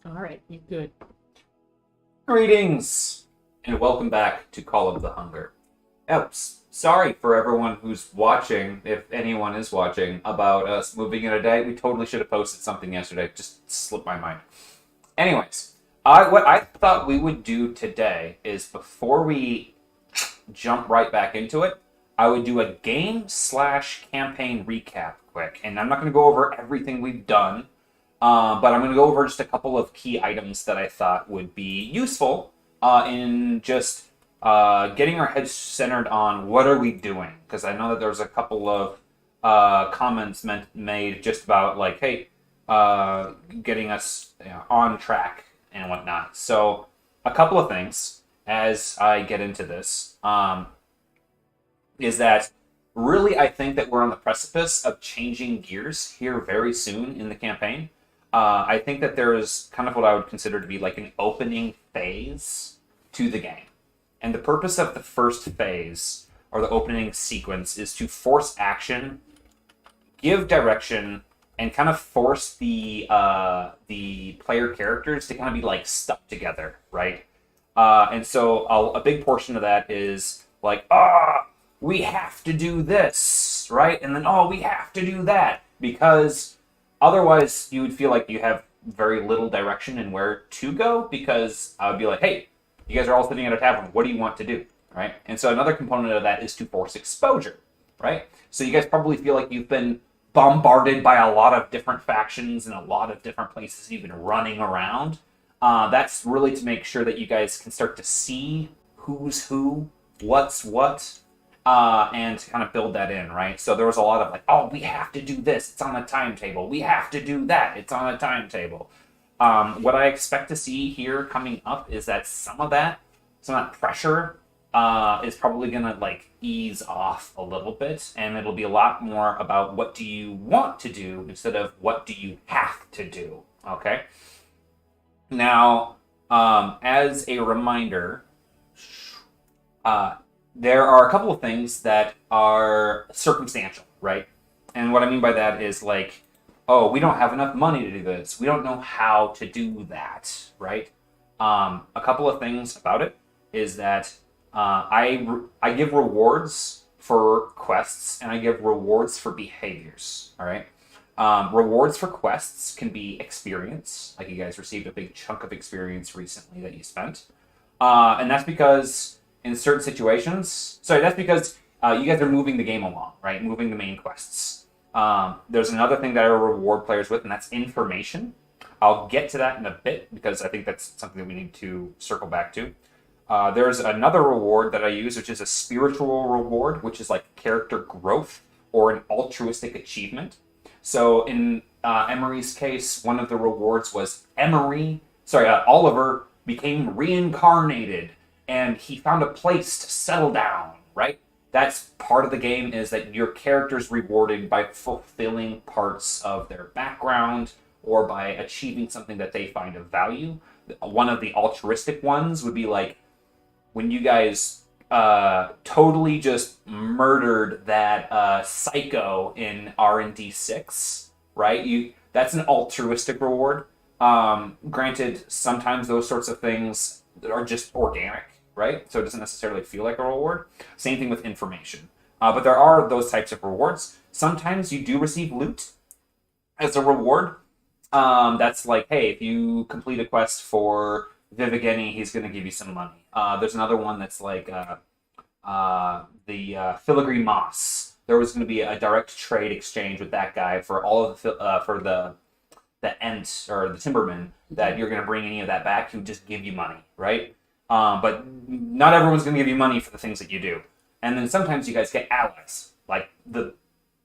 All right, you good. Greetings, and welcome back to Call of the Hunger. Sorry for everyone who's watching, if anyone is watching, about us moving in a day. We totally should have posted something yesterday. Just slipped my mind. Anyways, what I thought we would do today is before we jump right back into it, I would do a game/campaign recap quick. And I'm not going to go over everything we've done. But I'm going to go over just a couple of key items that I thought would be useful in just getting our heads centered on what are we doing. Because I know that there's a couple of comments made just about like, hey, getting us on track and whatnot. So a couple of things as I get into this is that really I think that we're on the precipice of changing gears here very soon in the campaign. I think that there is kind of what I would consider to be like an opening phase to the game. And the purpose of the first phase, or the opening sequence, is to force action, give direction, and kind of force the player characters to kind of be like stuck together, right? And so a big portion of that is like, we have to do this, right? And then, we have to do that, because otherwise, you would feel like you have very little direction in where to go, because I would be like, hey, you guys are all sitting at a tavern. What do you want to do, right? And so another component of that is to force exposure, right? So you guys probably feel like you've been bombarded by a lot of different factions and a lot of different places you've been running around. That's really to make sure that you guys can start to see who's who, what's what, and kind of build that in, right? So there was a lot of like, we have to do this. It's on a timetable. We have to do that. It's on a timetable. What I expect to see here coming up is that some of that pressure is probably going to like ease off a little bit, and it'll be a lot more about what do you want to do instead of what do you have to do, okay? Now, as a reminder, there are a couple of things that are circumstantial, right? And what I mean by that is like, we don't have enough money to do this. We don't know how to do that, right? A couple of things about it is that I give rewards for quests and I give rewards for behaviors, all right? Rewards for quests can be experience, like you guys received a big chunk of experience recently that you spent. And that's because in certain situations, that's because you guys are moving the game along, right? Moving the main quests. There's another thing that I reward players with, and that's information. I'll get to that in a bit because I think that's something that we need to circle back to. There's another reward that I use, which is a spiritual reward, which is like character growth or an altruistic achievement. So in Emery's case, one of the rewards was Oliver became reincarnated and he found a place to settle down, right? That's part of the game, is that your character's rewarded by fulfilling parts of their background or by achieving something that they find of value. One of the altruistic ones would be like when you guys totally just murdered that psycho in R&D 6, right? That's an altruistic reward. Granted, sometimes those sorts of things are just organic, right? So it doesn't necessarily feel like a reward. Same thing with information. But there are those types of rewards. Sometimes you do receive loot as a reward. That's like, hey, if you complete a quest for Vivigeni, he's going to give you some money. There's another one that's like the filigree moss. There was going to be a direct trade exchange with that guy for all of the ent or the timberman that you're going to bring any of that back. He would just give you money, right? But not everyone's going to give you money for the things that you do. And then sometimes you guys get allies, like the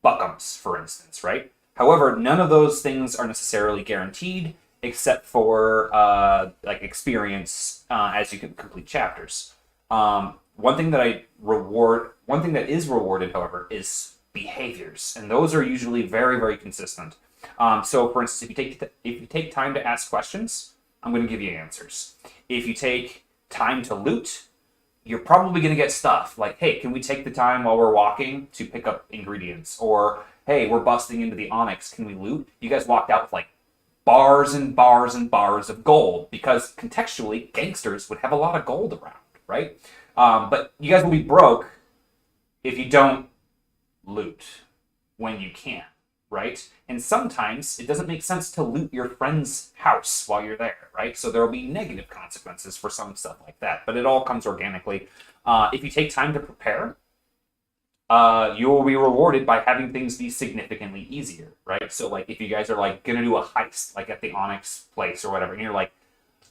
Buckums, for instance, right? However, none of those things are necessarily guaranteed, except for like experience as you can complete chapters. One thing that is rewarded, however, is behaviors, and those are usually very, very consistent. So, for instance, if you take time to ask questions, I'm going to give you answers. If you take time to loot, you're probably going to get stuff like, hey, can we take the time while we're walking to pick up ingredients? Or, hey, we're busting into the Onyx, can we loot? You guys walked out with like bars and bars and bars of gold, because contextually, gangsters would have a lot of gold around, right? But you guys will be broke if you don't loot when you can, right? And sometimes it doesn't make sense to loot your friend's house while you're there, right? So there will be negative consequences for some stuff like that, but it all comes organically. If you take time to prepare, you will be rewarded by having things be significantly easier, right? So like if you guys are like gonna do a heist, like at the Onyx place or whatever, and you're like,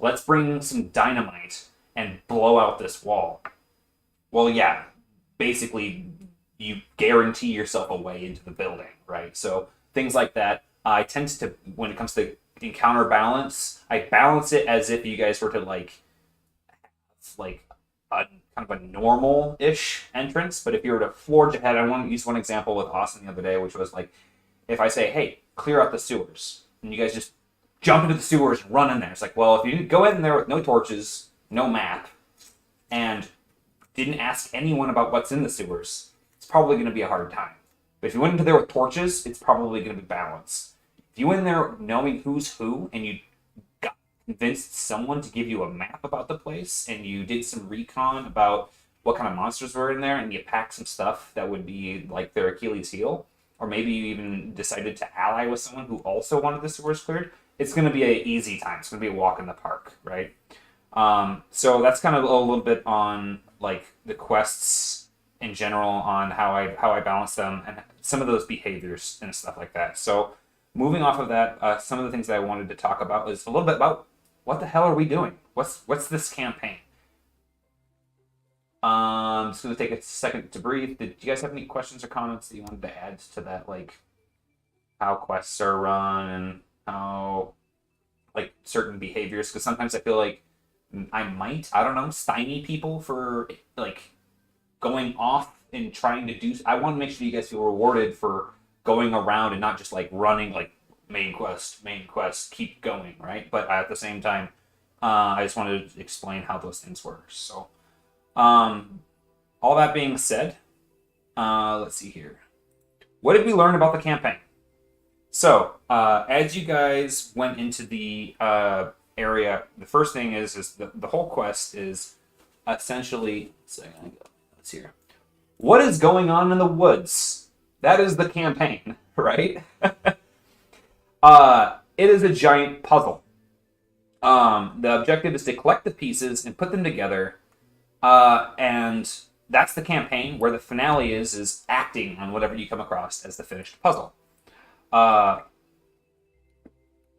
let's bring some dynamite and blow out this wall. Well, yeah, basically you guarantee yourself a way into the building, right? So things like that. I tend to, when it comes to encounter balance, I balance it as if you guys were to like a kind of a normal-ish entrance. But if you were to forge ahead, I want to use one example with Austin the other day, which was like, if I say, hey, clear out the sewers, and you guys just jump into the sewers and run in there. It's like, well, if you go in there with no torches, no map, and didn't ask anyone about what's in the sewers, it's probably going to be a hard time. But if you went into there with torches, it's probably going to be balanced. If you went in there knowing who's who, and you convinced someone to give you a map about the place, and you did some recon about what kind of monsters were in there, and you packed some stuff that would be like their Achilles heel, or maybe you even decided to ally with someone who also wanted the sewers cleared, it's going to be an easy time. It's going to be a walk in the park, right? So that's kind of a little bit on like the quests in general, on how I balance them and some of those behaviors and stuff like that. So moving off of that, some of the things that I wanted to talk about is a little bit about what the hell are we doing? What's this campaign? Just gonna take a second to breathe. Did you guys have any questions or comments that you wanted to add to that, like how quests are run and how like certain behaviors? Because sometimes I feel like I don't know, stymie people for like going off and trying to do. I want to make sure you guys feel rewarded for going around and not just like running like main quest, keep going, right? But at the same time, I just wanted to explain how those things work. So, all that being said, let's see here. What did we learn about the campaign? So, as you guys went into the area, the first thing is the whole quest is essentially. Let's see here. What is going on in the woods? That is the campaign, right? It is a giant puzzle. The objective is to collect the pieces and put them together, and that's the campaign, where the finale is acting on whatever you come across as the finished puzzle.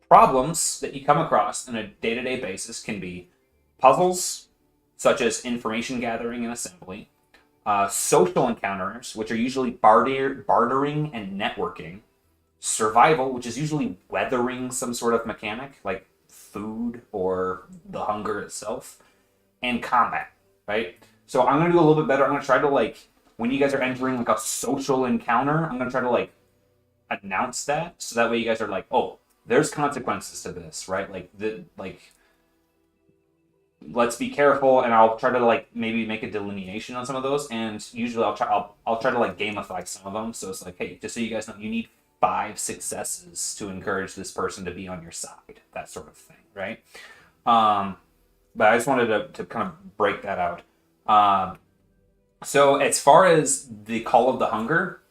Problems that you come across on a day-to-day basis can be puzzles, such as information gathering and assembly, social encounters, which are usually bartering and networking, survival, which is usually weathering some sort of mechanic, like food or the hunger itself, and combat, right? So I'm going to do a little bit better. I'm going to try to, like, when you guys are entering, like, a social encounter, I'm going to try to, like, announce that, so that way you guys are like, oh, there's consequences to this, right? Let's be careful, and I'll try to like maybe make a delineation on some of those, and usually I'll try to like gamify some of them. So it's like, hey, just so you guys know, you need 5 successes to encourage this person to be on your side, that sort of thing, right? But I just wanted to kind of break that out. So as far as the Call of the Hunger,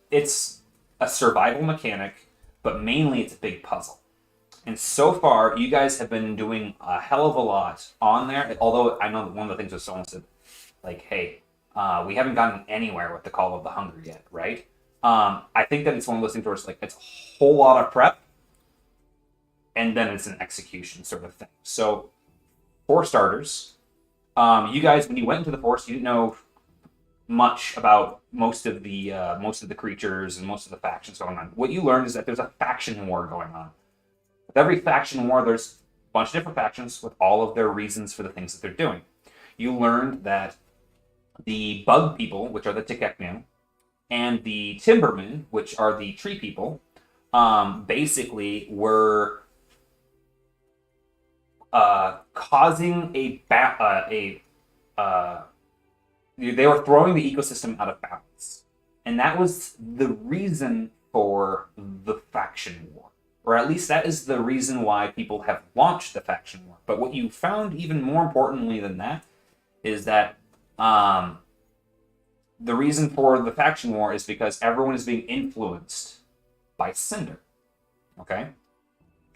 it's a survival mechanic, but mainly it's a big puzzle. And so far, you guys have been doing a hell of a lot on there. Although I know that one of the things with Sloan said, like, hey, we haven't gotten anywhere with the Call of the Hunger yet, right? I think that it's one of those things where it's like, it's a whole lot of prep, and then it's an execution sort of thing. So, for starters, you guys, when you went into the forest, you didn't know much about most of the creatures and most of the factions going on. What you learned is that there's a faction war going on. With every faction war, there's a bunch of different factions with all of their reasons for the things that they're doing. You learned that the bug people, which are the Tikeknu, and the Timbermen, which are the tree people, basically were causing they were throwing the ecosystem out of balance. And that was the reason for the faction war. or at least that is the reason why people have launched the faction war. But what you found, even more importantly than that, is that the reason for the faction war is because everyone is being influenced by Cinder. Okay?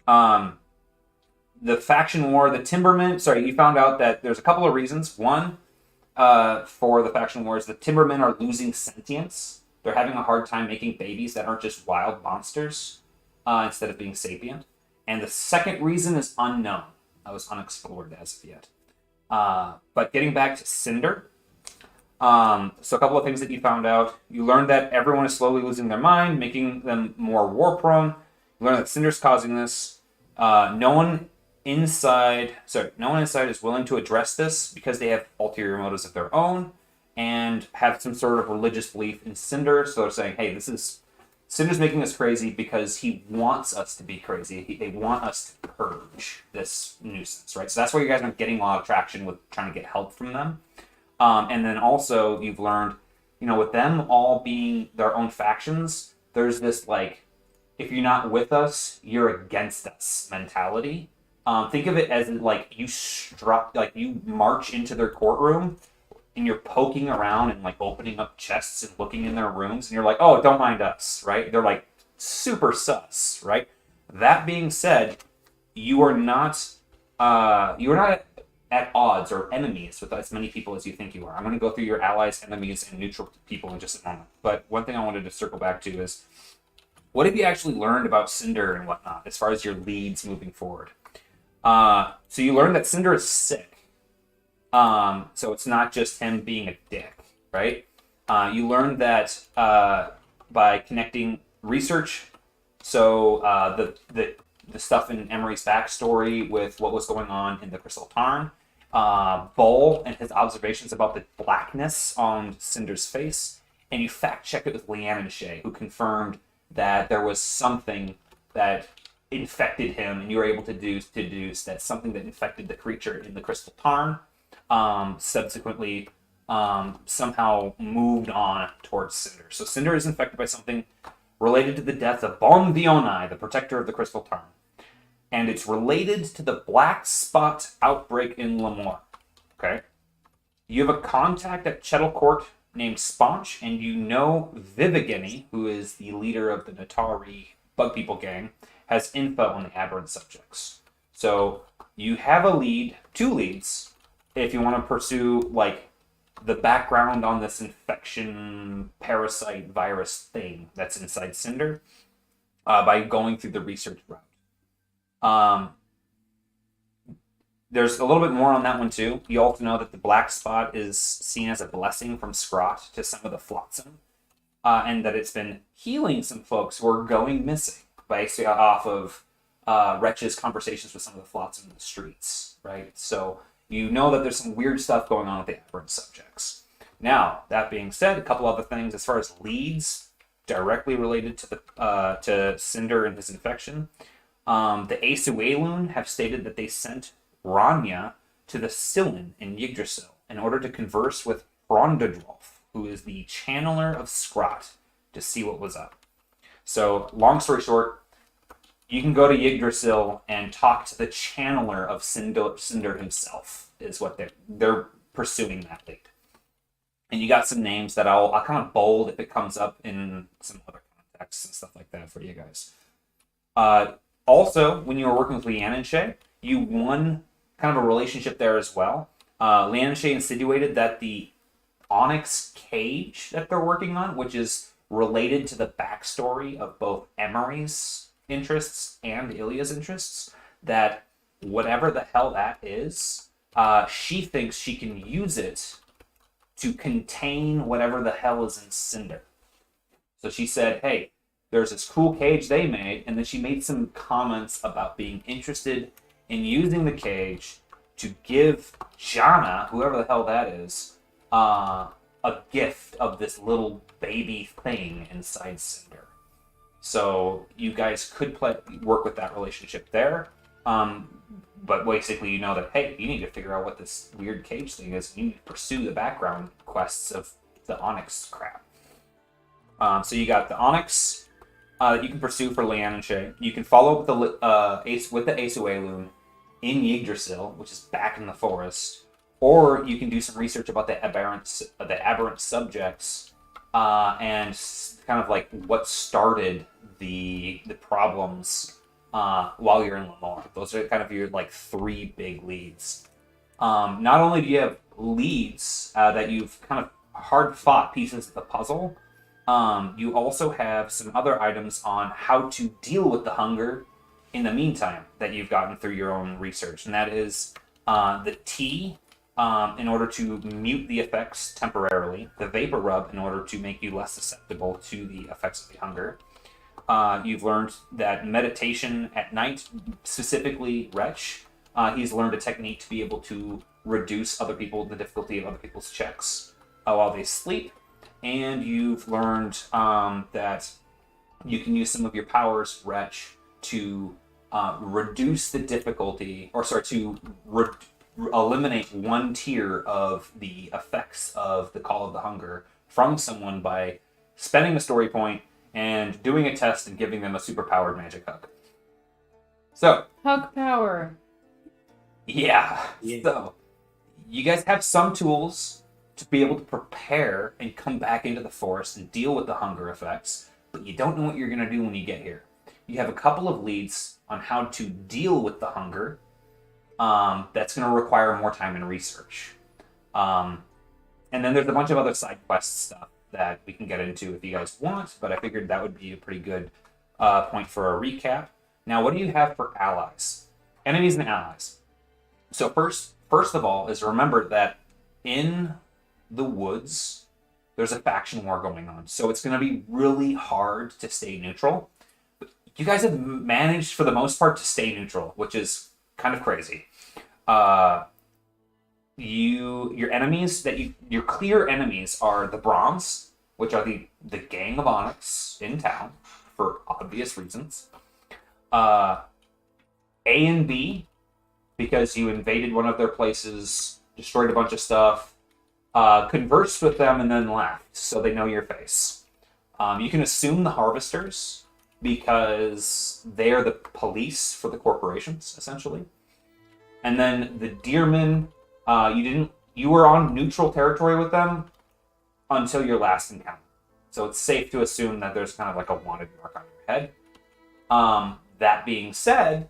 The faction war, the Timbermen, you found out that there's a couple of reasons. One, for the faction war is the Timbermen are losing sentience. They're having a hard time making babies that aren't just wild monsters instead of being sapient. And the second reason is unknown. That was unexplored as of yet. But getting back to Cinder, so a couple of things that you found out. You learned that everyone is slowly losing their mind, making them more war prone. You learned that Cinder's causing this. No one inside is willing to address this because they have ulterior motives of their own and have some sort of religious belief in Cinder. So they're saying, hey, Cinder's making us crazy because he wants us to be crazy. They want us to purge this nuisance, right? So that's why you guys aren't getting a lot of traction with trying to get help from them. And then also you've learned, with them all being their own factions, there's this if you're not with us, you're against us mentality. Think of it as you march into their courtroom and you're poking around and opening up chests and looking in their rooms and you're like, oh, don't mind us, right? They're super sus, right? That being said, you are not at odds or enemies with as many people as you think you are. I'm going to go through your allies, enemies, and neutral people in just a moment. But one thing I wanted to circle back to is, what have you actually learned about Cinder and whatnot as far as your leads moving forward? So you learned that Cinder is sick. So it's not just him being a dick, right? You learned that by connecting research, so the stuff in Emery's backstory with what was going on in the Crystal Tarn, Bull and his observations about the blackness on Cinder's face, and you fact-checked it with Leanne and Shay, who confirmed that there was something that infected him, and you were able to deduce that something that infected the creature in the Crystal Tarn subsequently somehow moved on towards Cinder. So Cinder is infected by something related to the death of Bon Vioni, the protector of the Crystal Tarn. And it's related to the black spot outbreak in Lemoore. Okay? You have a contact at Chettle Court named Sponge, and you know Vivigany, who is the leader of the Natari Bug People gang, has info on the aberrant subjects. So you have two leads, if you want to pursue the background on this infection parasite virus thing that's inside Cinder by going through the research route. There's a little bit more on that one too. You also know that the black spot is seen as a blessing from Scrot to some of the Flotsam, and that it's been healing some folks who are going missing based off of Wretch's conversations with some of the Flotsam in the streets, right? So you know that there's some weird stuff going on with the aberrant subjects. Now, that being said, a couple other things as far as leads directly related to to Cinder and his infection. The Asuelun have stated that they sent Ranya to the Sillin in Yggdrasil in order to converse with Brondadrolf, who is the channeler of Scrot, to see what was up. So, long story short, you can go to Yggdrasil and talk to the channeler of Cinder himself, is what they're pursuing that lead. And you got some names that I'll kind of bold if it comes up in some other contexts and stuff like that for you guys. Also, when you were working with Leanne and Shay, you won kind of a relationship there as well. Leanne and Shay insinuated that the Onyx cage that they're working on, which is related to the backstory of both Emery's interests and Ilya's interests, that whatever the hell that is, she thinks she can use it to contain whatever the hell is in Cinder. So she said, hey, there's this cool cage they made, and then she made some comments about being interested in using the cage to give Jana, whoever the hell that is, a gift of this little baby thing inside Cinder. So you guys could work with that relationship there. But basically you know that, hey, you need to figure out what this weird cage thing is. You need to pursue the background quests of the Onyx crap. So you got the Onyx that you can pursue for Leanne and Shay. You can follow up with the Aesuelun in Yggdrasil, which is back in the forest, or you can do some research about the aberrant subjects and kind of like what started the problems while you're in Lenore. Those are kind of your like 3 big leads. Not only do you have leads that you've kind of hard-fought pieces of the puzzle, you also have some other items on how to deal with the hunger in the meantime that you've gotten through your own research. And that is the tea in order to mute the effects temporarily, the vapor rub in order to make you less susceptible to the effects of the hunger. You've learned that meditation at night, specifically Wretch, he's learned a technique to be able to reduce the difficulty of other people's checks while they sleep. And you've learned that you can use some of your powers, Wretch, to reduce the difficulty, to eliminate 1 tier of the effects of the Call of the Hunger from someone by spending a story point and doing a test and giving them a superpowered magic hug. So. Hug power. Yeah. So, you guys have some tools to be able to prepare and come back into the forest and deal with the hunger effects, but you don't know what you're going to do when you get here. You have a couple of leads on how to deal with the hunger. That's going to require more time and research. And then there's a bunch of other side quest stuff that we can get into if you guys want, but I figured that would be a pretty good point for a recap. Now, what do you have for allies? Enemies and allies. So first of all is remember that in the woods, there's a faction war going on. So it's going to be really hard to stay neutral. But you guys have managed, for the most part, to stay neutral, which is kind of crazy. Your enemies, your clear enemies are the Bronze, which are the gang of Onyx in town, for obvious reasons. A and B, because you invaded one of their places, destroyed a bunch of stuff, conversed with them, and then left, so they know your face. You can assume the Harvesters, because they're the police for the corporations, essentially. And then the Deermen, you were on neutral territory with them until your last encounter. So it's safe to assume that there's kind of like a wanted mark on your head. That being said,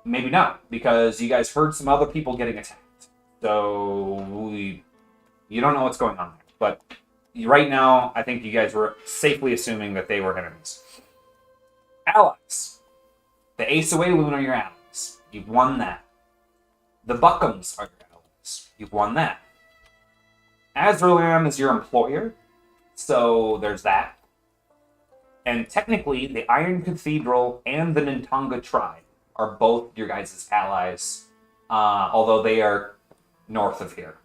maybe not, because you guys heard some other people getting attacked. So you don't know what's going on there. But right now, I think you guys were safely assuming that they were enemies. Allies. The Aesuelun are your allies. You've won that. The Buckums are your allies. You've won that. Azraelan is your employer. So there's that. And technically, the Iron Cathedral and the Nintanga Tribe are both your guys' allies, although they are north of here.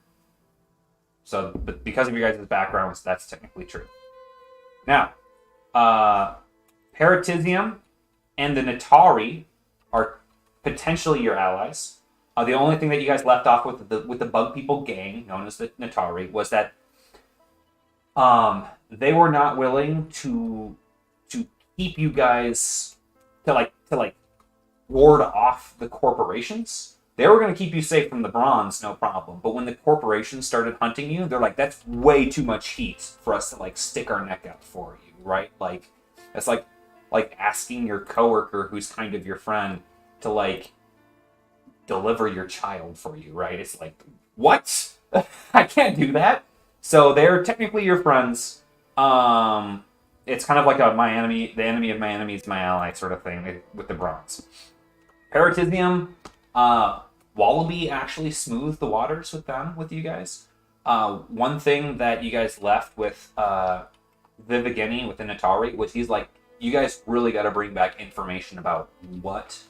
So, but because of your guys' backgrounds, that's technically true. Now, Paratisium and the Natari are potentially your allies. The only thing that you guys left off with the Bug People gang, known as the Natari, was that they were not willing to keep you guys to ward off the corporations. They were going to keep you safe from the Bronze, no problem. But when the corporations started hunting you, they're like, that's way too much heat for us to stick our neck out for you, right? That's like asking your coworker, who's kind of your friend, to deliver your child for you, right? It's like, what? I can't do that. So they're technically your friends. It's kind of like the enemy of my enemy is my ally sort of thing with the Bronze. Paratisium, Wallaby actually smoothed the waters with you guys. One thing that you guys left with Vivigeni, with the Natari, was he's like, you guys really got to bring back information about what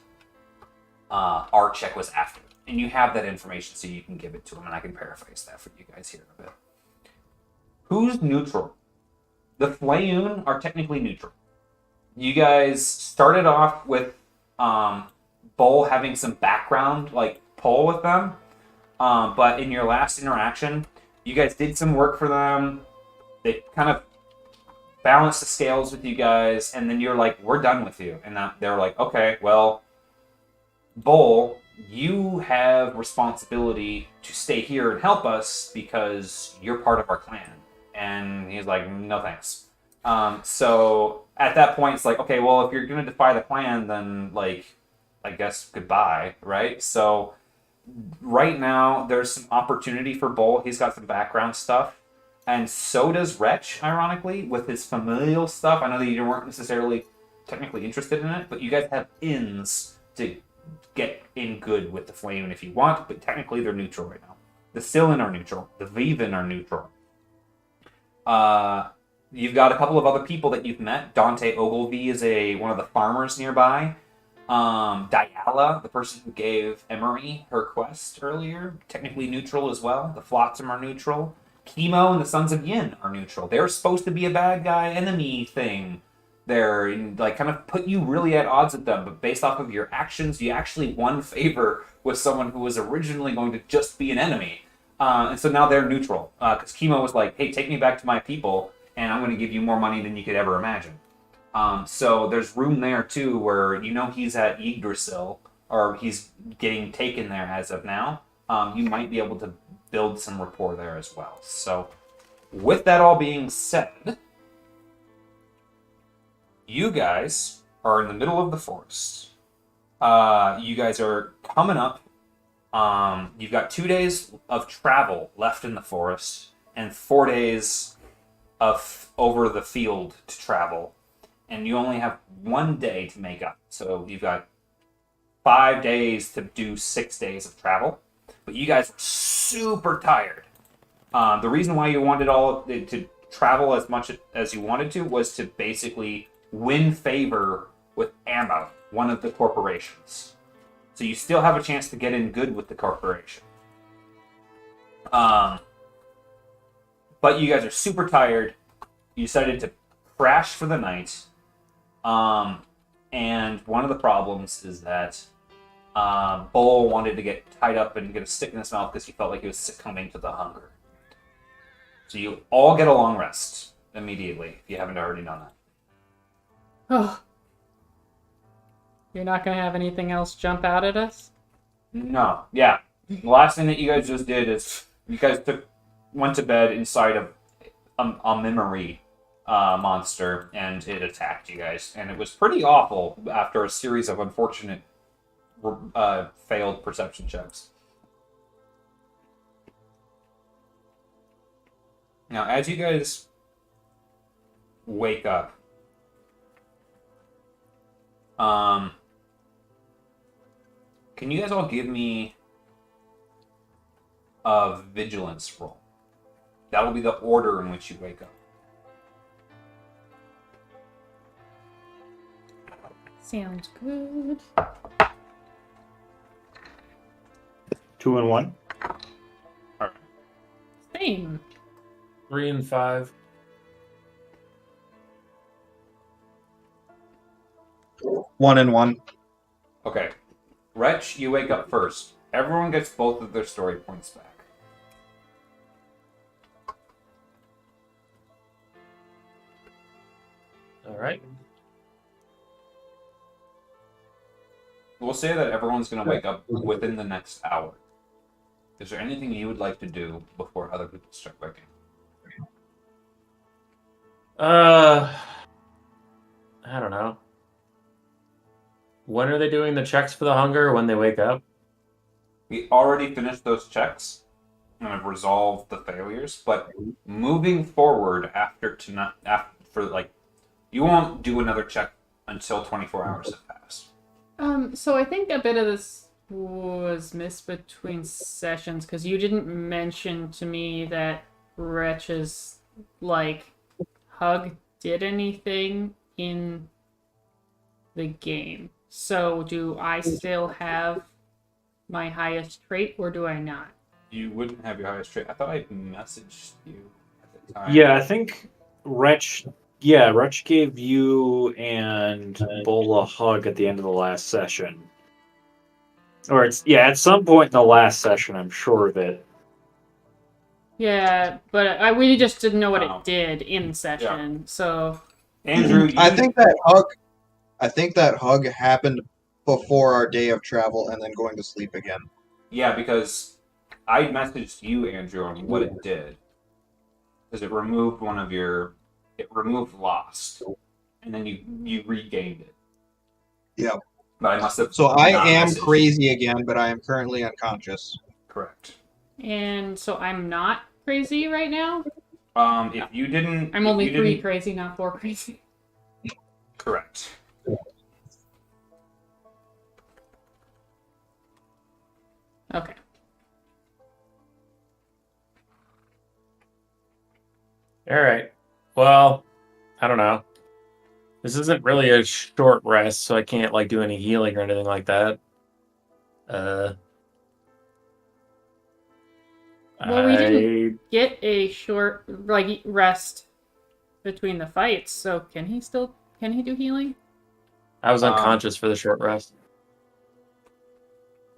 Archek was after. And you have that information, so you can give it to him, and I can paraphrase that for you guys here in a bit. Who's neutral? The Flayoon are technically neutral. You guys started off with Bull having some background, pull with them. But in your last interaction, you guys did some work for them. They kind of balance the scales with you guys, and then you're like, we're done with you. And they're like, okay, well, Bull, you have responsibility to stay here and help us because you're part of our clan. And he's like, no thanks. So at that point, it's like, okay, well, if you're going to defy the clan, then, like, I guess goodbye, right? So right now, there's some opportunity for Bull. He's got some background stuff. And so does Wretch, ironically, with his familial stuff. I know that you weren't necessarily technically interested in it, but you guys have ins to get in good with the Flame if you want, but technically they're neutral right now. The Sillin are neutral. The Viven are neutral. You've got a couple of other people that you've met. Dante Ogilvy is one of the farmers nearby. Diala, the person who gave Emery her quest earlier, technically neutral as well. The Flotsam are neutral. Chemo and the Sons of Yin are neutral. They're supposed to be a bad guy enemy thing. They're like kind of put you really at odds with them, but based off of your actions, you actually won favor with someone who was originally going to just be an enemy. And so now they're neutral. Because Chemo was like, hey, take me back to my people, and I'm going to give you more money than you could ever imagine. So there's room there too where he's at Yggdrasil, or he's getting taken there as of now. You might be able to build some rapport there as well. So with that all being said, you guys are in the middle of the forest. You guys are coming up. You've got 2 days of travel left in the forest and 4 days of over the field to travel. And you only have 1 day to make up. So you've got 5 days to do 6 days of travel. But you guys are super tired. The reason why you wanted to travel as much as you wanted to was to basically win favor with Ammo, one of the corporations. So you still have a chance to get in good with the corporation. But you guys are super tired. You decided to crash for the night. And one of the problems is that Bull wanted to get tied up and get a stick in his mouth because he felt like he was succumbing to the hunger. So you all get a long rest immediately if you haven't already done that. Oh. You're not going to have anything else jump out at us? No. Yeah. The last thing that you guys just did is you guys went to bed inside of a memory monster, and it attacked you guys. And it was pretty awful after a series of unfortunate failed perception checks. Now, as you guys wake up, can you guys all give me a vigilance roll? That will be the order in which you wake up. Sounds good. 2 and 1. All right. Same. 3 and 5. 1 and 1. Okay. Wretch, you wake up first. Everyone gets both of their story points back. All right. We'll say that everyone's going to wake up within the next hour. Is there anything you would like to do before other people start waking? I don't know. When are they doing the checks for the hunger? When they wake up? We already finished those checks and have resolved the failures, but moving forward you won't do another check until 24 hours have passed. So I think a bit of this was missed between sessions, because you didn't mention to me that Wretch's, hug did anything in the game. So do I still have my highest trait, or do I not? You wouldn't have your highest trait. I thought I messaged you at the time. Yeah, I think Wretch gave you and Bull a hug at the end of the last session. Or at some point in the last session, I'm sure that Yeah, but we just didn't know what Oh. it did in session, so... Andrew, you, I think that hug happened before our day of travel and then going to sleep again. yeah, because I messaged you, Andrew, on what it did. Because it removed it removed lost, and then you regained it. Yep. But I must have. So I not am messaged you. crazy again, but I am currently unconscious. Correct. And so I'm not crazy right now? If you didn't, I'm if only you 3 didn't- crazy, not 4 crazy. Correct. Okay. All right. Well, I don't know. This isn't really a short rest, so I can't like do any healing or anything like that. Well, we didn't get a short rest between the fights, so can he do healing? I was unconscious for the short rest.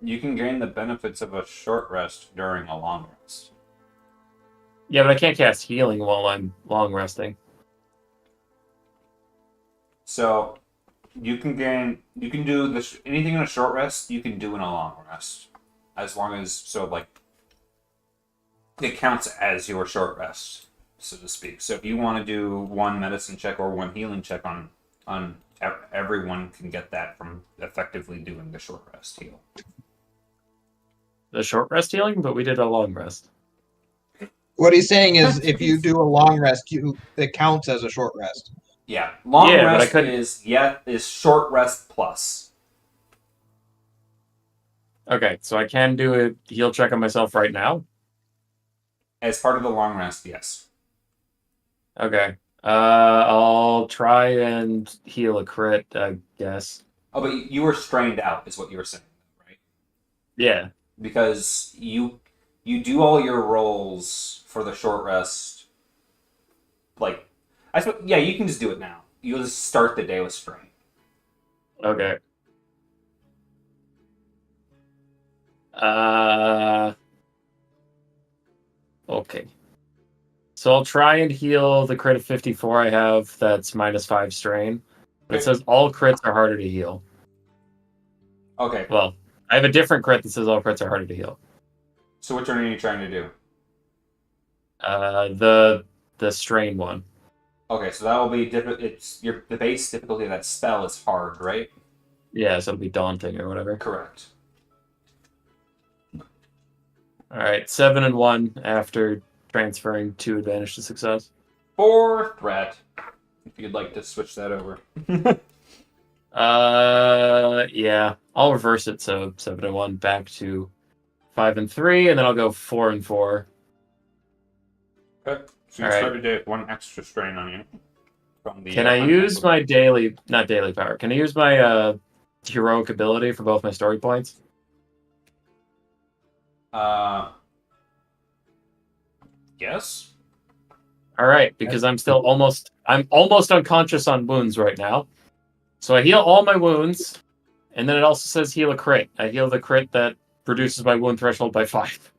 You can gain the benefits of a short rest during a long rest. Yeah, but I can't cast healing while I'm long resting. So you can do anything in a short rest. You can do in a long rest, as long as it counts as your short rest, so to speak. So if you want to do one medicine check or one healing check on everyone can get that from effectively doing the short rest heal. The short rest healing, but we did a long rest. What he's saying is, if you do a long rest, it counts as a short rest. Yeah, long Yeah, but I rest couldn't- is short rest plus. Okay, so I can do a heal check on myself right now. As part of the long rest, yes. Okay. I'll try and heal a crit, I guess. Oh, but you were strained out, is what you were saying, right? Yeah. Because you do all your rolls for the short rest. Like, yeah, you can just do it now. You'll just start the day with strain. Okay. Okay. So I'll try and heal the crit of 54 I have that's -5 strain. But it Okay. says all crits are harder to heal. Okay, Well, I have a different crit that says all crits are harder to heal. so which one are you trying to do? The strain one. Okay, so that will be different. The base difficulty of that spell is hard, right? Yeah, so it'll be daunting or whatever. Correct. Alright, 7 and 1 after transferring 2 advantage to success. 4 threat. If you'd like to switch that over. Yeah. I'll reverse it, so 7 and 1 back to 5 and 3, and then I'll go 4 and 4. Okay. So you All right. start a day with 1 extra strain on you. From the, Can I use my not daily power, can I use my heroic ability for both my story points? Yes. Alright, because I'm almost unconscious on wounds right now. So I heal all my wounds, and then it also says heal a crit. I heal the crit that reduces my wound threshold by 5.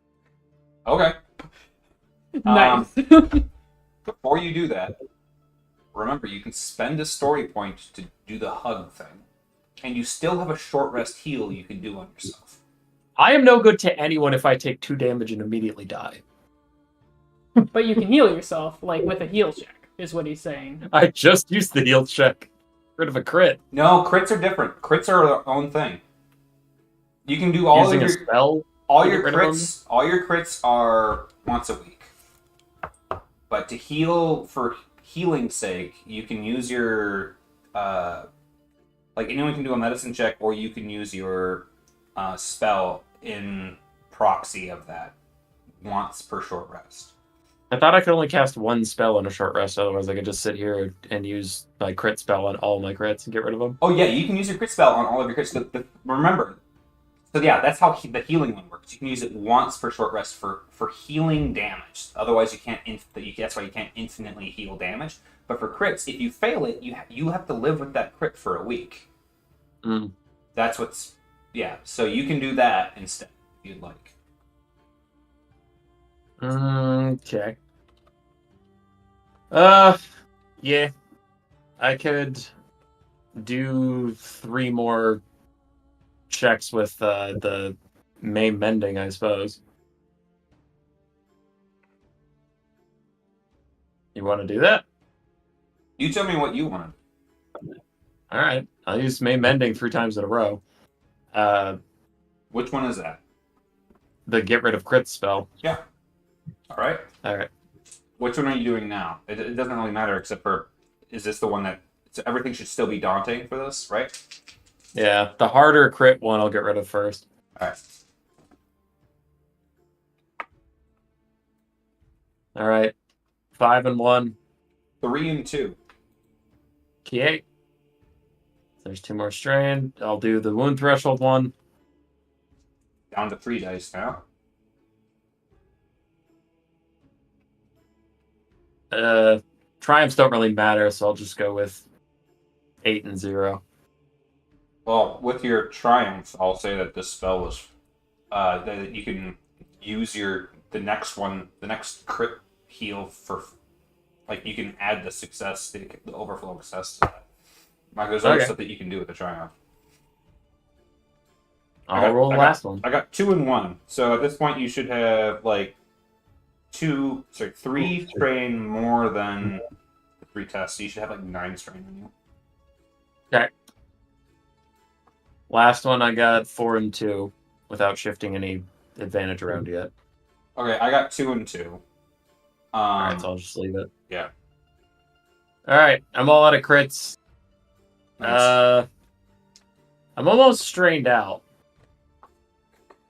Okay. Nice. Before you do that, remember you can spend a story point to do the hug thing, and you still have a short rest heal you can do on yourself. I am no good to anyone if I take 2 damage and immediately die. But you can heal yourself, like, with a heal check, is what he's saying. I just used the heal check. Rid of a crit. No, crits are different. Crits are their own thing. You can do all Using of a your spell. all to your get rid of crits. All your crits are once a week. But to heal for healing's sake, you can use your like anyone can do a medicine check, or you can use your spell in proxy of that once per short rest. I thought I could only cast 1 spell in a short rest, otherwise I could just sit here and use my crit spell on all my crits and get rid of them. Oh yeah, you can use your crit spell on all of your crits. Remember, so yeah, that's how the healing one works. You can use it once per short rest for healing damage. Otherwise, you can't. That's why you can't infinitely heal damage. But for crits, if you fail it, you have to live with that crit for a week. Mm. That's what's So you can do that instead if you'd like. Okay. Yeah. I could do 3 more checks with the May mending, I suppose. You want to do that? You tell me what you want. All right. I'll use May mending 3 times in a row. Which one is that? The get rid of crit spell. Yeah. All right. All right. Which one are you doing now? It doesn't really matter except for, is this the one that, so everything should still be daunting for this, right? Yeah, the harder crit one I'll get rid of first. All right. All right. 5 and 1. 3 and 2. Key 8. There's 2 more strain. I'll do the wound threshold one. Down to 3 dice now. Triumphs don't really matter, so I'll just go with 8 and 0. Well, with your triumph, I'll say that this spell was that you can use the next crit heal for, like, you can add the success, the overflow success to that. Like, there's other stuff that you can do with the triumph. I'll roll the last one. I got 2 and 1, so at this point you should have like 3 strain more than the 3 tests. So you should have like 9 strain on you. Okay. Last one I got 4 and 2 without shifting any advantage around yet. Okay, I got 2 and 2. Alright, so I'll just leave it. Yeah. Alright, I'm all out of crits. Nice. I'm almost strained out.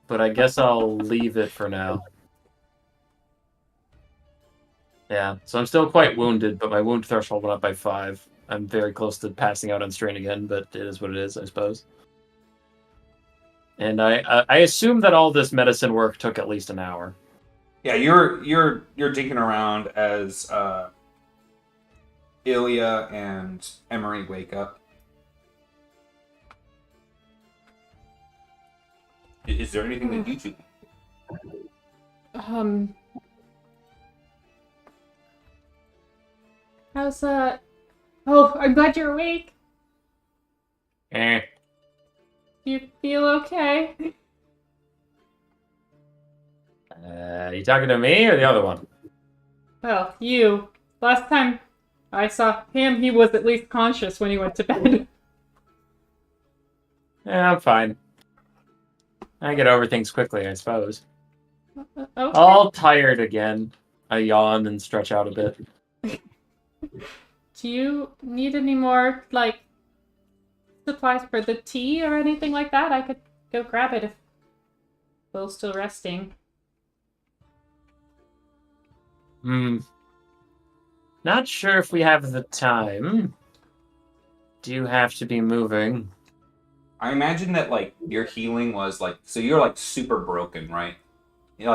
But I guess I'll leave it for now. Yeah, so I'm still quite wounded, but my wound threshold went up by 5. I'm very close to passing out on strain again, but it is what it is, I suppose. And I assume that all this medicine work took at least an hour. Yeah, you're digging around as Ilya and Emery wake up. Is there anything that you two? How's that? Oh, I'm glad you're awake. You feel okay? You talking to me or the other one? Well, you. Last time I saw him, he was at least conscious when he went to bed. Yeah, I'm fine. I get over things quickly, I suppose. Okay. All tired again. I yawn and stretch out a bit. Do you need any more, like, supplies for the tea or anything like that? I could go grab it if Will's still resting. Not sure if we have the time. Do you have to be moving? I imagine that like your healing was like, so you're like super broken, right? You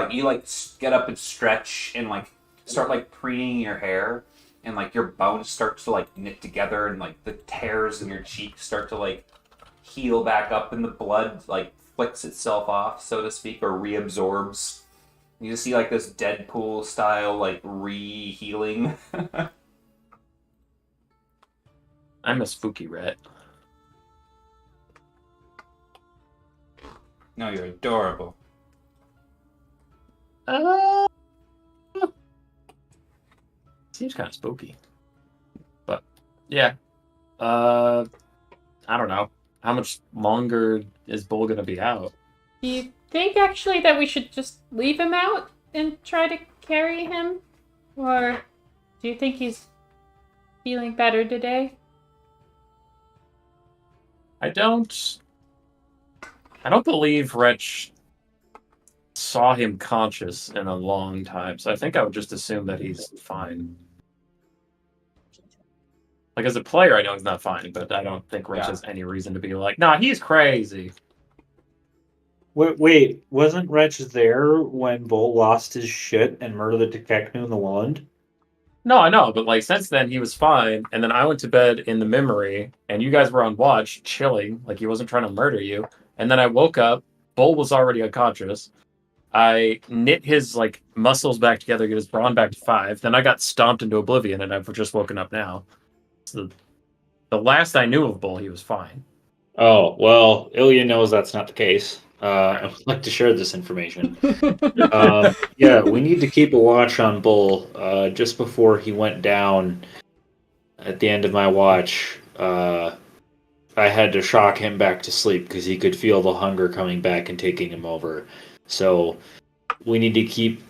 get up and stretch and like start like preening your hair, and like your bones start to like knit together, and like the tears in your cheeks start to like heal back up, and the blood like flicks itself off, so to speak, or reabsorbs. You just see like this Deadpool style like re-healing. I'm a spooky rat. No, you're adorable. Seems kind of spooky. But, yeah. I don't know. How much longer is Bull going to be out? Do you think, actually, that we should just leave him out and try to carry him? Or do you think he's feeling better today? I don't believe Wretch saw him conscious in a long time, so I think I would just assume that he's fine. Like, as a player, I know he's not fine, but I don't think Wretch has any reason to be like, nah, he's crazy. Wait, wasn't Wretch there when Bull lost his shit and murdered the Tekeknu in the wand? No, I know, but like since then he was fine, and then I went to bed in the memory, and you guys were on watch, chilling, like he wasn't trying to murder you. And then I woke up, Bull was already unconscious, I knit his like muscles back together, get his brawn back to 5. Then I got stomped into oblivion, and I've just woken up now. So the last I knew of Bull, he was fine. Oh, well, Ilya knows that's not the case. I would like to share this information. Yeah, we need to keep a watch on Bull. Just before he went down at the end of my watch, I had to shock him back to sleep because he could feel the hunger coming back and taking him over. So we need to keep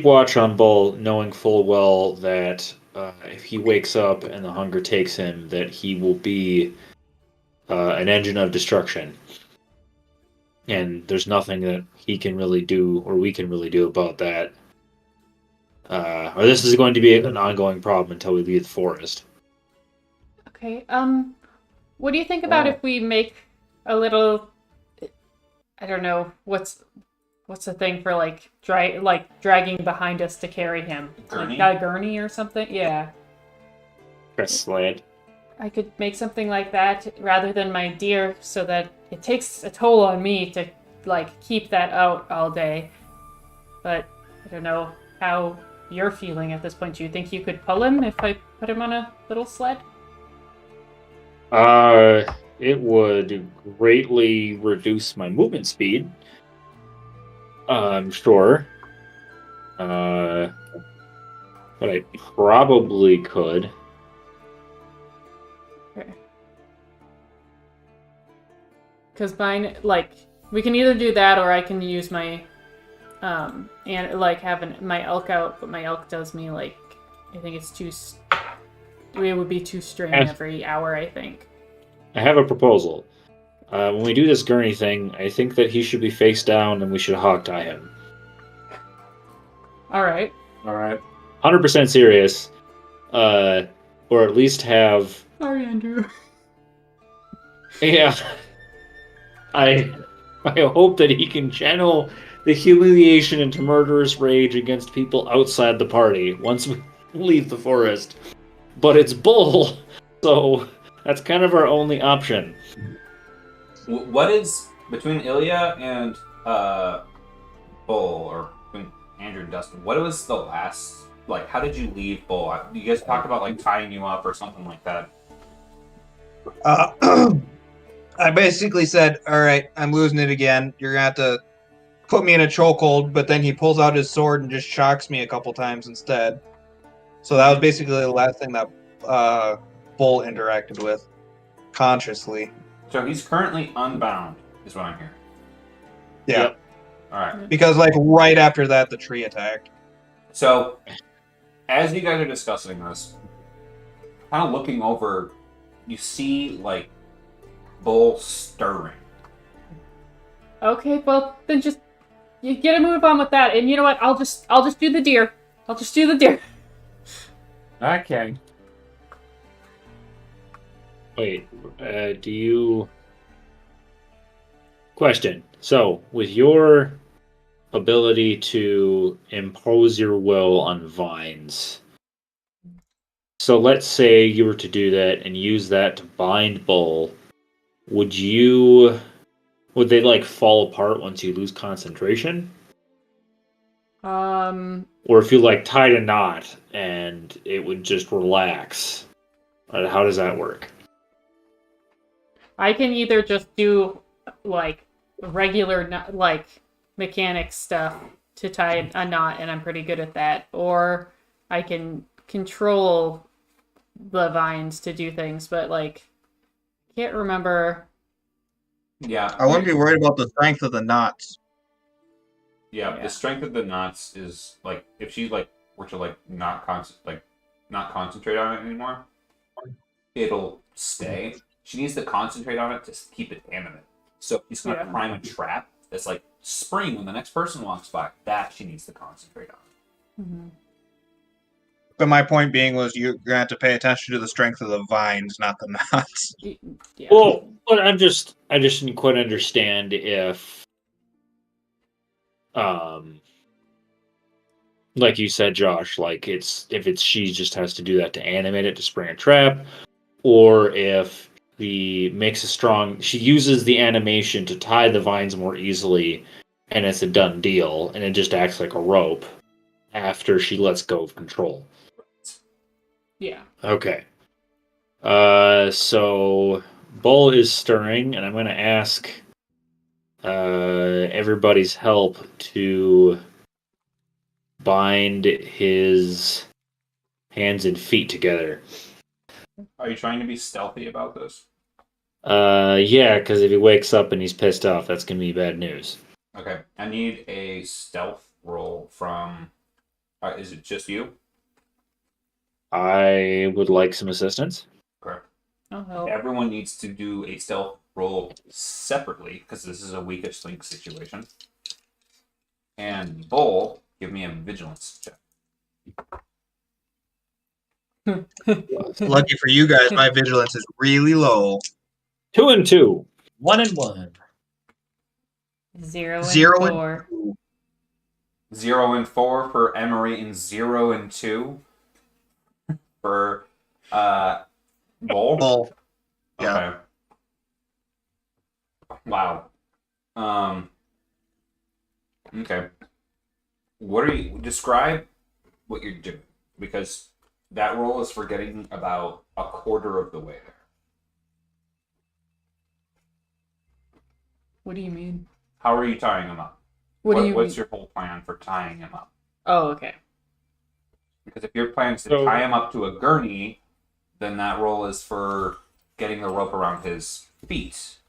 watch on Bull, knowing full well that if he wakes up and the hunger takes him, that he will be an engine of destruction. And there's nothing that he can really do or we can really do about that. Or this is going to be an ongoing problem until we leave the forest. Okay. What do you think about if we make a little? I don't know what's the thing for like dragging behind us to carry him, Gurney? like a gurney or something. Yeah, Press sled. I could make something like that rather than my deer, so that it takes a toll on me to like keep that out all day. But I don't know how you're feeling at this point. Do you think you could pull him if I put him on a little sled? It would greatly reduce my movement speed. I'm sure. But I probably could. Because mine, like, we can either do that or I can use my, and like having my elk out, but my elk does me like, I think it's it would be too strain every hour, I think. I have a proposal. When we do this gurney thing, I think that he should be face down and we should hog tie him. Alright. 100% serious. Or at least have... Sorry, Andrew. Yeah. I hope that he can channel the humiliation into murderous rage against people outside the party once we leave the forest. But it's Bull, so that's kind of our only option. What is between Ilya and Bull, or between Andrew and Dustin? What was the last like? How did you leave Bull? You guys talked about like tying you up or something like that. I basically said, all right, I'm losing it again. You're going to have to put me in a chokehold, but then he pulls out his sword and just shocks me a couple times instead. So that was basically the last thing that Bull interacted with consciously. So he's currently unbound, is what I'm hearing. Yeah. Yep. All right. Because, like, right after that, the tree attacked. So, as you guys are discussing this, kind of looking over, you see like Bull stirring. Okay, well, then just, you get a move on with that, and you know what, I'll just do the deer. I'll just do the deer. Okay. Wait, do you... Question. So, with your ability to impose your will on vines, so let's say you were to do that and use that to bind Bull, would they like fall apart once you lose concentration? Or if you like tied a knot and it would just relax? How does that work? I can either just do, like, regular, like, mechanic stuff to tie a knot, and I'm pretty good at that. Or I can control the vines to do things, but, like, can't remember. Yeah. I wouldn't be worried about the strength of the knots. Yeah, the strength of the knots is like if she like were to like not concentrate on it anymore, it'll stay. She needs to concentrate on it to keep it animate. So he's gonna prime a trap that's like spring when the next person walks by. That she needs to concentrate on. Mm-hmm. But my point being was you're going to have to pay attention to the strength of the vines, not the knots. Yeah. Well, but I just didn't quite understand if, like you said, Josh, like she just has to do that to animate it to spring a trap, or if makes a strong. She uses the animation to tie the vines more easily, and it's a done deal. And it just acts like a rope after she lets go of control. Yeah. Okay. So Bull is stirring, and I'm going to ask everybody's help to bind his hands and feet together. Are you trying to be stealthy about this? Yeah, because if he wakes up and he's pissed off, that's going to be bad news. Okay. I need a stealth roll from. Is it just you? I would like some assistance. Correct. I'll help. Everyone needs to do a stealth roll separately because this is a weakest link situation. And Bull, give me a vigilance check. Lucky for you guys, my vigilance is really low. 2 and 2. 1 and 1. 0 and 0 and 4. 0 and 4 for Emery, and 0 and 2 for Bull. Bull. Yeah. Okay. Wow. Okay. What are you describe what you're doing? Because that roll is for getting about a quarter of the way there. What do you mean? How are you tying him up? What do you What's mean? your whole plan for tying him up? Oh, okay. Because if your plan is to So- tie him up to a gurney, then that roll is for getting the rope around his feet.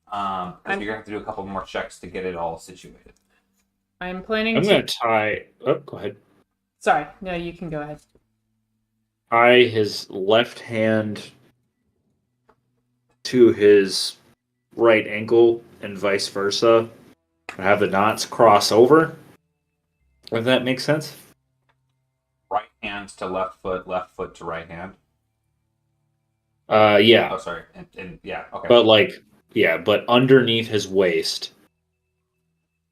Because you're gonna have to do a couple more checks to get it all situated. I'm planning I'm to. going to tie. Oh, go ahead. Sorry. No, you can go ahead. Tie his left hand to his right ankle and vice versa. Have the knots cross over. If that makes sense. Right hand to left foot to right hand. Yeah. Oh, sorry. And yeah, okay. But underneath his waist.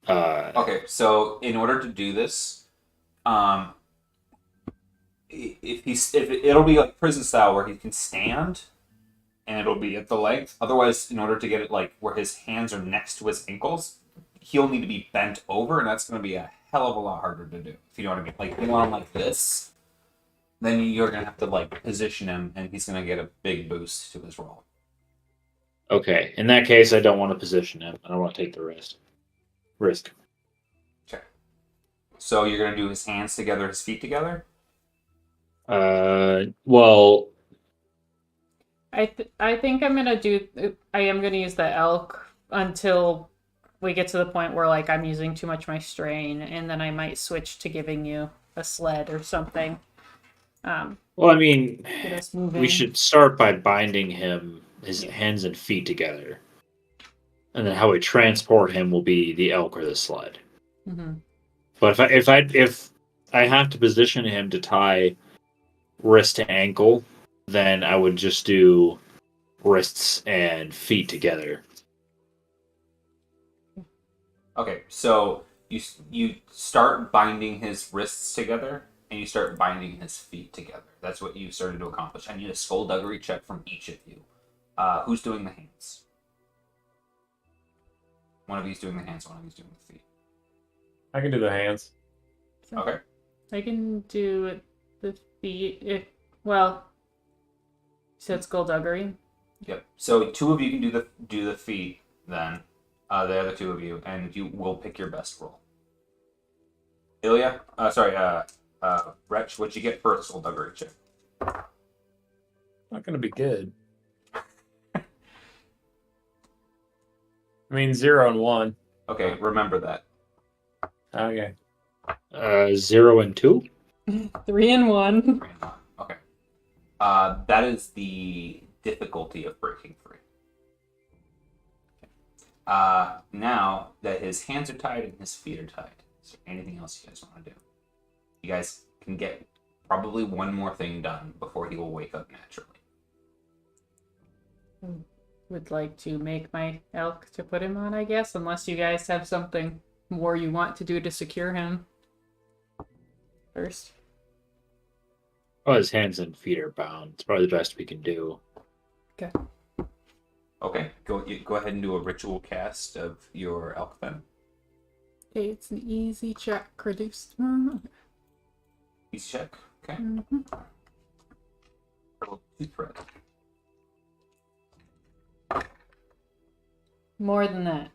Okay, so in order to do this, if it'll be like prison style where he can stand, and it'll be at the legs. Otherwise, in order to get it like where his hands are next to his ankles, he'll need to be bent over, and that's going to be a hell of a lot harder to do. If you know what I mean, like if you want him like this, then you're going to have to like position him, and he's going to get a big boost to his roll. Okay. In that case, I don't want to position him. I don't want to take the risk. Okay. So you're going to do his hands together, his feet together. Well, I think I'm gonna do. I am gonna use the elk until we get to the point where like I'm using too much my strain, and then I might switch to giving you a sled or something. well, I mean, Get us moving. we should start by binding his hands and feet together, and then how we transport him will be the elk or the sled. Mm-hmm. But if I have to position him to tie wrist to ankle, then I would just do wrists and feet together. Okay, so you start binding his wrists together, and you start binding his feet together. That's what you started to accomplish. I need a skullduggery check from each of you. Who's doing the hands? One of you's doing the hands, one of you's doing the feet. I can do the hands. Okay. I can do the feet. You said skullduggery. Yep. So two of you can do the feet then. The other two of you, and you will pick your best roll. Ilya, Wretch, what'd you get for a skullduggery check? Not gonna be good. I mean, 0 and 1. Okay, remember that. Okay. 0 and 2. 3 and 1. Okay. That is the difficulty of breaking free. Now that his hands are tied and his feet are tied, is there anything else you guys want to do? You guys can get probably one more thing done before he will wake up naturally. Would like to make my elk to put him on, I guess, unless you guys have something more you want to do to secure him first. Oh, his hands and feet are bound. It's probably the best we can do. Okay. Okay, go ahead and do a ritual cast of your elk then. Okay, it's an easy check. Reduced. Easy check. Okay. Mhm. Roll 2 threat. More than that.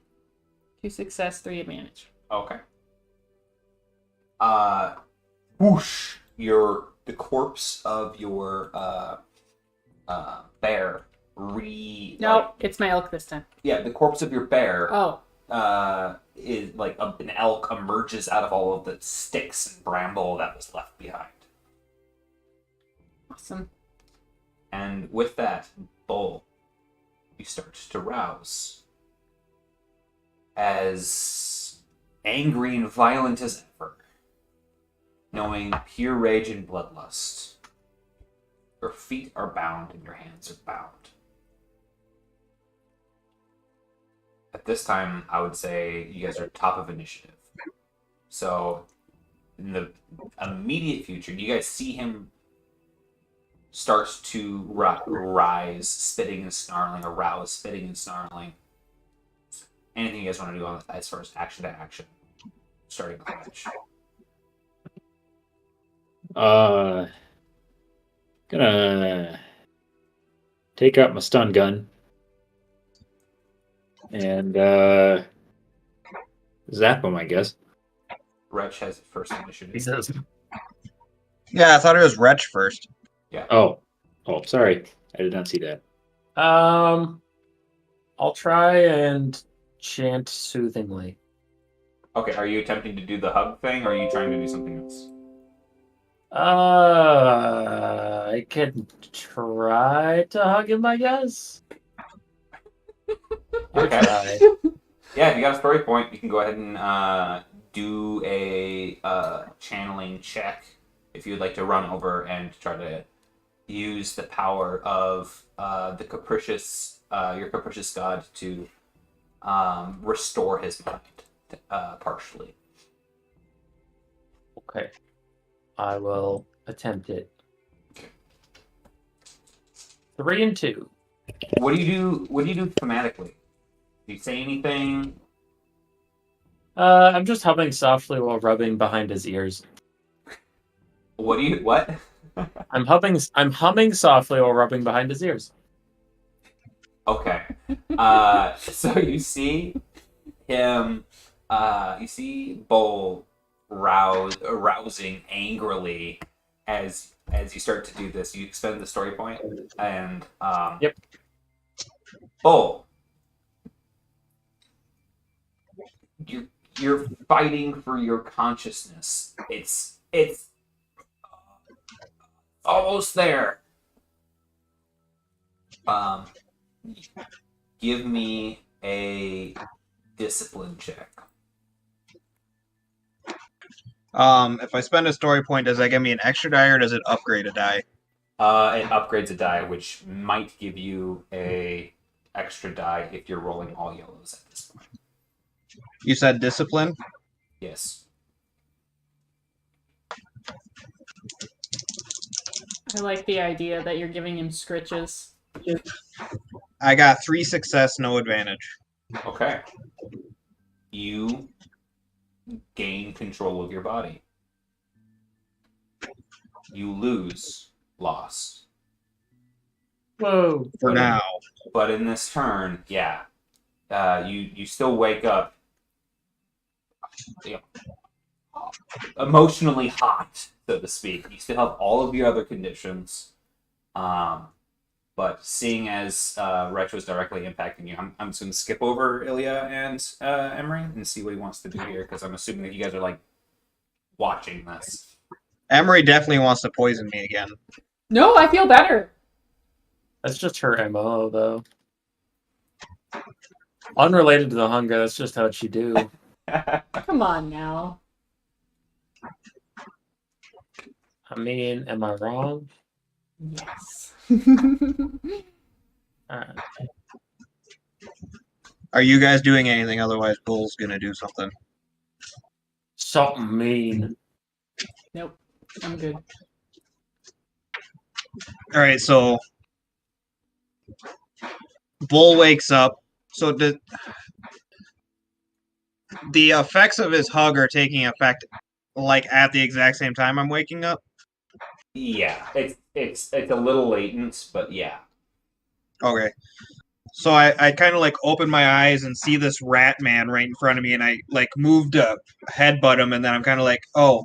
2 success, 3 advantage. Okay. Whoosh! The corpse of your bear No, it's my elk this time. the corpse of your bear Oh, is like an elk emerges out of all of the sticks and bramble that was left behind. awesome. And with that, Bull, you start to rouse. As angry and violent as ever, knowing pure rage and bloodlust. Your feet are bound and your hands are bound. At this time, I would say you guys are top of initiative. So, in the immediate future, you guys see him starts to rise, spitting and snarling, arouse, spitting and snarling. Anything you guys want to do on as far as action to action, starting with Rich. Gonna take out my stun gun and zap him, I guess. Wretch has the first initiative. He says, Yeah, I thought it was Wretch first. Oh, sorry, I did not see that. I'll try and chant soothingly. Okay, are you attempting to do the hug thing, or are you trying to do something else? I can try to hug him, I guess. I'll Okay. try. Yeah, if you got a story point, you can go ahead and do a channeling check if you'd like to run over and try to use the power of the capricious, your capricious god to restore his mind partially. Okay. I will attempt it. 3 and 2. What do you do? What do you do thematically? Do you say anything? I'm just humming softly while rubbing behind his ears. What do you? What? I'm humming softly while rubbing behind his ears. Okay. So you see him. You see Bull arousing angrily as you start to do this. You expend the story point, and Yep. Bull, you're fighting for your consciousness. It's almost there. Give me a discipline check. If I spend a story point, does that give me an extra die or does it upgrade a die? It upgrades a die, which might give you a extra die if you're rolling all yellows at this point. You said discipline? Yes. I like the idea that you're giving him scritches. I got 3 success, no advantage. Okay. You gain control of your body. You lose loss. Whoa. For now. But in this turn, yeah, you still wake up, you know, emotionally hot, so to speak. You still have all of your other conditions, but seeing as Retro is directly impacting you, I'm just going to skip over Ilya and Emery and see what he wants to do here, because I'm assuming that you guys are like watching this. Emery definitely wants to poison me again. No, I feel better. That's just her MO, though. Unrelated to the hunger, that's just how she do. Come on now. I mean, am I wrong? Yes. Alright. Are you guys doing anything? Otherwise, Bull's gonna do something. Something mean. Nope. I'm good. Alright, so Bull wakes up. So the effects of his hug are taking effect like at the exact same time I'm waking up. Yeah, it's a little latent, but yeah. Okay. So I kind of like open my eyes and see this rat man right in front of me, and I like move to headbutt him, and then I'm kind of like, oh,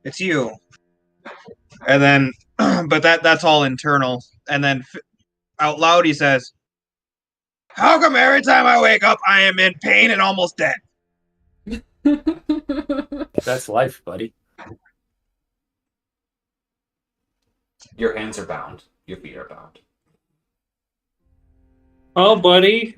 it's you. And then, but that's all internal. And then out loud he says, "How come every time I wake up I am in pain and almost dead?" That's life, buddy. Your hands are bound. Your feet are bound. Oh, buddy.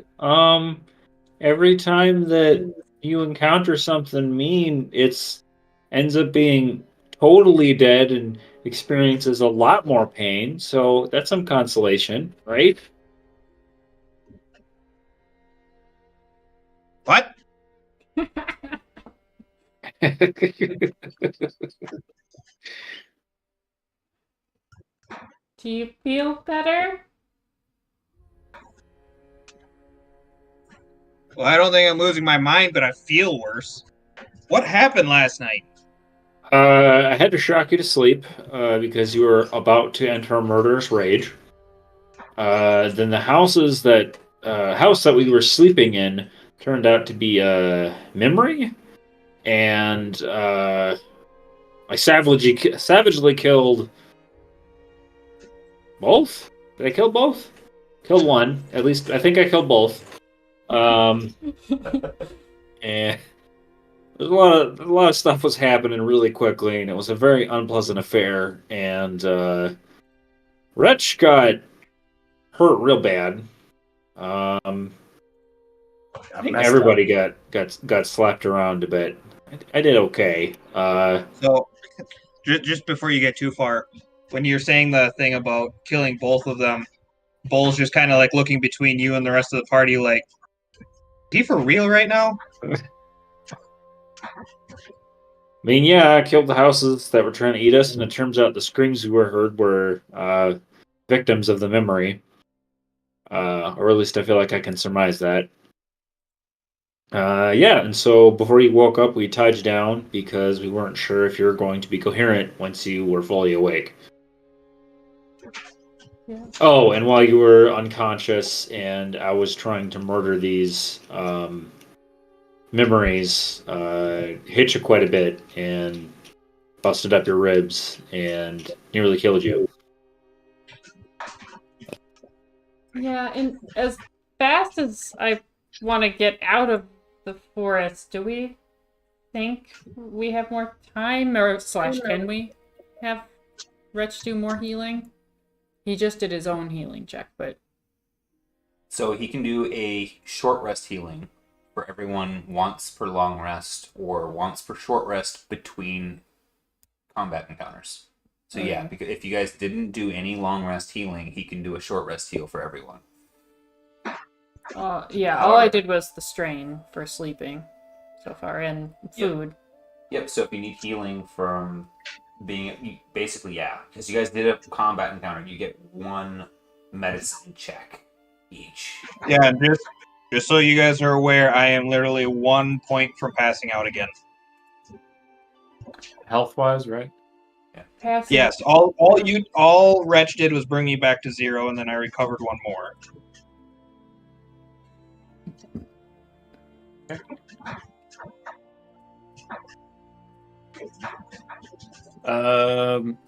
Every time that you encounter something mean, it's ends up being totally dead and experiences a lot more pain. So that's some consolation, right? What? Do you feel better? Well, I don't think I'm losing my mind, but I feel worse. What happened last night? I had to shock you to sleep because you were about to enter a murderous rage. Then the house that we were sleeping in turned out to be a memory, and I savagely killed both. Did I kill both? Killed one. At least I think I killed both. And there's a lot of stuff was happening really quickly, and it was a very unpleasant affair. And Wretch got hurt real bad. I think Messed everybody got slapped around a bit. I did okay. So, just before you get too far, when you're saying the thing about killing both of them, Bull's just kind of like looking between you and the rest of the party, like, is he for real right now? I mean, yeah, I killed the houses that were trying to eat us, and it turns out the screams we were heard were victims of the memory. Or at least I feel like I can surmise that. Yeah, and so before you woke up, we tied you down because we weren't sure if you were going to be coherent once you were fully awake. Yeah. Oh, and while you were unconscious and I was trying to murder these memories, hit you quite a bit and busted up your ribs and nearly killed you. Yeah, and as fast as I want to get out of the forest, do we think we have more time, or slash can we have Wretch do more healing? He just did his own healing check, but So he can do a short rest healing for everyone once per long rest or once per short rest between combat encounters. So yeah, because if you guys didn't do any long rest healing, he can do a short rest heal for everyone. yeah, all I did was the strain for sleeping so far, and food. Yep, so if you need healing from being basically, yeah, because you guys did a combat encounter, you get one medicine check each. Yeah, and just so you guys are aware, I am literally 1 point from passing out again. Health wise, right? Passing. Yes, all Wretch did was bring me back to 0, and then I recovered one more.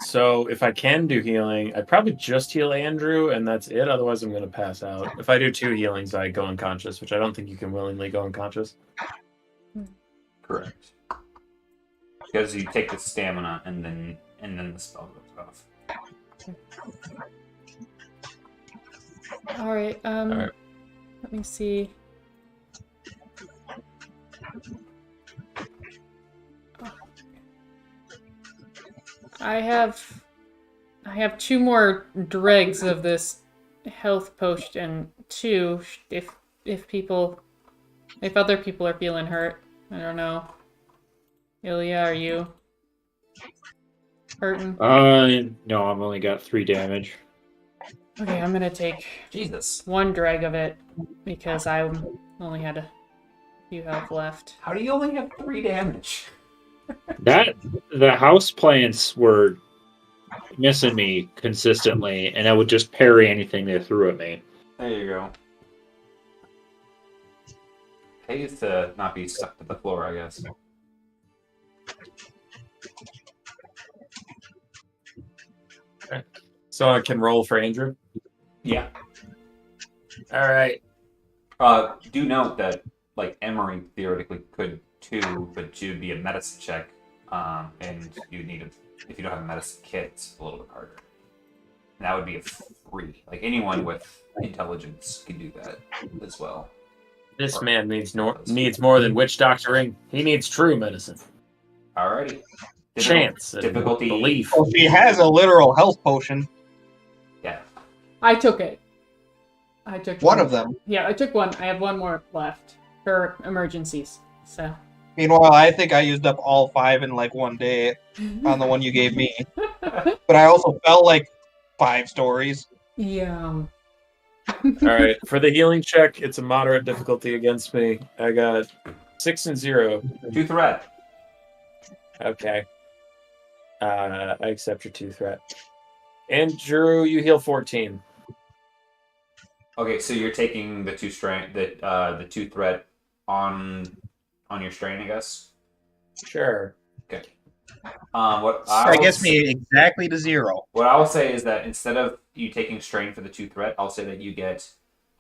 So if I can do healing, I'd probably just heal Andrew, and that's it. Otherwise, I'm going to pass out. If I do 2 healings, I go unconscious, which I don't think you can willingly go unconscious. Correct. Because you take the stamina and then the spell goes off. All right. right. Let me see. I have 2 more dregs of this health potion, 2 if other people are feeling hurt. I don't know. Ilya, are you hurting? No, I've only got 3 damage. Okay, I'm gonna take Jesus. one drag of it because I only had a few health left. How do you only have 3 damage? The house plants were missing me consistently, and I would just parry anything they threw at me. There you go. Pays to not be stuck to the floor, I guess. So I can roll for Andrew. Yeah. All right. Do note that, like, Emery theoretically could too, but it would be a medicine check, and you need if you don't have a medicine kit, it's a little bit harder. And that would be a 3. Like, anyone with intelligence can do that as well. This man needs more than witch doctoring. He needs true medicine. Alrighty. Chance. And Difficulty. belief. Well, she has a literal health potion. Yeah. I took it. I took One of them. Yeah, I took one. I have one more left for emergencies. So. Meanwhile, I think I used up all 5 in like one day on the one you gave me. But I also felt like 5 stories. Yeah. All right. For the healing check, it's a moderate difficulty against me. I got 6 and 0. 2 threat. Okay. I accept your 2 threat. Andrew, you heal 14. Okay, so you're taking the 2 strain, the 2 threat on your strain, I guess. Sure. Okay. What That gets me exactly to 0. What I will say is that instead of you taking strain for the 2 threat, I'll say that you get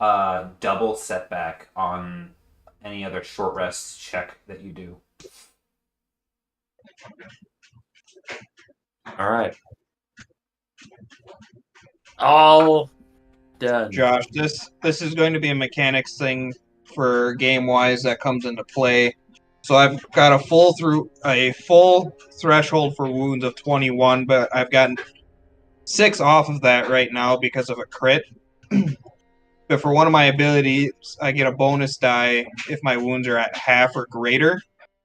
double setback on any other short rest check that you do. All right. All done. Josh, this is going to be a mechanics thing for game wise that comes into play. So I've got a full threshold for wounds of 21, but I've gotten 6 off of that right now because of a crit. But for one of my abilities, I get a bonus die if my wounds are at half or greater.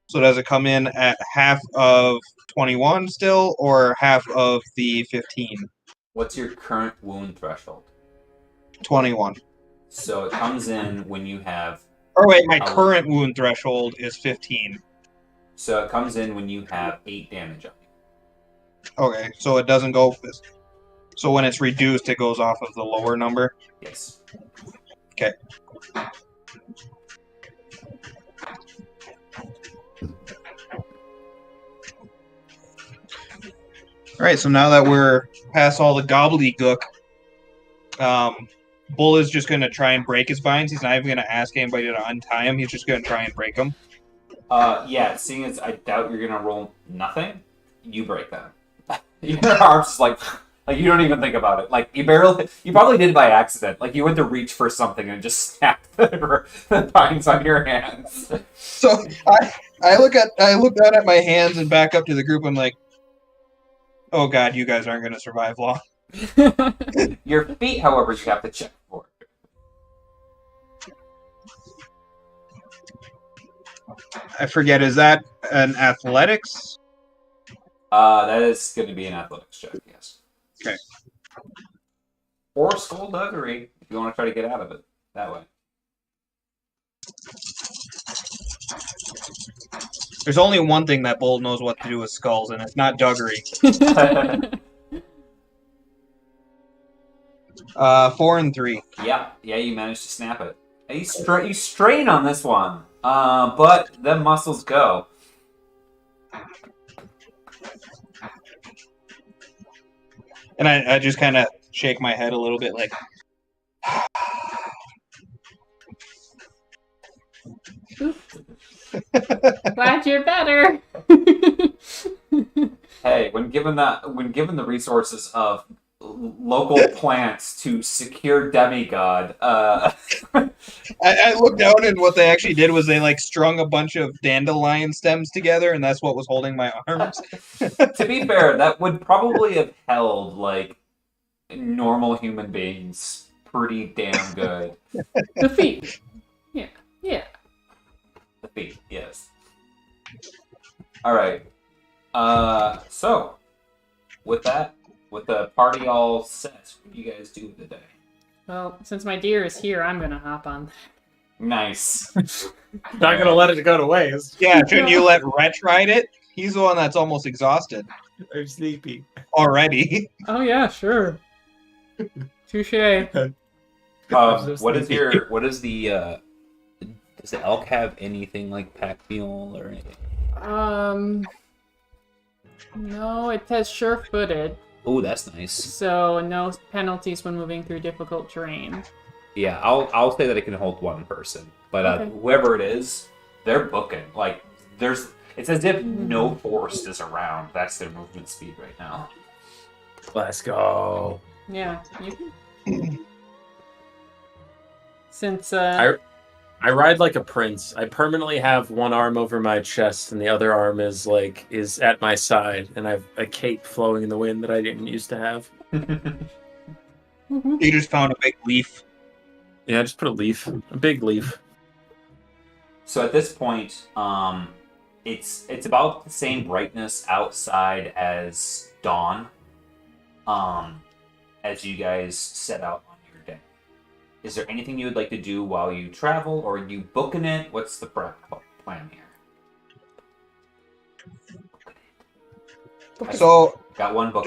So does it come in at half of 21 still, or half of the 15? What's your current wound threshold? 21. So it comes in when you have... Or wait, my current wound threshold is 15. So it comes in when you have 8 damage on you. Okay, so it doesn't go... So when it's reduced, it goes off of the lower number? Yes. Okay. Alright, so now that we're past all the gobbledygook, Bull is just going to try and break his vines. He's not even going to ask anybody to untie him. He's just going to try and break them. Yeah, seeing as I doubt you're going to roll nothing, you break them. Your arm's just like you don't even think about it. Like, you probably did it by accident. Like, you went to reach for something and just snapped the vines on your hands. So I look down at my hands and back up to the group. I'm like, oh god, you guys aren't going to survive long. Your feet, however, you have to check for. I forget, is that an athletics? That is going to be an athletics check, yes. Okay. Or skullduggery, if you want to try to get out of it that way. There's only one thing that Bull knows what to do with skulls, and it's not duggery. 4 and 3. Yeah, you managed to snap it. You strain on this one, but the muscles go. And I just kind of shake my head a little bit like... Glad you're better. Hey, when given the resources of local plants to secure demigod, I looked down and what they actually did was they like strung a bunch of dandelion stems together, and that's what was holding my arms. to be fair, that would probably have held like normal human beings pretty damn good. The feet. Yeah. The feet, yes. All right. So with that, with the party all set, what do you guys do today? Well, since my deer is here, I'm gonna hop on. Nice. Not gonna let it go to waste. Yeah, shouldn't you let Wretch ride it? He's the one that's almost exhausted I'm sleepy. already. Oh yeah, sure. Touche. What is the does the elk have anything like pack mule or anything? No, it says sure-footed, Oh, that's nice. so no penalties when moving through difficult terrain. Yeah, I'll say that it can hold one person, but Okay. whoever it is, they're booking. Like it's as if no forest is around. That's their movement speed right now. Let's go. Yeah, you can. Since I ride like a prince. I permanently have one arm over my chest and the other arm is at my side, and I have a cape flowing in the wind that I didn't used to have. You just found a big leaf. Yeah, I just put a big leaf. So at this point, it's about the same brightness outside as dawn, as you guys set out on your day. Is there anything you would like to do while you travel, or are you booking it? What's the plan here? So Got one book.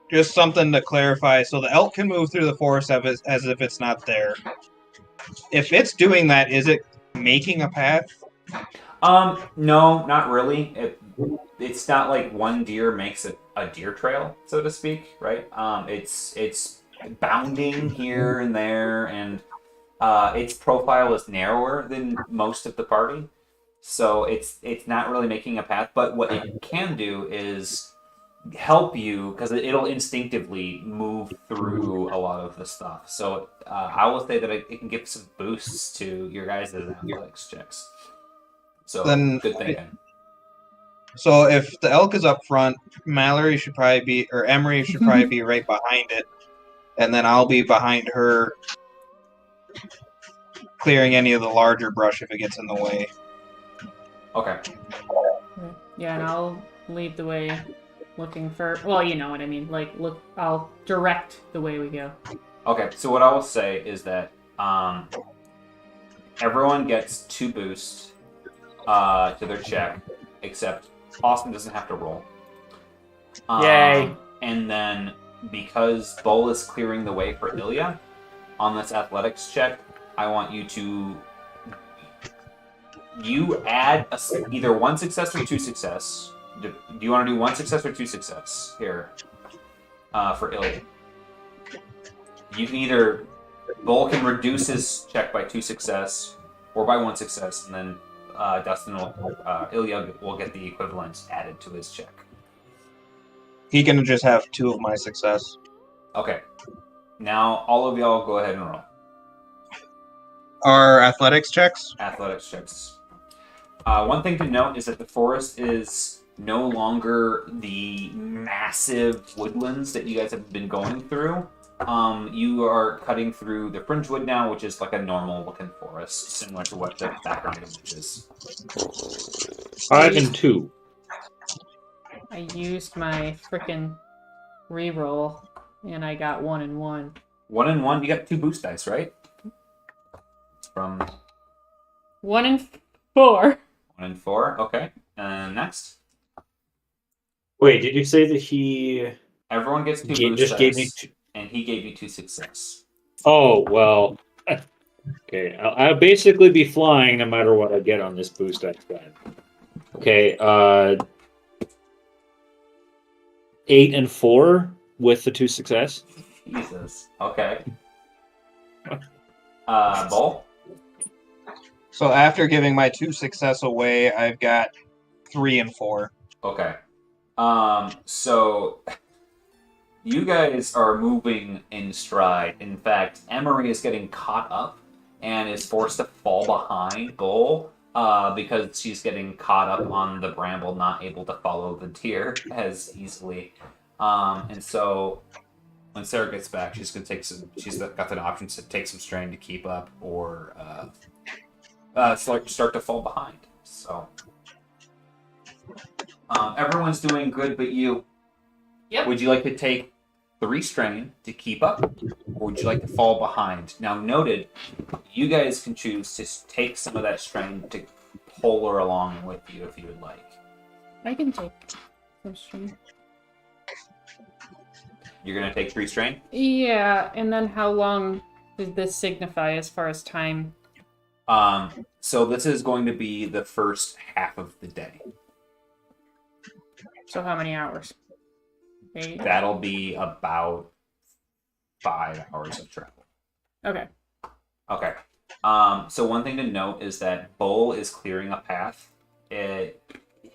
just something to clarify. So the elk can move through the forest as if it's not there. If it's doing that, is it making a path? No, not really. It's not like one deer makes a deer trail, so to speak, right? It's bounding here and there, and its profile is narrower than most of the party, so it's not really making a path. But what it can do is help you, because it'll instinctively move through a lot of the stuff. So I will say that it can give some boosts to your guys' athletics checks. So Then- good thinking. So if the elk is up front, Emery should probably be right behind it, and then I'll be behind her, clearing any of the larger brush if it gets in the way. Okay. yeah, and I'll lead the way, looking for. Well, you know what I mean. Like, look, I'll direct the way we go. Okay, so what I will say is that everyone gets 2 boosts to their check, except Austin doesn't have to roll. Yay. And then, because Bull is clearing the way for Ilya, on this athletics check, I want you to... You add either 1 success or 2 success. Do you want to do 1 success or 2 success here for Ilya? You can either... Bull can reduce his check by 2 success or by 1 success, and then Dustin Ilya will get the equivalent added to his check. He can just have 2 of my success. Okay. Now, all of y'all go ahead and roll. Our athletics checks? Athletics checks. One thing to note is that the forest is no longer the massive woodlands that you guys have been going through. You are cutting through the fringewood now, which is like a normal looking forest, similar to what the background image is. 5 and 2. I used my frickin' reroll, and I got 1 and 1. 1 and 1, you got 2 boost dice, right? From 1 and 4. 1 and 4, okay. And next. Wait, did you say that he Everyone gets 2 boost just dice, gave me 2? and he gave you 2 success. Oh, well. Okay, I'll basically be flying no matter what I get on this boost dice guide. Okay, 8 and 4 with the 2 success. Jesus. Okay. Bull? So after giving my 2 success away, I've got 3 and 4. Okay. So you guys are moving in stride. In fact, Emery is getting caught up and is forced to fall behind Bull because she's getting caught up on the bramble, not able to follow the deer as easily. And so when Sarah gets back, she's gonna take some. She's got an option to take some strain to keep up, or start to fall behind. So everyone's doing good, but you. Yep. Would you like to take 3 strain to keep up, or would you like to fall behind? Now, noted, you guys can choose to take some of that strain to pull her along with you if you would like. I can take some strain. You're going to take 3 strain? Yeah, and then how long did this signify as far as time? So this is going to be the first half of the day. So how many hours? 8? That'll be about 5 hours of travel. Okay. Okay. So one thing to note is that Bull is clearing a path.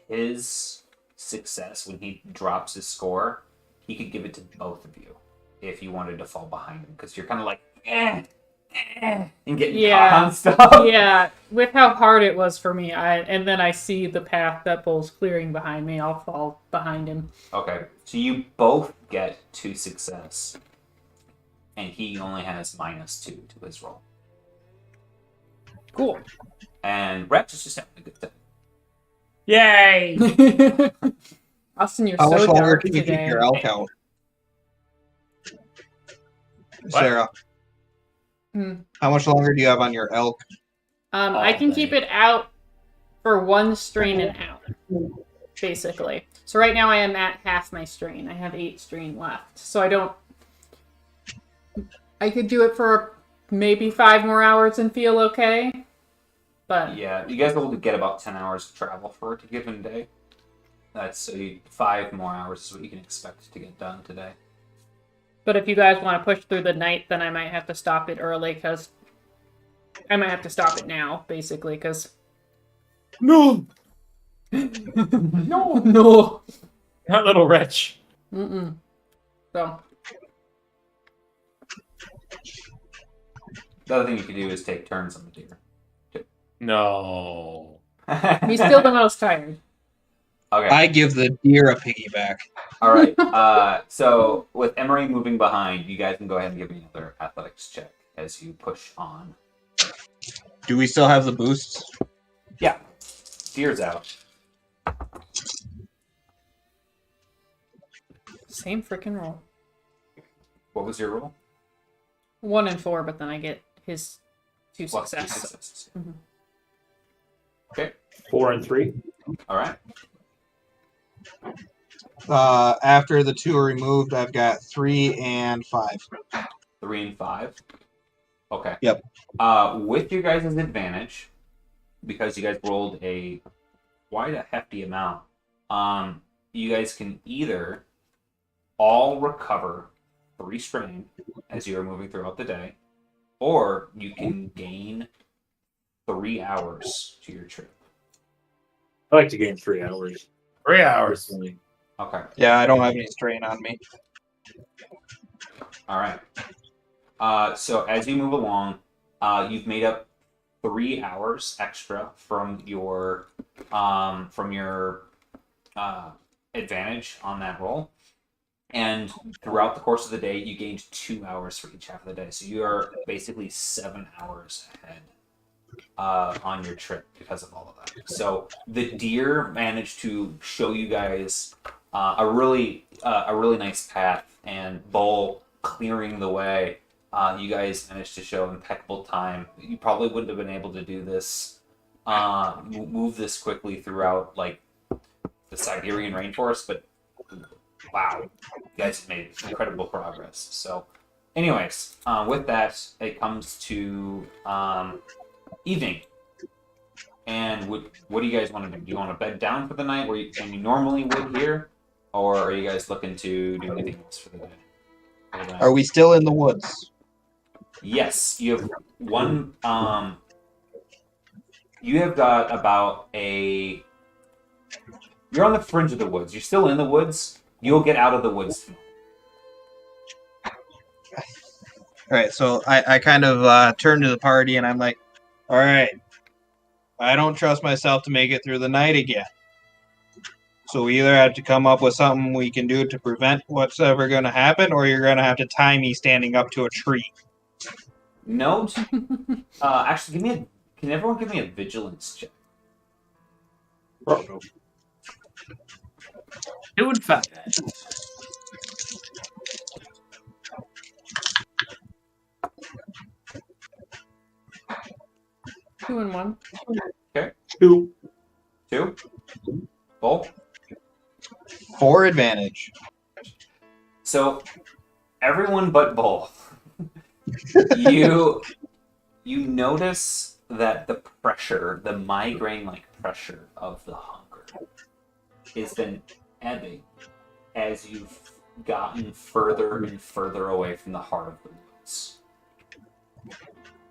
His success, when he drops his score, he could give it to both of you if you wanted to fall behind him, because you're kind of like, and getting caught on stuff. Yeah, with how hard it was for me, and then I see the path that Bull's clearing behind me, I'll fall behind him. Okay, so you both get 2 success, and he only has -2 to his roll. Cool. And Rex is just having a good time. Yay! Austin, you're How much so longer dark can you keep today. your elk out? Sarah, how much longer do you have on your elk? I can keep it out for 1 strain and out, basically. So right now I am at half my strain. I have 8 strain left. So I could do it for maybe 5 more hours and feel okay. But Yeah, you guys will get about 10 hours of travel for a given day. That's 5 more hours is what you can expect to get done today. But if you guys want to push through the night, then I might have to stop it early, because I might have to stop it now, basically, because... No! No! That little wretch. Mm-mm. So, The other thing you could do is take turns on the deer. No. he's still the most tired. Okay. I give the deer a piggyback. All right. So with Emery moving behind, you guys can go ahead and give me another athletics check as you push on. Do we still have the boosts? Yeah. Deer's out. Same freaking roll. What was your roll? 1 and 4, but then I get his 2 Plus 2 success. successes. Mhm. Okay. 4 and 3. All right. After the 2 are removed, I've got 3 and 5. 3 and 5. Okay. Yep. With your guys' advantage, because you guys rolled quite a hefty amount, you guys can either all recover 3 strain as you are moving throughout the day, or you can gain 3 hours to your trip. I like to gain 3 hours. 3 hours. Personally. Okay. Yeah, I don't have any strain on me. All right. So as you move along, you've made up 3 hours extra from your advantage on that roll, and throughout the course of the day, you gained 2 hours for each half of the day. So you are basically 7 hours ahead on your trip because of all of that. So the deer managed to show you guys a really nice path, and Bull clearing the way. You guys managed to show impeccable time. You probably wouldn't have been able to do this, move this quickly throughout like the Siberian rainforest, but wow, you guys have made incredible progress. So, anyways, with that, it comes to evening. And what do you guys want to do? Do you want to bed down for the night when you normally would here? Or are you guys looking to do anything else for the day? Are we still in the woods? Yes, you have one. You have got about a. You're on the fringe of the woods. You're still in the woods. You'll get out of the woods tomorrow. All right, so I kind of turn to the party and I'm like, all right, I don't trust myself to make it through the night again. So we either have to come up with something we can do to prevent what's ever going to happen, or you're going to have to tie me standing up to a tree. Note. Actually, can everyone give me a vigilance check? Doing fine. 2 and 1. 2. 2. Bull. 4 advantage. So everyone but Bull, you notice that the pressure, the migraine-like pressure of the hunger, has been ebbing as you've gotten further and further away from the heart of the woods.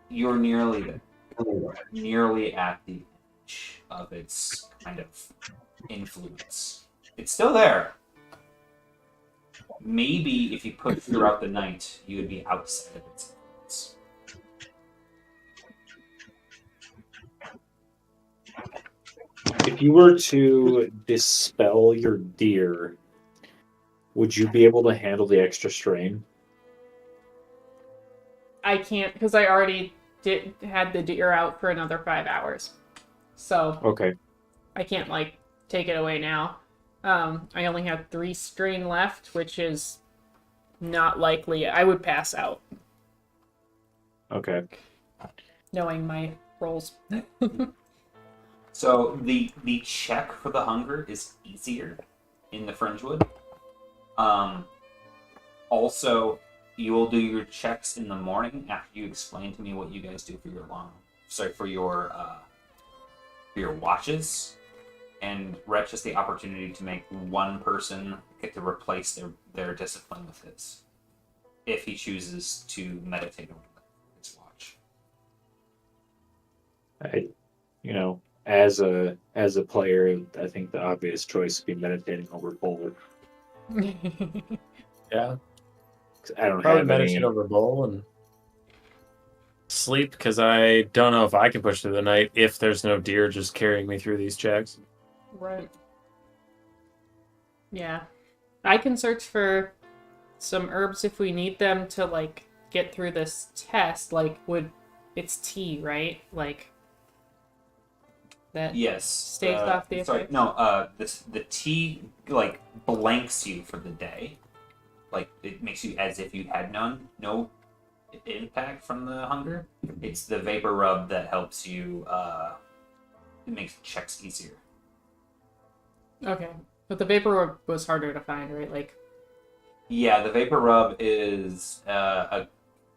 You're nearly there, nearly at the edge of its kind of influence. It's still there. Maybe if you push throughout the night, you would be outside of its influence. If you were to dispel your deer, would you be able to handle the extra strain? I can't because I already had the deer out for another 5 hours. So Okay. I can't like take it away now. I only have 3 strain left, which is not likely. I would pass out Okay. knowing my rolls. So the check for the hunger is easier in the Fringewood. Also, you will do your checks in the morning after you explain to me what you guys do for your watches. And Wretch has the opportunity to make one person get to replace their discipline with his, if he chooses to meditate over his watch. As a player, I think the obvious choice would be meditating over Boulder. Yeah. I don't Probably have meditate any. over bowl and sleep because I don't know if I can push through the night if there's no deer just carrying me through these checks. Right. Yeah. I can search for some herbs if we need them to like get through this test. Like it's tea, right? Like that Yes. staves off the effect. The tea like blanks you for the day. Like it makes you as if you had no impact from the hunger. It's the vapor rub that helps you. It makes checks easier. Okay. But the vapor was harder to find, right? Like Yeah, the vapor rub is a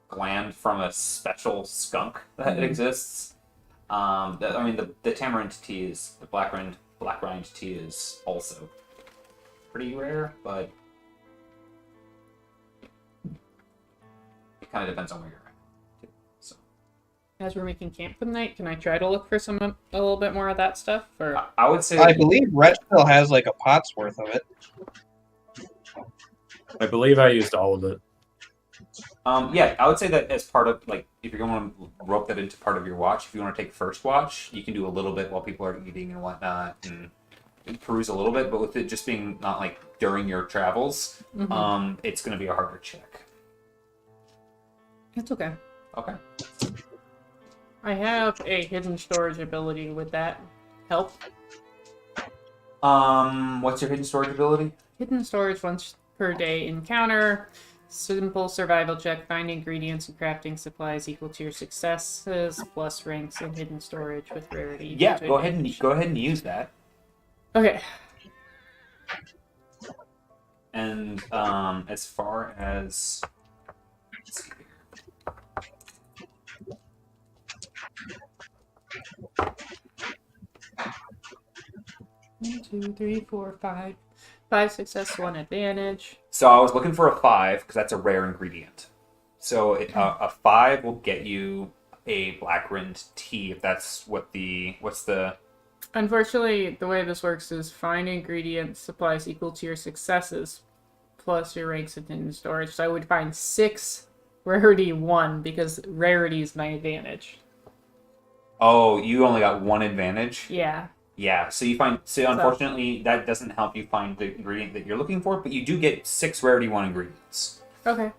gland from a special skunk that exists. The tamarind tea is the black rind tea is also pretty rare, but it kind of depends on where you're at. So as we're making camp for the night, can I try to look for a little bit more of that stuff? Or I would say I believe Wretch still has like a pot's worth of it. I believe I used all of it. I would say that as part of like if you're going to rope that into part of your watch, if you want to take first watch, you can do a little bit while people are eating and whatnot and peruse a little bit, but with it just being not like during your travels, it's going to be a harder check. it's okay. Okay. I have a hidden storage ability. Would that help? What's your hidden storage ability? Hidden storage once per day encounter. Simple survival check. Find ingredients and crafting supplies equal to your successes plus ranks in hidden storage with rarity. Yeah, go ahead and use that. Okay. And as far as let's see here. 1, 2, 3, 4, 5. 5 success, 1 advantage. So I was looking for a 5 because that's a rare ingredient. So a 5 will get you a black rind tea if that's what's the. Unfortunately, the way this works is find ingredient supplies equal to your successes plus your ranks in hidden storage. So I would find 6 rarity 1 because rarity is my advantage. Oh, you only got 1 advantage? Yeah. Yeah, so unfortunately that doesn't help you find the ingredient that you're looking for, but you do get 6 rarity 1 ingredients. Okay.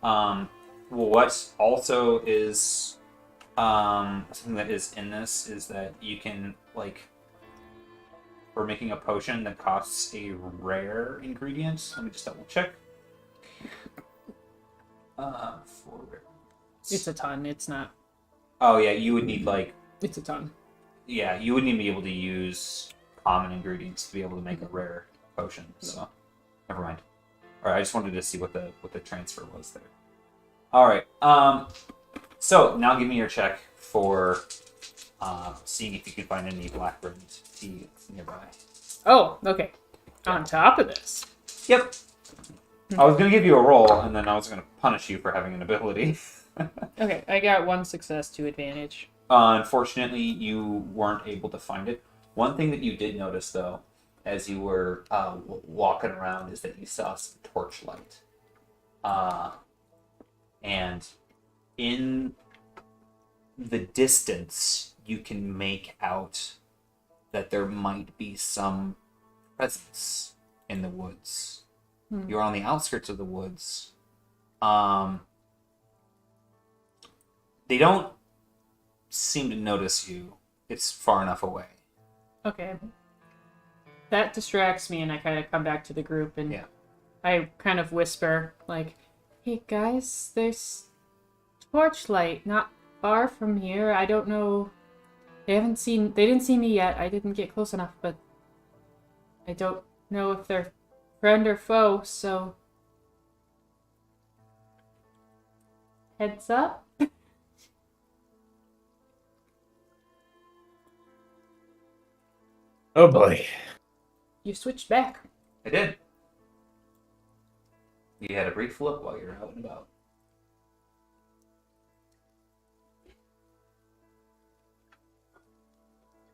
What also is something that is in this is that you can we're making a potion that costs a rare ingredient. Let me just double check. 4 rare. It's a ton. It's not. Oh yeah, you would need It's a ton. Yeah, you wouldn't even be able to use common ingredients to be able to make a rare potion. So, never mind. All right, I just wanted to see what the transfer was there. All right. So now give me your check for seeing if you can find any blackbird tea nearby. Oh, okay. On top of this. Yep. I was gonna give you a roll, and then I was gonna punish you for having an ability. Okay, I got 1 success, 2 advantage. Unfortunately, you weren't able to find it. One thing that you did notice, though, as you were walking around, is that you saw some torchlight. And in the distance, you can make out that there might be some presence in the woods. You're on the outskirts of the woods. They don't seem to notice you. It's far enough away. Okay. That distracts me, and I kind of come back to the group, and Yeah. I kind of whisper, like, hey guys, there's torchlight not far from here. I don't know. They didn't see me yet. I didn't get close enough, but I don't know if they're friend or foe, so heads up. Oh boy. You switched back. I did. You had a brief look while you were out and about.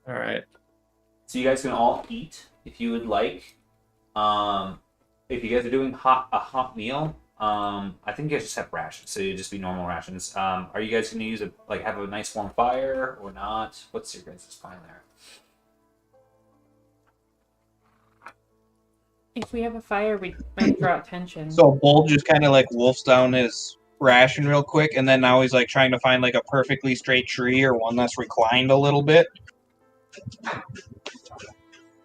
All right. So you guys can all eat if you would like. If you guys are doing a hot meal, I think you guys just have rations, so you just be normal rations. Are you guys going to use have a nice warm fire or not? What's your guys' plan there? If we have a fire, we might draw attention. So Bull just kind of like wolfs down his ration real quick, and then now he's like trying to find like a perfectly straight tree or one that's reclined a little bit.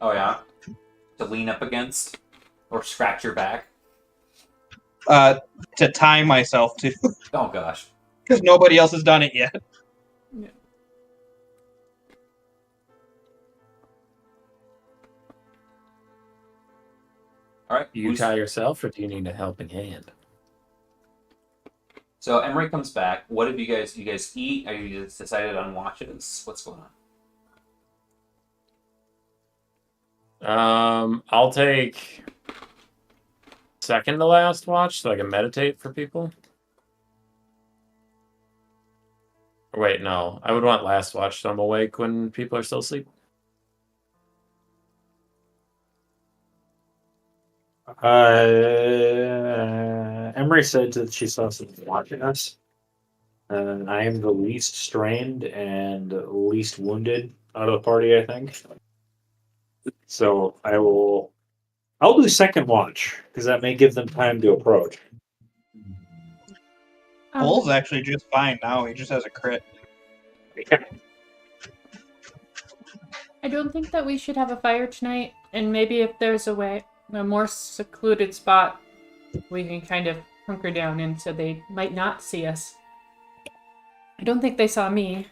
Oh yeah, to lean up against or scratch your back. To tie myself to, Oh gosh. because nobody else has done it yet. All right. You tie yourself, or do you need a helping hand? So Emery comes back. What have you guys eat? Are you just decided on watches? What's going on? I'll take second to last watch so I can meditate for people. Or wait, no. I would want last watch so I'm awake when people are still asleep. Emery said that she saw someone watching us. I am the least strained and least wounded out of the party, I think. So I'll do second watch because that may give them time to approach. Bull's actually just fine now. He just has a crit. I don't think that we should have a fire tonight, and maybe if there's a more secluded spot, we can kind of hunker down in so they might not see us. I don't think they saw me.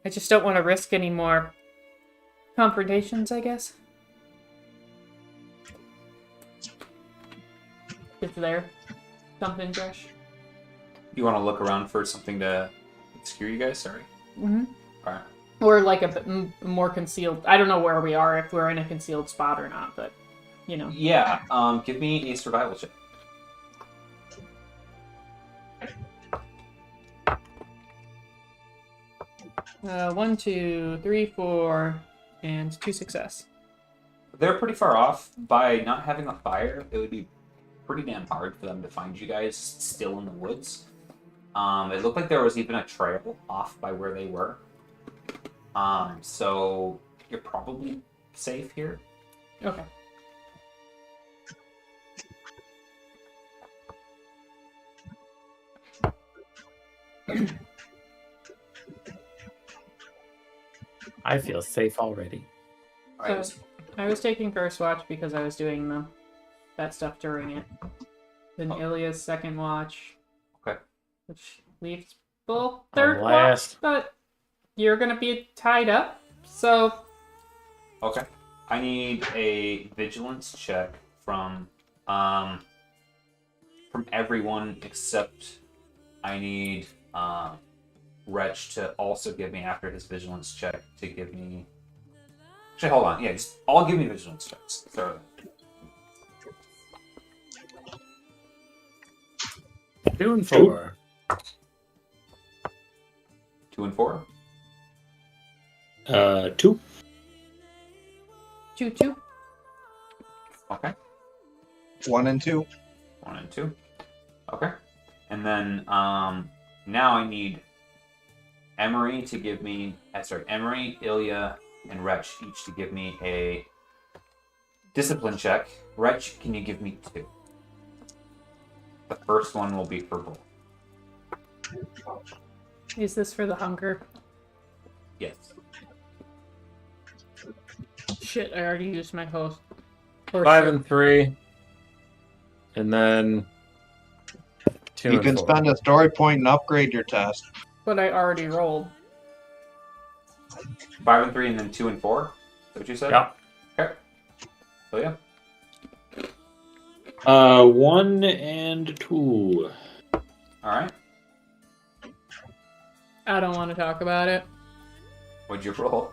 I just don't want to risk any more confrontations, I guess. Is there something, Josh? You want to look around for something to obscure you guys? Sorry. Mm-hmm. All right. Or like a bit more concealed. I don't know where we are, if we're in a concealed spot or not, but, you know. Yeah. Give me a survival check. One, 2, 3, 4, and 2 success. They're pretty far off. By not having a fire, it would be pretty damn hard for them to find you guys still in the woods. It looked like there was even a trail off by where they were. So you're probably safe here. Okay. I feel safe already. All right. So, I was taking first watch because I was doing that stuff during it. Then Ilya's second watch. Okay. Which leaves Bull third watch, last. but you're gonna be tied up. So, Okay. I need a vigilance check from everyone except I need Wretch to also give me after his vigilance check to give me. Actually, hold on. Yeah, just all give me vigilance checks. Sorry. 2 and 4. 2 and 4. 2. 2-2. Okay. 1 and 2. 1 and 2. Okay. And then now I need Emery to give me. Emery, Ilya, and Wretch each to give me a discipline check. Wretch, can you give me 2? The first one will be for Bull. Is this for the hunger? Yes. Shit, I already used my host. Or 5 shit. and 3. And then 2 You and can 4. spend a story point and upgrade your test. But I already rolled. 5 and 3, and then 2 and 4. Is that what you said? Yeah. Okay. So yeah. 1 and 2. All right. I don't want to talk about it. What'd you roll?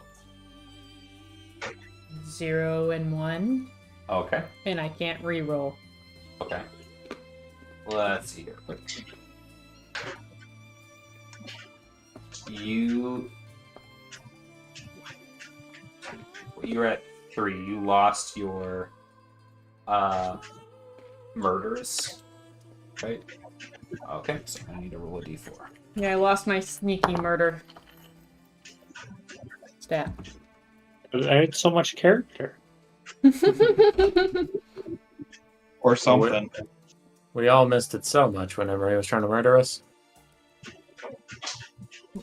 0 and 1. Okay. And I can't re-roll. Okay. Let's see here. You're at 3. You lost your murders, right? Okay, so I need to roll a d4. Yeah, I lost my sneaky murder stat. I had so much character. Or something. We all missed it so much whenever he was trying to murder us.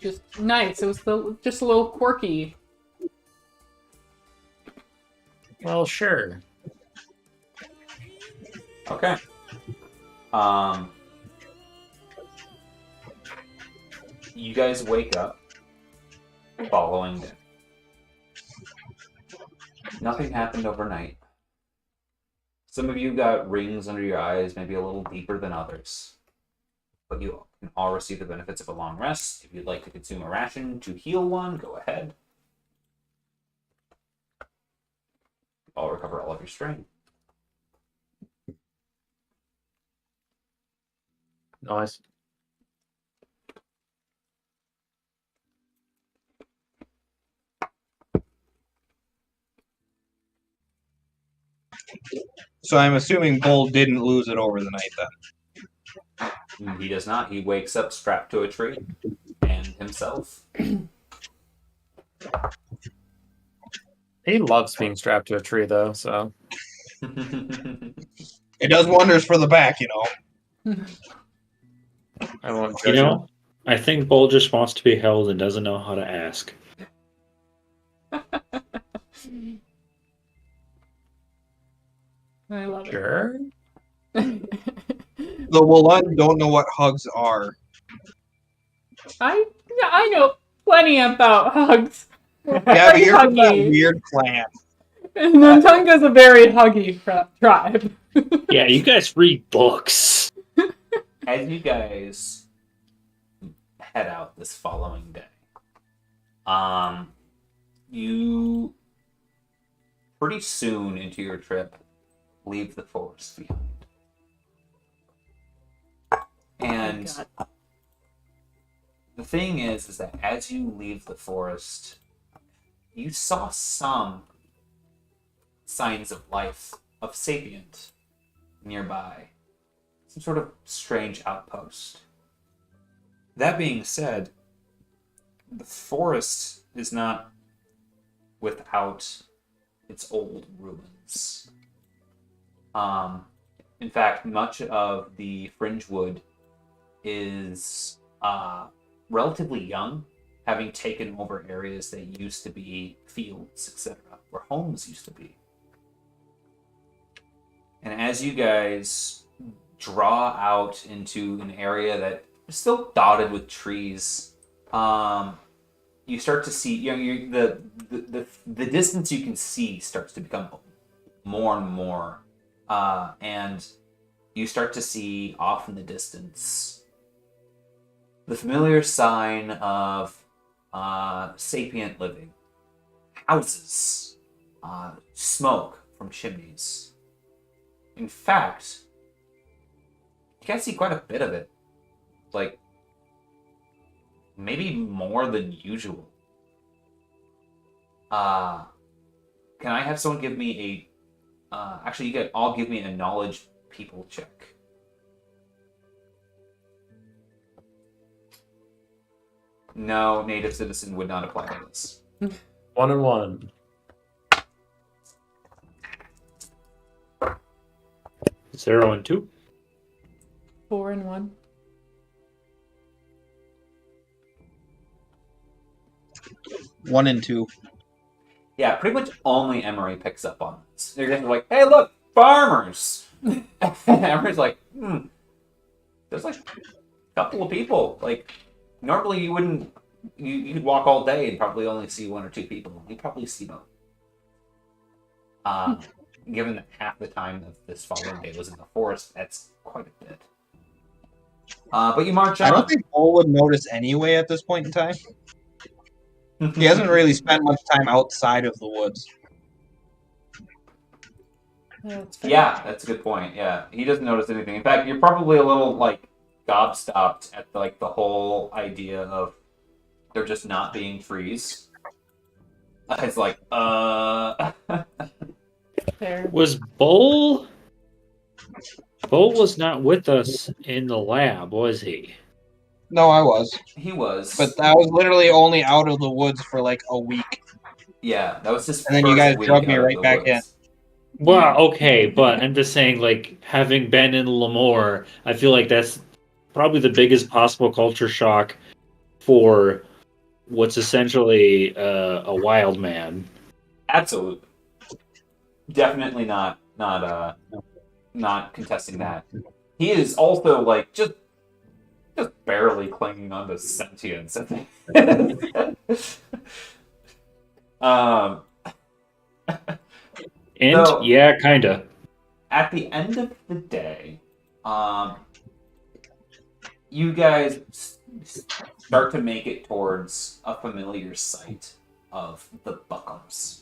Just nice. It was just a little quirky. Well, sure. Okay. You guys wake up following day. Nothing happened overnight. Some of you got rings under your eyes, maybe a little deeper than others. But you can all receive the benefits of a long rest. If you'd like to consume a ration to heal one, go ahead. I'll recover all of your strain. Nice. So I'm assuming Bull didn't lose it over the night then. He does not. He wakes up strapped to a tree and himself. He loves being strapped to a tree, though, so. It does wonders for the back, you know. I won't You judge him. know, I think Bull just wants to be held and doesn't know how to ask. I love Sure. it. The Wolan don't know what hugs are. I know plenty about hugs. Yeah, but Very you're from that huggy. weird clan. And Nantunga's a very huggy tribe. Yeah, you guys read books. As you guys head out this following day, you pretty soon into your trip leave the forest behind. And Oh God. the thing is that as you leave the forest, you saw some signs of life, of sapient nearby. Some sort of strange outpost. That being said, the forest is not without its old ruins. In fact, much of the fringe wood is relatively young, having taken over areas that used to be fields, etc., where homes used to be. And as you guys draw out into an area that is still dotted with trees, you start to see, the distance you can see starts to become more and more, and you start to see off in the distance the familiar sign of sapient living, houses, smoke from chimneys. In fact, you guys see quite a bit of it, like maybe more than usual. Can I have someone give me a? Actually, you could all give me a knowledge people check. No, native citizen would not apply to this. 1 and 1. 0 and 2. 4 and 1. One and two. Yeah, pretty much only Emery picks up on this. They're just like, "Hey, look, farmers!" And Emery's like, there's like a couple of people. Like, normally you wouldn't, you could walk all day and probably only see 1 or 2 people. You probably see them. Given that half the time of this following day was in the forest, that's quite a bit. But you march on. I don't think Bull would notice anyway at this point in time. He hasn't really spent much time outside of the woods. That's fair. Yeah, that's a good point. Yeah, he doesn't notice anything. In fact, you're probably a little like gobstopped at the whole idea of there just not being trees. It's like, Fair. Was Bull? Bull was not with us in the lab, was he? No, I was. he was. But I was literally only out of the woods for like a week. Yeah, that was just. And then you guys drugged me right back in. Well, okay, but I'm just saying, like, having been in Lemoore, I feel like that's probably the biggest possible culture shock for what's essentially a wild man. Absolutely. Definitely not contesting that. He is also like just barely clinging on to sentience. I think. And So- yeah, kinda. At the end of the day, you guys start to make it towards a familiar sight of the Buckums.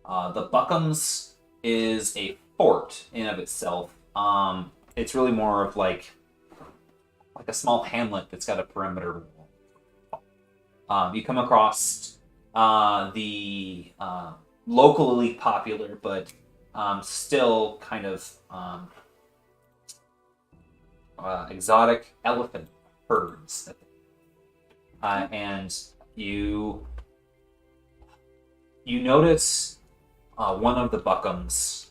The Buckums is a fort in of itself. It's really more of like a small hamlet that's got a perimeter wall. You come across the locally popular, but still kind of exotic elephant herds. And you notice one of the Buckums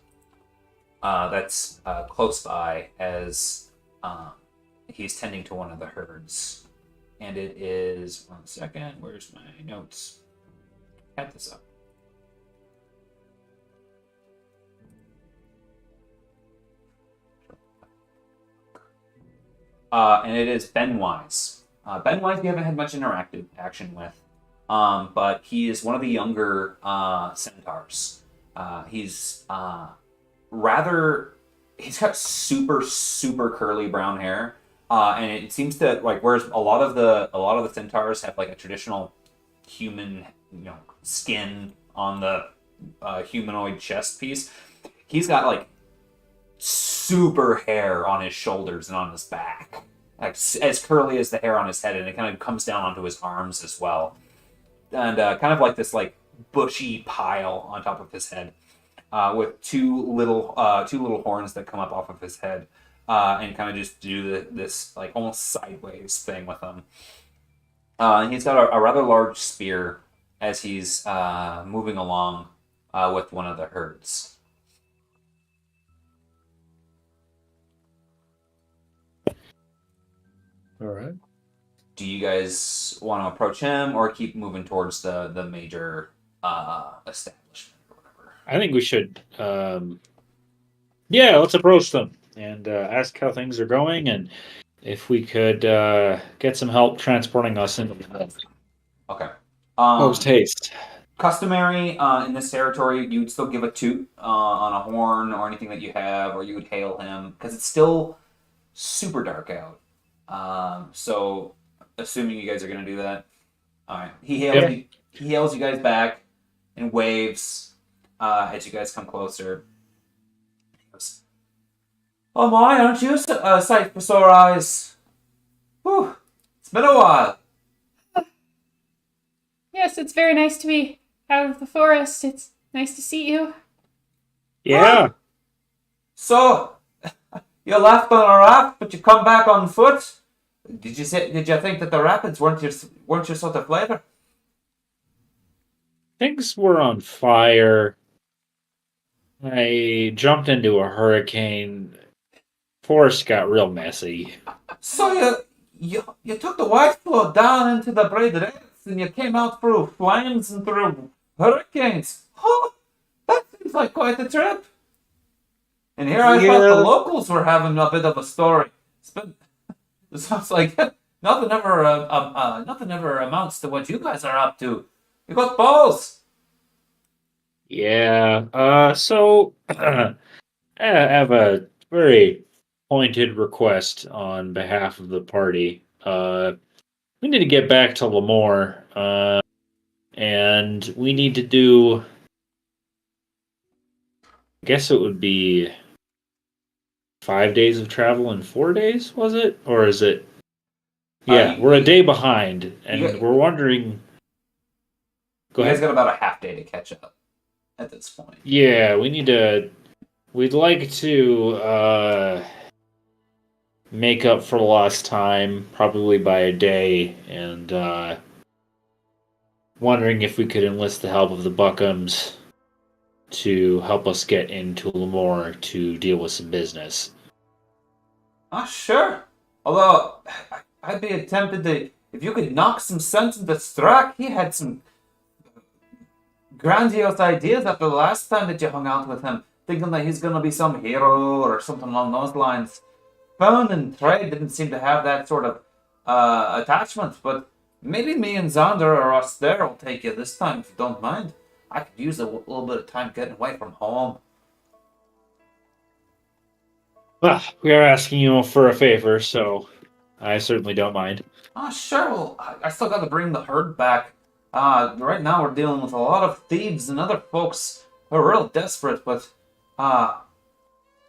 that's close by as he's tending to one of the herds. And it is, 1 second, where's my notes? Had this up. And it is Ben Wise. Ben Wise, you haven't had much interactive action with, but he is one of the younger centaurs. He's he's got super curly brown hair, and it seems to whereas a lot of the centaurs have like a traditional human skin on the humanoid chest piece. He's got like super hair on his shoulders and on his back, like as curly as the hair on his head, and it kind of comes down onto his arms as well, and kind of like this like bushy pile on top of his head, with two little horns that come up off of his head, and kind of just do this like almost sideways thing with them. And he's got a rather large spear as he's moving along with one of the herds. All right. Do you guys want to approach him or keep moving towards the major establishment or whatever? I think we should. Yeah, let's approach them and ask how things are going, and if we could get some help transporting us into the. Okay. Post haste. Customary in this territory, you'd still give a toot on a horn or anything that you have, or you would hail him because it's still super dark out. So, assuming you guys are gonna do that, all right. He hails Yep. you. He hails you guys back and waves as you guys come closer. He goes, "Oh my, aren't you a sight for sore eyes? Whew, it's been a while." Yes, it's very nice to be out of the forest. It's nice to see you. Yeah. So, you left on a raft, but you come back on foot. Did you think that the rapids weren't your sort of flavor? Things were on fire. I jumped into a hurricane. Forest got real messy. So you took the white flow down into the Braid Lakes and you came out through flames and through hurricanes. Huh? That seems like quite a trip. And here I thought the Yeah. locals were having a bit of a story. It sounds like nothing ever amounts to what you guys are up to. You got balls. Yeah. So I have a very pointed request on behalf of the party. We need to get back to Lemoore, and we need to do. I guess it would be 5 days of travel in 4 days, was it? Or is it? Yeah, we're a day behind, and you- we're wondering. Go You guys ahead. got about a half day to catch up at this point. Yeah, we need to. We'd like to make up for lost time, probably by a day, and wondering if we could enlist the help of the Buckums to help us get into Lemoore to deal with some business. Sure. Although, I'd be tempted to, if you could knock some sense into Strack, he had some grandiose ideas after the last time that you hung out with him, thinking that he's gonna be some hero or something along those lines. Fun and trade didn't seem to have that sort of attachment, but maybe me and Xander or us there will take you this time if you don't mind. I could use a little bit of time getting away from home. Well, we are asking you for a favor, so I certainly don't mind. Sure. Well, I still got to bring the herd back. Right now we're dealing with a lot of thieves and other folks who are real desperate. But how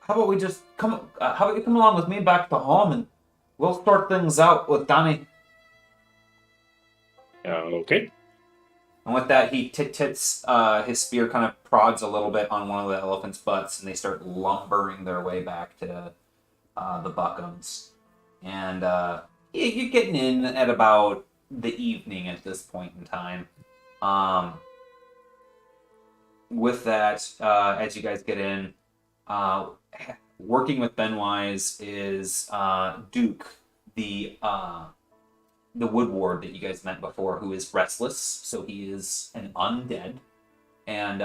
about we just come? How about you come along with me back to home and we'll sort things out with Danny. Okay. And with that, he tits his spear kind of prods a little bit on one of the elephant's butts, and they start lumbering their way back to the Buckums. And you're getting in at about the evening at this point in time. With that, as you guys get in, working with Benwise is Duke, the wood ward that you guys met before, who is restless, so he is an undead. And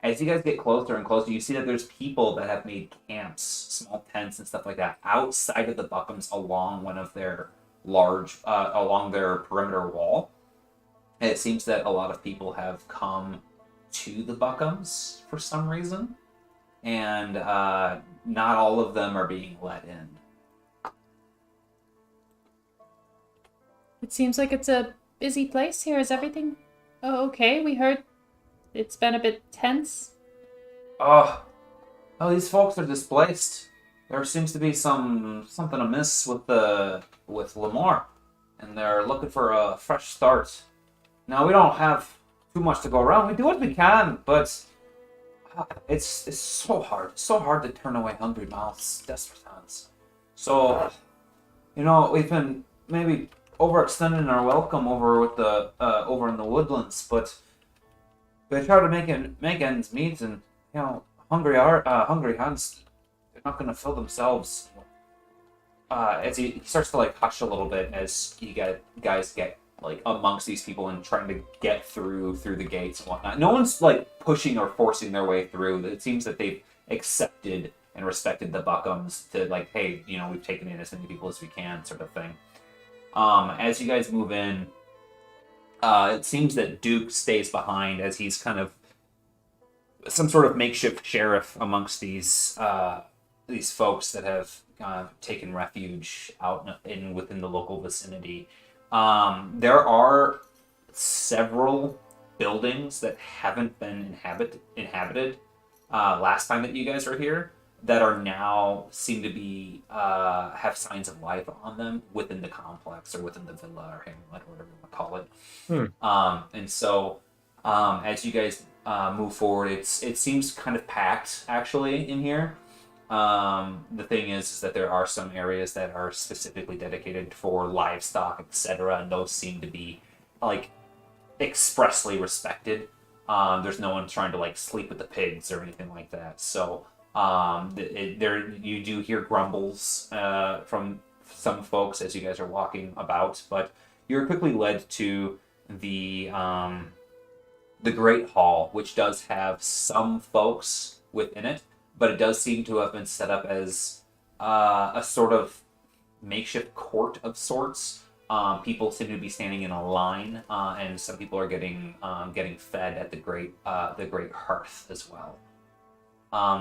as you guys get closer and closer, you see that there's people that have made camps, small tents and stuff like that, outside of the Buckums along one of their along their perimeter wall. And it seems that a lot of people have come to the Buckums for some reason, and not all of them are being let in. It seems like it's a busy place here. Is everything okay? We heard it's been a bit tense. Oh, these folks are displaced. There seems to be something amiss with Lemoore, and they're looking for a fresh start. Now we don't have too much to go around. We do what we can, but it's so hard to turn away hungry mouths, desperate hands. So, we've been maybe overextending our welcome over with the over in the woodlands, but they try to make ends meet, and hungry hands, they're not going to fill themselves. As he starts to hush a little bit as you guys get amongst these people and trying to get through the gates and whatnot. No one's pushing or forcing their way through. It seems that they've accepted and respected the Buckums to hey, we've taken in as many people as we can, sort of thing. As you guys move in, it seems that Duke stays behind as he's kind of some sort of makeshift sheriff amongst these folks that have taken refuge out within the local vicinity. There are several buildings that haven't been inhabited last time that you guys were here that are now seem to be have signs of life on them within the complex or within the villa or hamlet or whatever you want to call it. And so as you guys move forward, it seems kind of packed actually in here. The thing is that there are some areas that are specifically dedicated for livestock, etc., and those seem to be like expressly respected. There's no one trying to like sleep with the pigs or anything like that. So there you do hear grumbles from some folks as you guys are walking about, but you're quickly led to the Great Hall, which does have some folks within it, but it does seem to have been set up as a sort of makeshift court of sorts. People seem to be standing in a line, and some people are getting fed at the great hearth as well.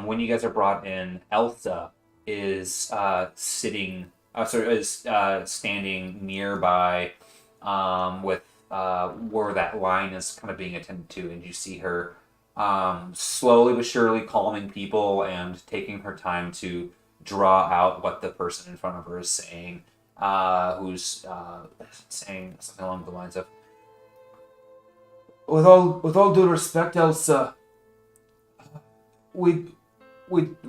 When you guys are brought in, Elsa is standing nearby with where that line is kind of being attended to, and you see her slowly but surely calming people and taking her time to draw out what the person in front of her is saying, who's saying something along the lines of, with all due respect, Elsa, we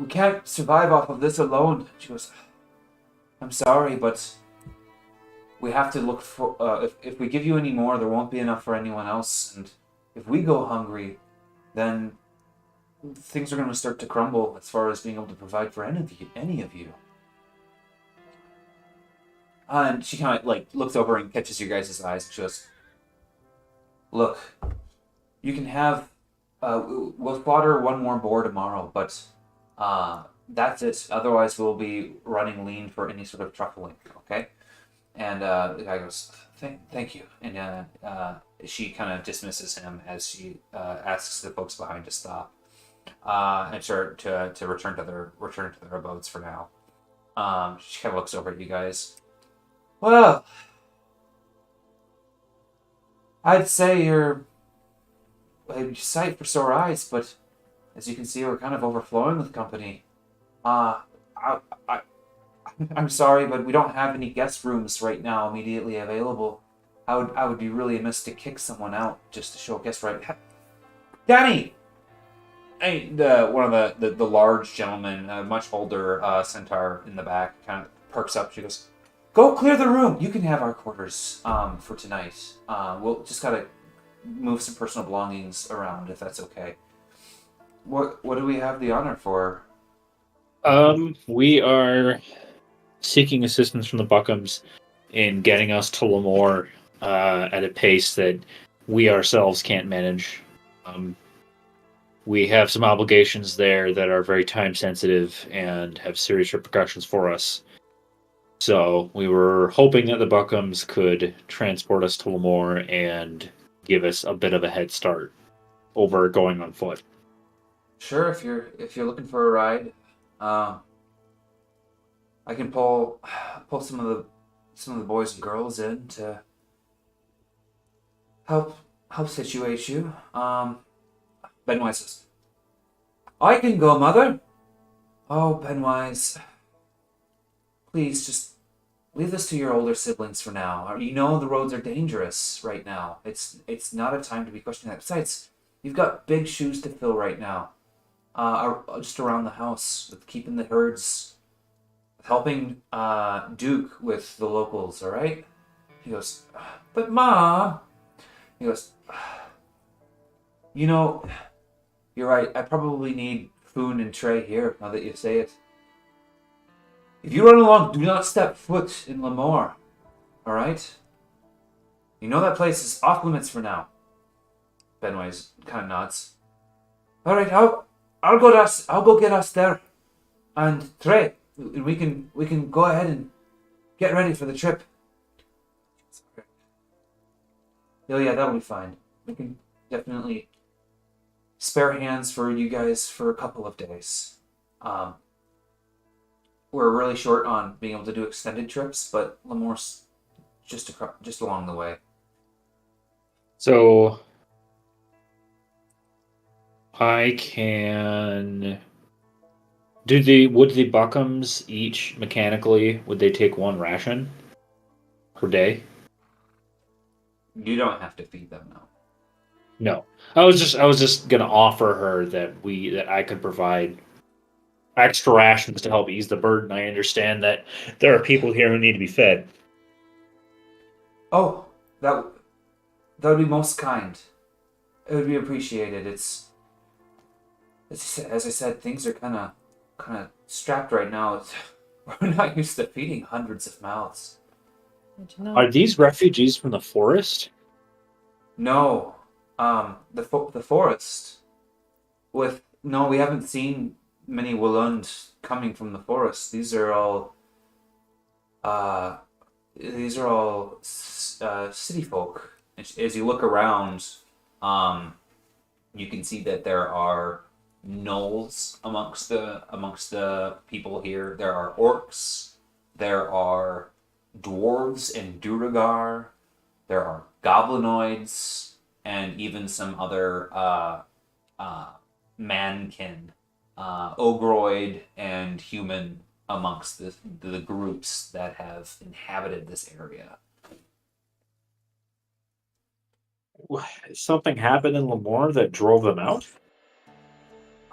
can't survive off of this alone. She goes, I'm sorry, but we have to look for, if we give you any more, there won't be enough for anyone else, and if we go hungry, then things are going to start to crumble as far as being able to provide for any of you. And she kind of like looks over and catches your guys' eyes and she goes, look, you can have, we'll slaughter one more boar tomorrow, but that's it. Otherwise we'll be running lean for any sort of truffling, okay? And the guy goes, thank you. And she kind of dismisses him as she asks the folks behind to stop and to return to their abodes for now. She kind of looks over at you guys. Well, I'd say you're a sight for sore eyes, but as you can see, we're kind of overflowing with company. I'm sorry, but we don't have any guest rooms right now immediately available. I would be really amiss to kick someone out just to show a guest right. Danny! Hey, one of the large gentlemen, much older centaur in the back, kind of perks up. She goes, go clear the room. You can have our quarters for tonight. We'll just gotta move some personal belongings around if that's okay. What do we have the honor for? We are seeking assistance from the Buckums in getting us to Lemoore at a pace that we ourselves can't manage. We have some obligations there that are very time sensitive and have serious repercussions for us. So we were hoping that the Buckums could transport us to Lemoore and give us a bit of a head start over going on foot. Sure, if you're looking for a ride, I can pull some of the boys and girls in to help situate you. Benwise says, I can go, Mother. Oh, Benwise, please just leave this to your older siblings for now. You know the roads are dangerous right now. It's not a time to be questioning that. Besides, you've got big shoes to fill right now. Just around the house with keeping the herds, helping Duke with the locals. All right? He goes, but Ma. He goes, you know, you're right. I probably need Foon and Trey here now that you say it. If you run along, do not step foot in Lemoore. All right? You know that place is off limits for now. Benwise kind of nods. All right, I'll go get us there, and Trey, we can go ahead and get ready for the trip. Oh yeah, that'll be fine. We can definitely spare hands for you guys for a couple of days. We're really short on being able to do extended trips, but Lemoore's just along the way. So I can would the Buckums each mechanically, would they take one ration per day? You don't have to feed them now. No. I was just gonna offer her that I could provide extra rations to help ease the burden. I understand that there are people here who need to be fed. Oh, that would be most kind. It would be appreciated. It's as I said, things are kind of strapped right now. We're not used to feeding hundreds of mouths. Are these refugees from the forest? No, the forest. We haven't seen many Woolund coming from the forest. These are all city folk. As you look around, you can see that there are gnolls amongst the people here. There are orcs. There are dwarves and Duragar. There are goblinoids and even some other mankin, ogroid and human amongst the groups that have inhabited this area. Something happened in Lemoore that drove them out?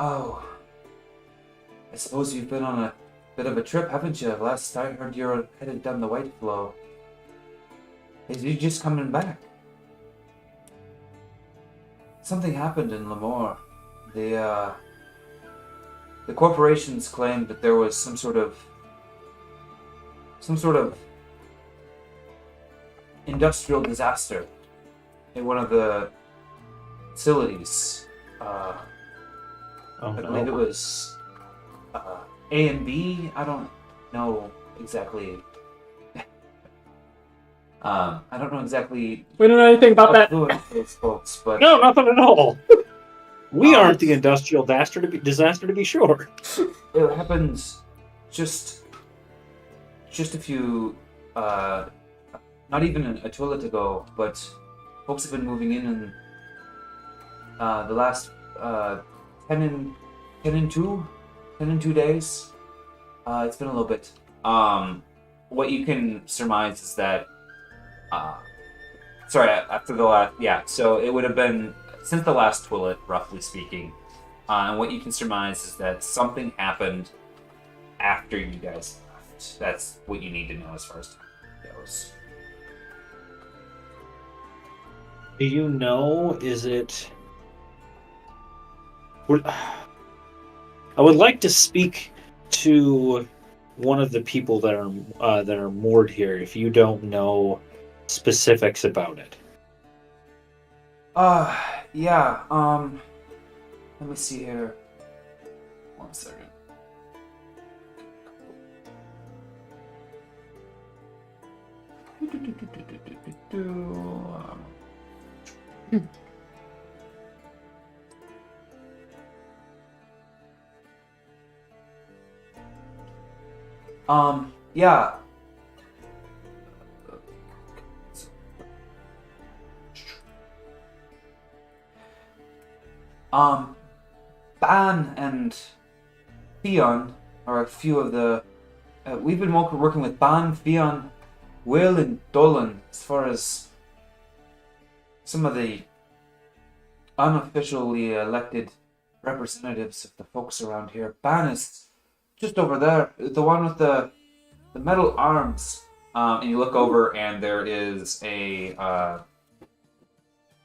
Oh, I suppose you've been on a bit of a trip, haven't you? Last I heard you're headed down the White Flow. Is you just coming back? Something happened in Lemoore. The corporations claimed that there was some sort of industrial disaster in one of the facilities. I believe it was A and B. I don't know exactly. I don't know exactly. We don't know anything about that. Those folks, but No, nothing at all. We aren't the industrial disaster to be sure. it happened just a few, not even a toilet ago, but folks have been moving in the last 10 and 2 days. It's been a little bit. What you can surmise is that, after the last, so it would have been since the last toilet, roughly speaking. And what you can surmise is that something happened after you guys left. That's what you need to know as far as time goes. Do you know, is it... I would like to speak to one of the people that are moored here, if you don't know specifics about it. Yeah, let me see here. 1 second. Yeah. Ban and Theon are a few of the. We've been working with Ban, Theon, Will, and Dolan as far as some of the unofficially elected representatives of the folks around here. Ban is just over there, the one with the metal arms. And you look over, and there is a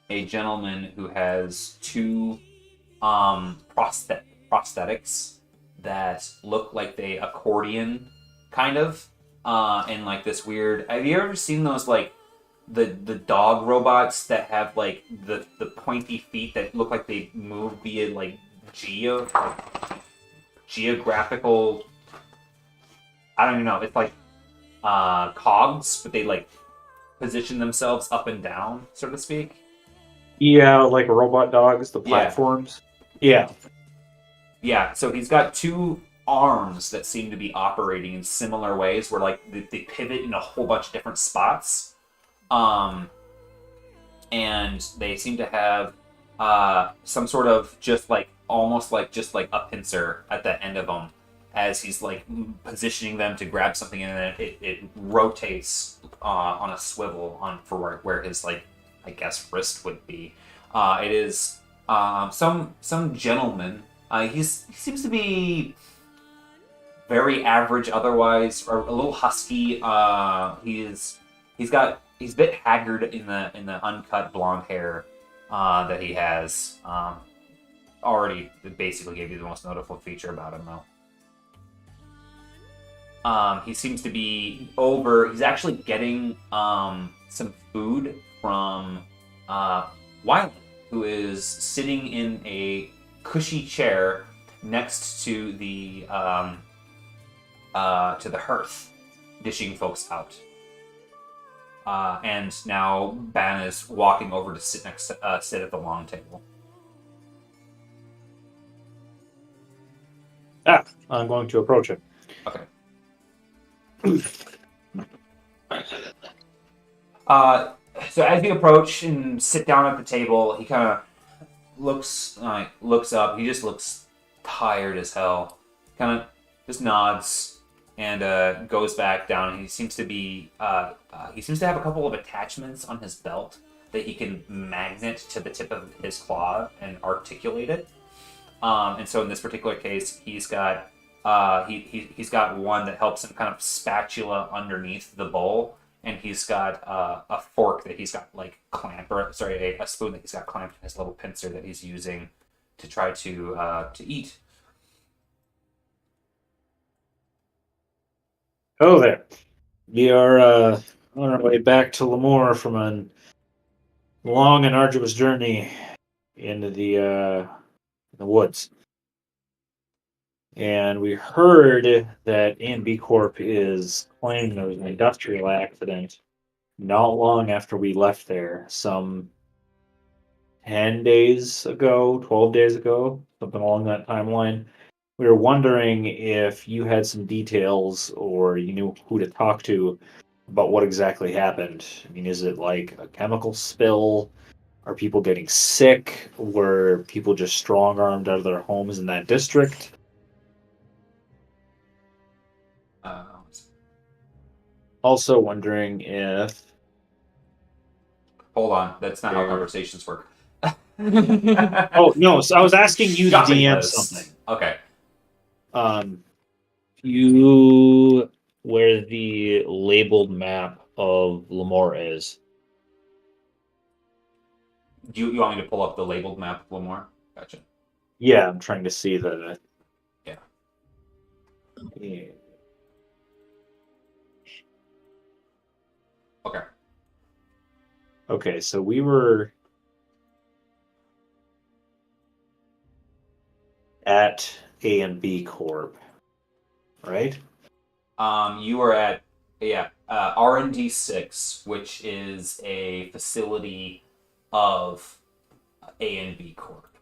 gentleman who has two prosthetics that look like they accordion, kind of, and like this weird. Have you ever seen those like the dog robots that have like the pointy feet that look like they move via like geographical? I don't even know. It's like cogs, but they like position themselves up and down, so to speak. Yeah, like robot dogs, the Yeah. platforms. Yeah. Yeah, so he's got two arms that seem to be operating in similar ways, where like they pivot in a whole bunch of different spots, and they seem to have some sort of just like almost like just like a pincer at the end of them, as he's like positioning them to grab something, and then it rotates on a swivel on for where his like I guess wrist would be. It is some gentleman. He seems to be very average otherwise, or a little husky. He's a bit haggard in the uncut blonde hair that he has. Already basically gave you the most notable feature about him though. He seems to be he's actually getting some food from Wyland, who is sitting in a cushy chair next to the hearth, dishing folks out. And now Ban is walking over to sit at the long table. I'm going to approach him. Okay. So as you approach and sit down at the table, he kind of looks up. He just looks tired as hell. Kind of just nods and goes back down. And he seems to have a couple of attachments on his belt that he can magnet to the tip of his claw and articulate it. And so in this particular case, he's got he's got one that helps him kind of spatula underneath the bowl, and he's got a fork that he's got like a spoon that he's got clamped in his little pincer that he's using to try to eat. Oh, there. We are on our way back to Lemoore from a long and arduous journey into the woods. And we heard that A&B Corp is claiming there was an industrial accident not long after we left there, some 10 days ago, 12 days ago, something along that timeline. We were wondering if you had some details or you knew who to talk to about what exactly happened. I mean, is it like a chemical spill? Are people getting sick? Were people just strong-armed out of their homes in that district? Also wondering if... Hold on, that's not how conversations work. Oh, no, so I was asking you to Shopping DM list. something. Okay. Where the labeled map of Lemoore is. You want me to pull up the labeled map of Lemoore? Gotcha. Yeah, I'm trying to see the... Yeah. Yeah. Okay. Okay, so we were at A&B Corp, right? You were at R&D 6, which is a facility of A&B Corp.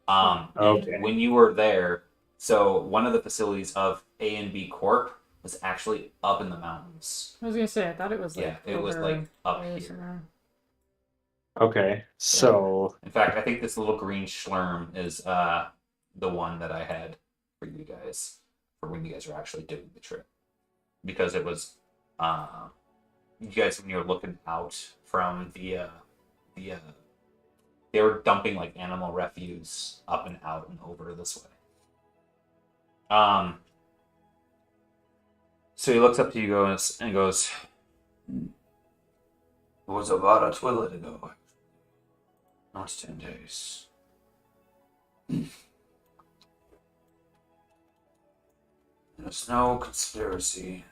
Okay. And when you were there, so one of the facilities of A&B Corp was actually up in the mountains. I was gonna say, I thought it was like It was like up here. somewhere. Okay, so... In fact, I think this little green schlurm is the one that I had for you guys for when you guys were actually doing the trip, because it was you guys when you were looking out from the they were dumping like animal refuse up and out and over this way. So he looks up to you guys and goes, "It was about a twilight ago. Not 10 days. There's no conspiracy.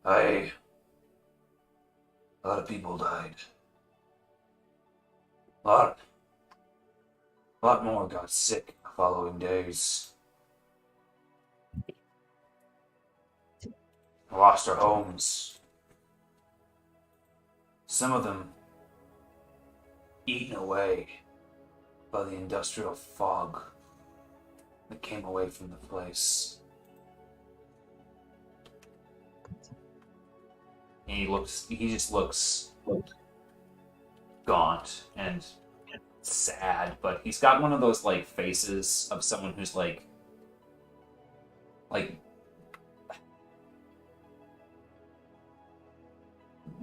A lot of people died. A lot more got sick the following days. Lost our homes. some of them eaten away by the industrial fog that came away from the place. He just looks gaunt and sad, but he's got one of those like faces of someone who's like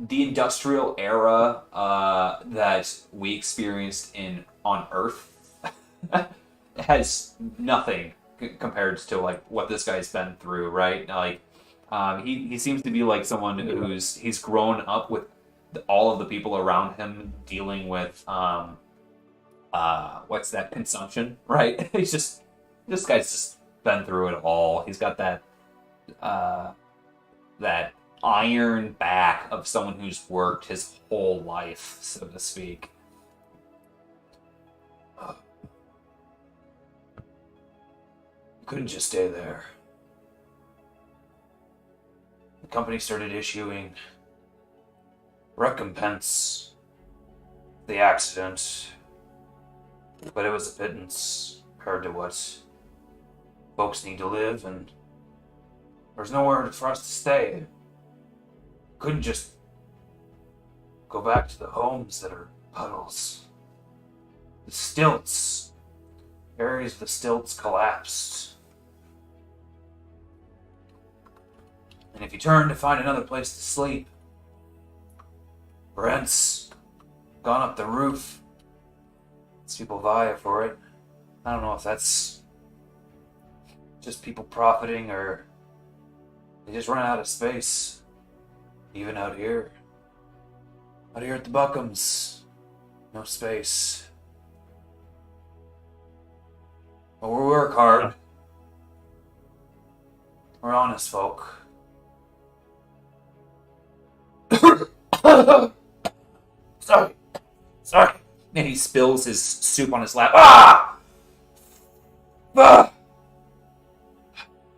the industrial era that we experienced on Earth has nothing compared to like what this guy's been through, right? Like he seems to be like someone he's grown up with all of the people around him dealing with what's that, consumption, right? This guy's just been through it all. He's got that that iron back of someone who's worked his whole life, so to speak. Couldn't just stay there. The company started issuing recompense for the accident, but it was a pittance compared to what folks need to live, and there's nowhere for us to stay. Couldn't just go back to the homes that are puddles. The stilts. Areas of the stilts collapsed. And if you turn to find another place to sleep, rent's gone up the roof. It's people vie for it. I don't know if that's just people profiting or they just run out of space. Even out here. Out here at the Buckums. No space. But we work hard. We're honest folk. Sorry. And he spills his soup on his lap. Ah!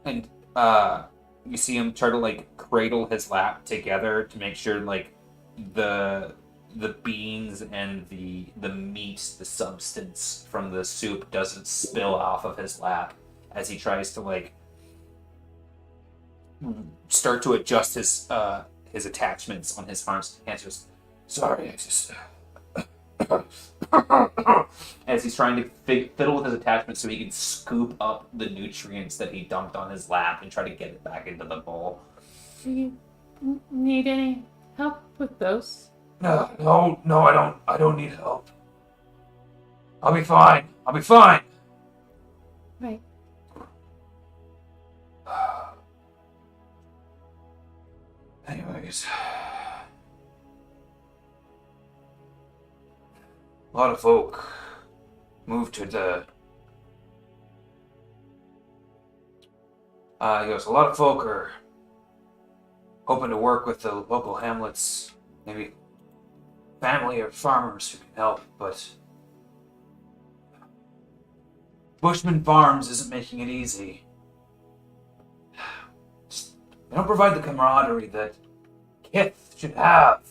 And you see him try to like cradle his lap together to make sure like the beans and the meat, the substance from the soup doesn't spill off of his lap as he tries to like start to adjust his attachments on his arms. Hands just, sorry, I just as he's trying to fiddle with his attachments so he can scoop up the nutrients that he dumped on his lap and try to get it back into the bowl. Do you need any help with those? No, I don't need help. I'll be fine. Right. Anyways. A lot of folk moved to the... he goes, a lot of folk are hoping to work with the local hamlets, maybe family or farmers who can help, but Bushman Farms isn't making it easy. They don't provide the camaraderie that Kith should have.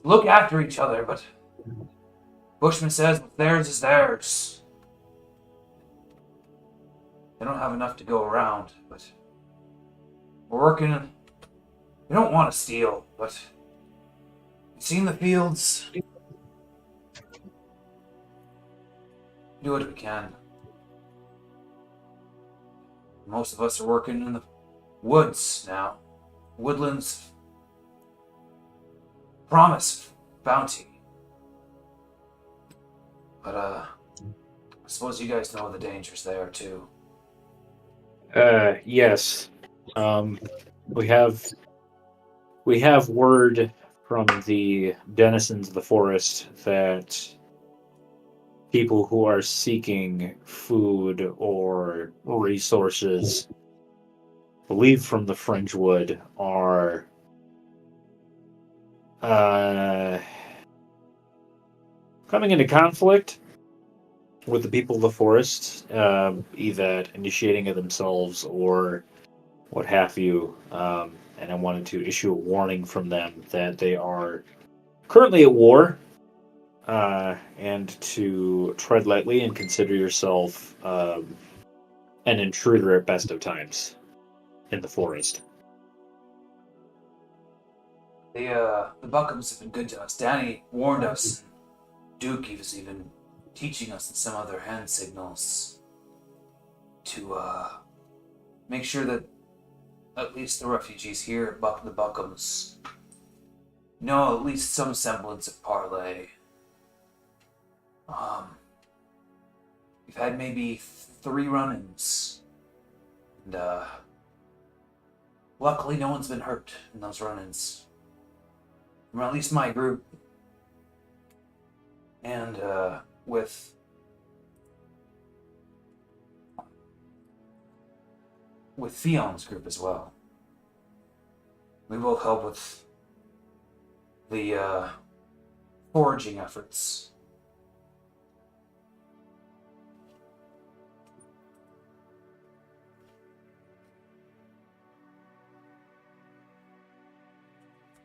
Look after each other, but Bushman says what's theirs is theirs. They don't have enough to go around, but we're working. We don't want to steal, but you've seen the fields. Do what we can. Most of us are working in the woods now. Woodlands promise bounty. But I suppose you guys know the dangers there too. Yes. We have word from the denizens of the forest that people who are seeking food or resources, believed from the Fringewood, are coming into conflict with the people of the forest, either initiating it themselves or what have you. and I wanted to issue a warning from them that they are currently at war, and to tread lightly and consider yourself an intruder at best of times in the forest. The Buckums have been good to us. Danny warned us. Duke was even teaching us in some other hand signals to make sure that at least the refugees here at the Buckums know at least some semblance of parlay. We've had maybe 3 run-ins, and luckily no one's been hurt in those run-ins. From at least my group. And with Fion's group as well. We both help with the foraging efforts.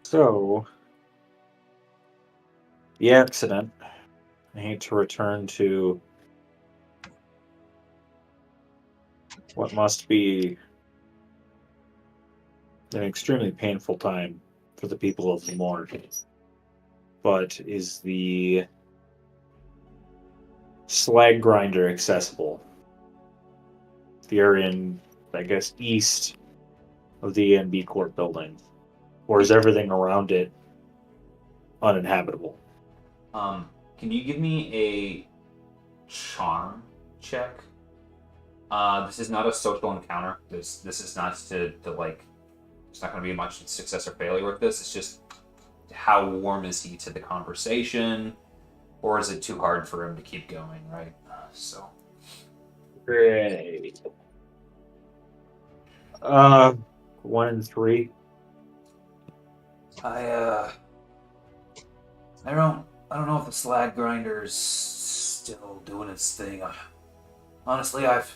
So, the accident. I hate to return to what must be an extremely painful time for the people of the Morgue, but is the slag grinder accessible? The area in, I guess, east of the AMB Court building, or is everything around it uninhabitable? Can you give me a charm check? This is not a social encounter. This is not to like. There's not going to be much success or failure with this. It's just how warm is he to the conversation, or is it too hard for him to keep going? Right. So. Great. 1 and 3. I don't know if the slag grinder's still doing its thing. Honestly, that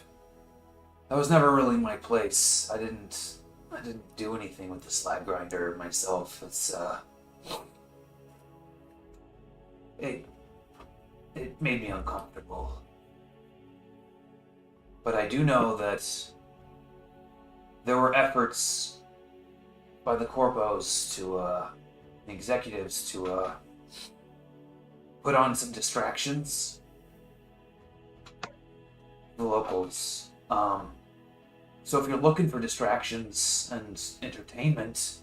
was never really my place. I didn't do anything with the slag grinder myself. It made me uncomfortable. But I do know that there were efforts by the corpos the executives to put on some distractions for the locals. So if you're looking for distractions and entertainment,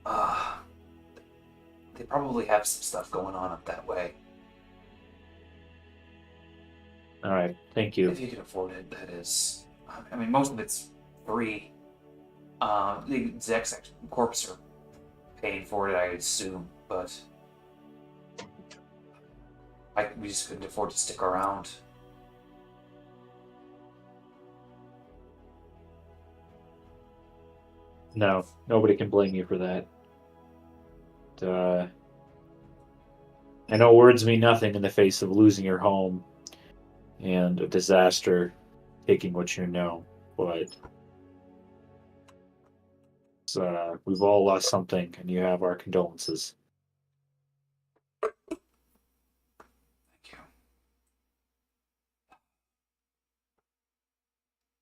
they probably have some stuff going on up that way. All right, thank you. If you can afford it, that is. I mean, most of it's free. The execs, corps are paying for it, I assume, but we just couldn't afford to stick around. No, nobody can blame you for that. I know words mean nothing in the face of losing your home and a disaster taking what you know, but we've all lost something, and you have our condolences. Thank you.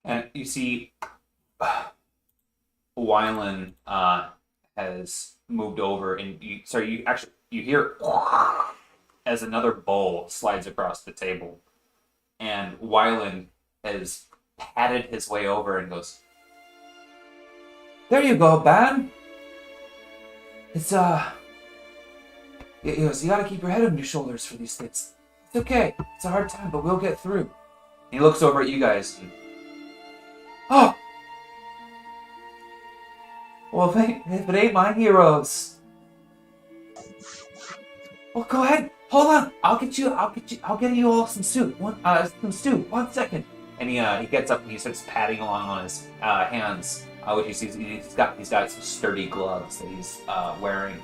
And you see, Wylan has moved over, and you hear as another bowl slides across the table, and Wylan has patted his way over and goes, "There you go, Ban. It's he goes, you gotta keep your head on your shoulders for these things. It's okay. It's a hard time, but we'll get through." He looks over at you guys and, "Oh! Well, if it ain't my heroes. Well, go ahead. Hold on. I'll get you all some stew. Some stew. 1 second." And he gets up and he starts padding along on his hands, which you see he's got some sturdy gloves that he's wearing,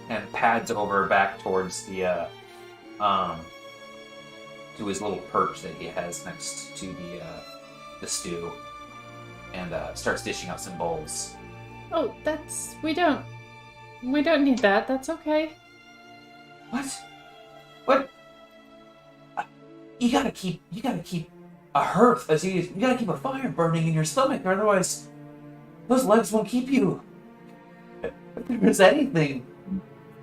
and pads over back towards the to his little perch that he has next to the stew, and starts dishing out some bowls. Oh, we don't need that. That's okay. What? What? You gotta keep a hearth, you gotta keep a fire burning in your stomach, or otherwise those legs won't keep you. If there's anything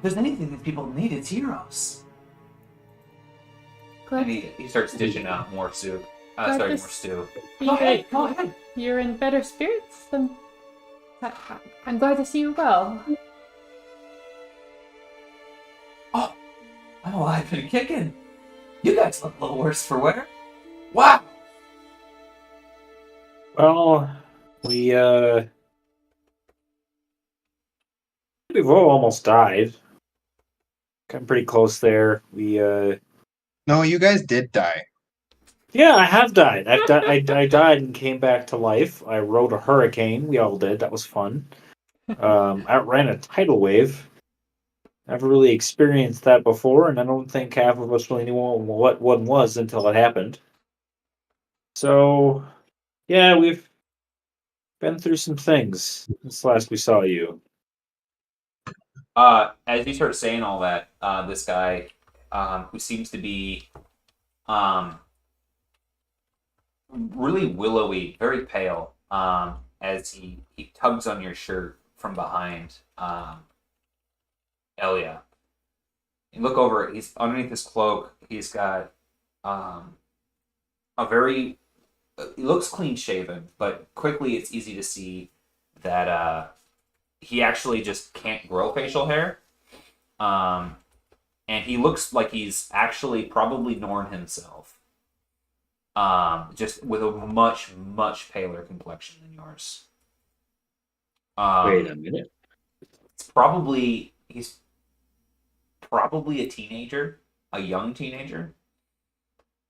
that people need, it's heroes. Glad And he starts dishing out more soup. Glad More this- stew. Go ahead. Go ahead. You're in better spirits than. I'm glad to see you well. Oh, I'm alive and kicking. You guys look a little worse for wear. Wow. Well, we've all almost died. Got pretty close there. No, you guys did die. Yeah, I have died. I died and came back to life. I rode a hurricane. We all did. That was fun. Outran a tidal wave. Never really experienced that before, and I don't think half of us really knew what one was until it happened. So, yeah, we've been through some things since last we saw you. As you start saying all that, this guy, who seems to be, really willowy, very pale, as he tugs on your shirt from behind, Elia. You look over, he's underneath his cloak, he's got, he looks clean shaven, but quickly it's easy to see that, he actually just can't grow facial hair. And he looks like he's actually probably Norn himself. Just with a much, much paler complexion than yours. Wait a minute. He's probably a teenager, a young teenager.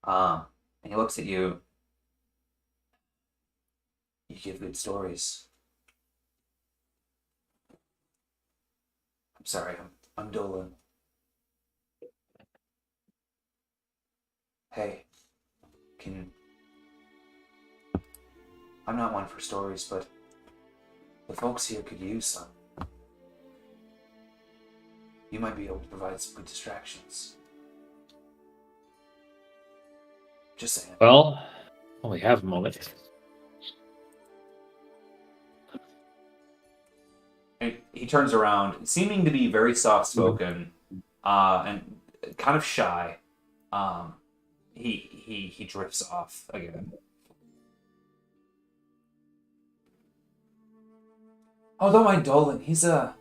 And he looks at you. You give good stories. I'm sorry, I'm Dolan. Hey, I'm not one for stories, but the folks here could use some. You might be able to provide some good distractions. Just saying. Well, we have a moment. And he turns around, seeming to be very soft-spoken, and kind of shy. He drifts off again. Oh, don't mind Dolan. He's an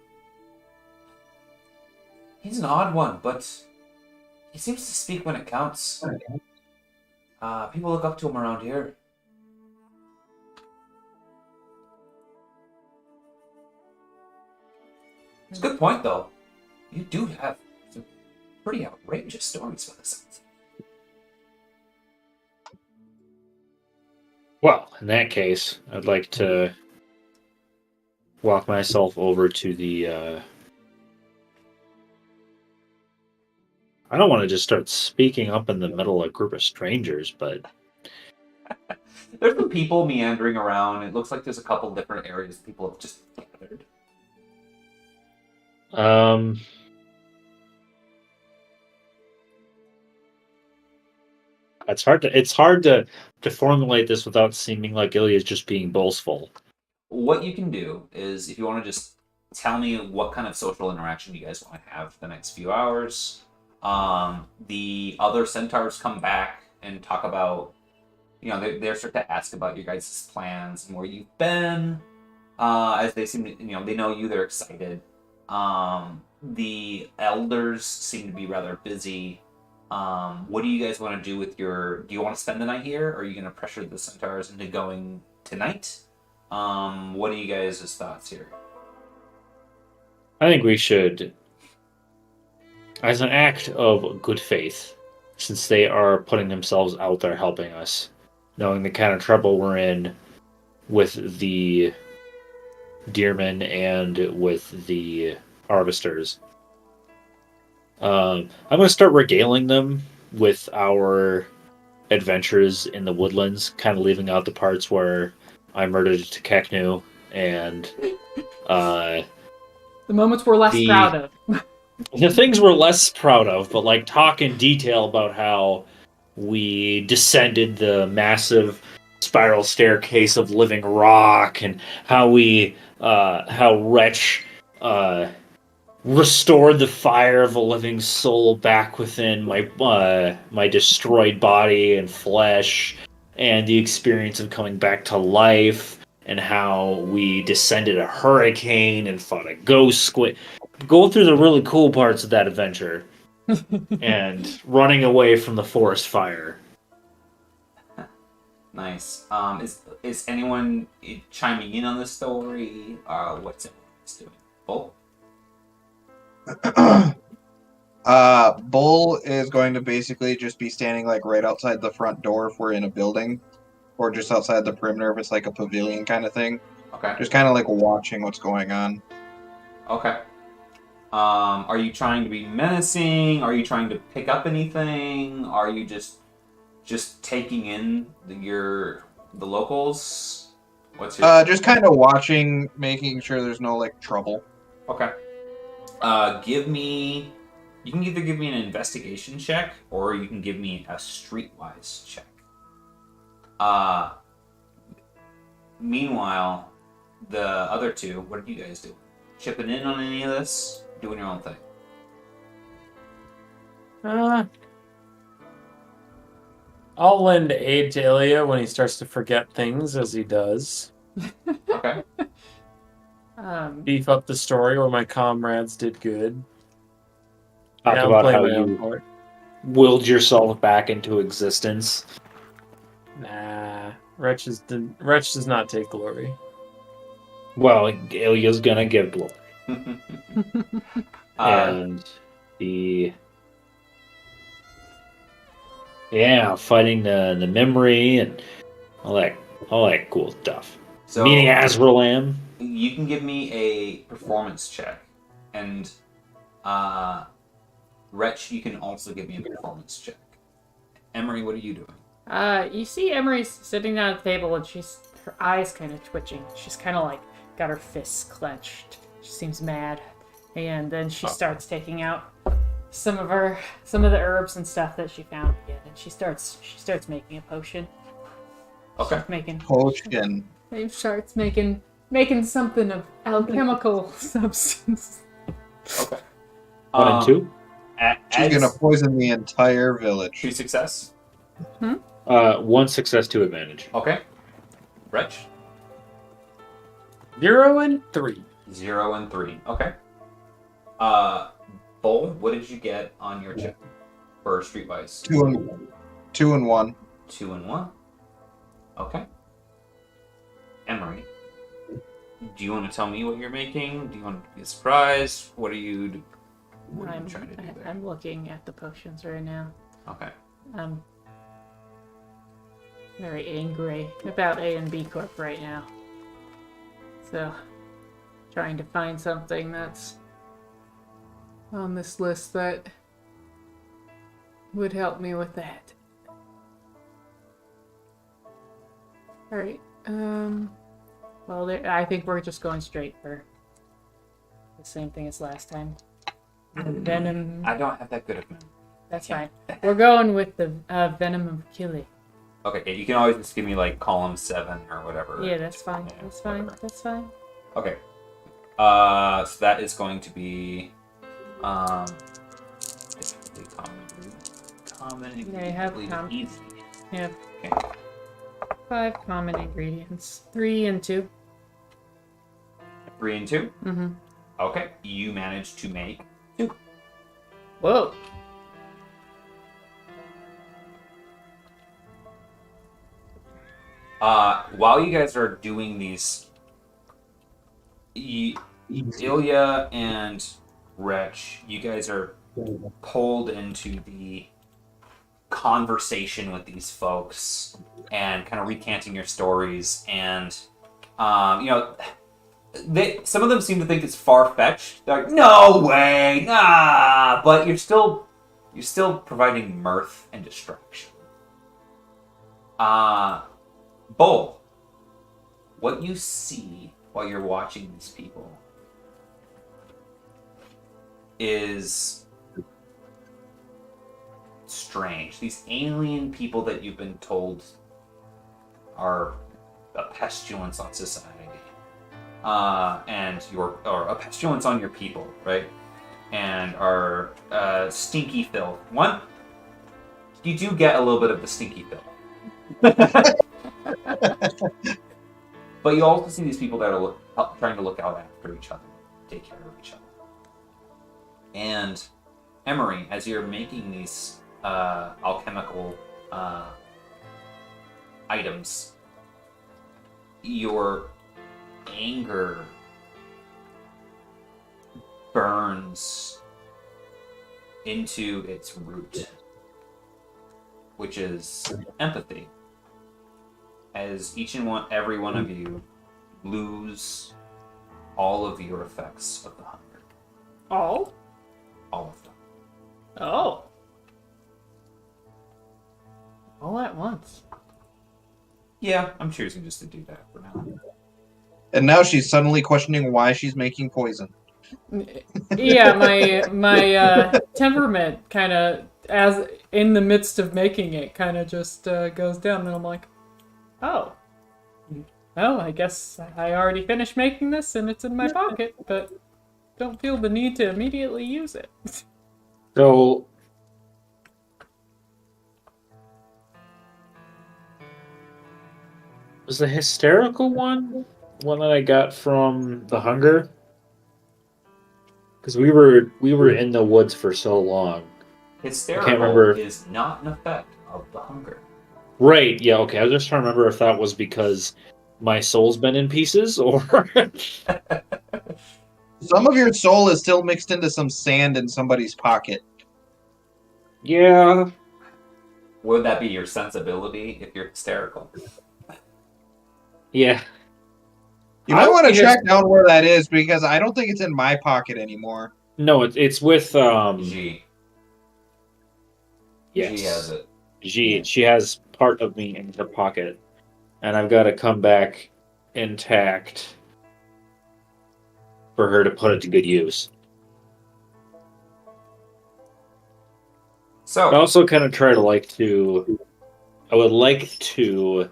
odd one, but he seems to speak when it counts. People look up to him around here. It's a good point, though. You do have some pretty outrageous stories for the sense. Well, in that case, I'd like to walk myself over to the. I don't want to just start speaking up in the middle of a group of strangers, but There's some people meandering around. It looks like there's a couple different areas people have just gathered. it's hard to formulate this without seeming like Ilya's just being boastful. What you can do is, if you want to just tell me what kind of social interaction you guys want to have the next few hours. The other centaurs come back and talk about, they start to ask about your guys' plans and where you've been. As they seem to, they know you, they're excited. The elders seem to be rather busy. What do you guys want to do with do you want to spend the night here, or are you going to pressure the centaurs into going tonight? What are you guys' thoughts here? I think we should, as an act of good faith, since they are putting themselves out there helping us, knowing the kind of trouble we're in with the deermen and with the harvesters, I'm going to start regaling them with our adventures in the woodlands, kind of leaving out the parts where I murdered Takeknu and The moments we're less proud of. the things we're less proud of, but like talk in detail about how we descended the massive spiral staircase of living rock, and how Wretch restored the fire of a living soul back within my destroyed body and flesh, and the experience of coming back to life, and how we descended a hurricane and fought a ghost squid. Go through the really cool parts of that adventure and running away from the forest fire. Nice. Is anyone chiming in on the story? What's everyone doing? Bull? Bull is going to basically just be standing like right outside the front door if we're in a building, or just outside the perimeter if it's like a pavilion kind of thing. Okay. Just kind of like watching what's going on. Okay. Are you trying to be menacing? Are you trying to pick up anything? Are you just taking in the locals? What's your Just kind of watching, making sure there's no like trouble. Okay. You can either give me an investigation check or you can give me a streetwise check. Meanwhile, the other two, what are you guys doing? Chipping in on any of this? Doing your own thing? I'll lend aid to Ilya when he starts to forget things, as he does. Okay. Beef up the story where my comrades did good. Talk Yeah, I'm about playing how my own you part. willed yourself back into existence. Nah, Wretch does not take glory. Well, Ilya's gonna give glory. uh, And fighting the memory and all that cool stuff. so Meeting Azralam. you can give me a performance check, and Wretch, you can also give me a performance check. Emery, what are you doing? You see Emery's sitting down at the table and her eyes kind of twitching. She's kind of like got her fists clenched. She seems mad. And then she starts taking out some of the herbs and stuff that she found again, and she starts making a potion. Okay. Potion. She starts making something of alchemical substance. Okay. 1 and 2. She's gonna poison the entire village. 2 success. 1 success, 2 advantage. Okay. Wretch? 0 and 3. 0 and 3. Okay. Bull, what did you get on your check for streetwise? 2 and 1. 2 and 1. Okay. Emery, do you want to tell me what you're making? Do you want to be a surprise? What are you trying to do there? I'm looking at the potions right now. Okay. I'm very angry about A and B Corp right now. So, trying to find something that's on this list that would help me with that. Alright, well, I think we're just going straight for the same thing as last time. Venom. I don't have that good of memory. That's fine. We're going with the Venom of Achilles. Okay, yeah, you can always just give me like column 7 or whatever. Yeah, that's fine. Yeah, That's fine. whatever. That's fine. Okay. So that is going to be common Yeah, I have ingredient, easy. Yeah. Okay. 5 common ingredients. 3 and 2. 3 and 2. Mm-hmm. Okay, you managed to make 2. Whoa. While you guys are doing these, Ilya and Wretch, you guys are pulled into the conversation with these folks and kind of recanting your stories, and some of them seem to think it's far-fetched. They're like, no way, nah, but you're still providing mirth and distraction. Bull, what you see while you're watching these people is strange. These alien people that you've been told are a pestilence on society, or a pestilence on your people, right? And are stinky filth. One, you do get a little bit of the stinky filth. But you also see these people that are trying to look out after each other, take care of each other. And Emery, as you're making these alchemical items, your anger burns into its root, which is empathy. As every one of you lose all of your effects of the hunger. All? All of them. Oh. All at once. Yeah, I'm choosing just to do that for now. And now she's suddenly questioning why she's making poison. Yeah, my temperament kind of, as in the midst of making it, kind of just goes down, and I'm like, oh. Well, I guess I already finished making this, and it's in my pocket, but don't feel the need to immediately use it. So, was the hysterical one that I got from the hunger? Because we were in the woods for so long. Hysterical remember. is not an effect of the hunger. Right? Yeah. Okay. I was just trying to remember if that was because my soul's been in pieces, or Some of your soul is still mixed into some sand in somebody's pocket. yeah. Would that be your sensibility if you're hysterical? Yeah. You might I want to think track down where that is because I don't think it's in my pocket anymore. No, it's with G. Yes. G has it. She has part of me in her pocket, and I've got to come back intact for her to put it to good use. So I also kind of I would like to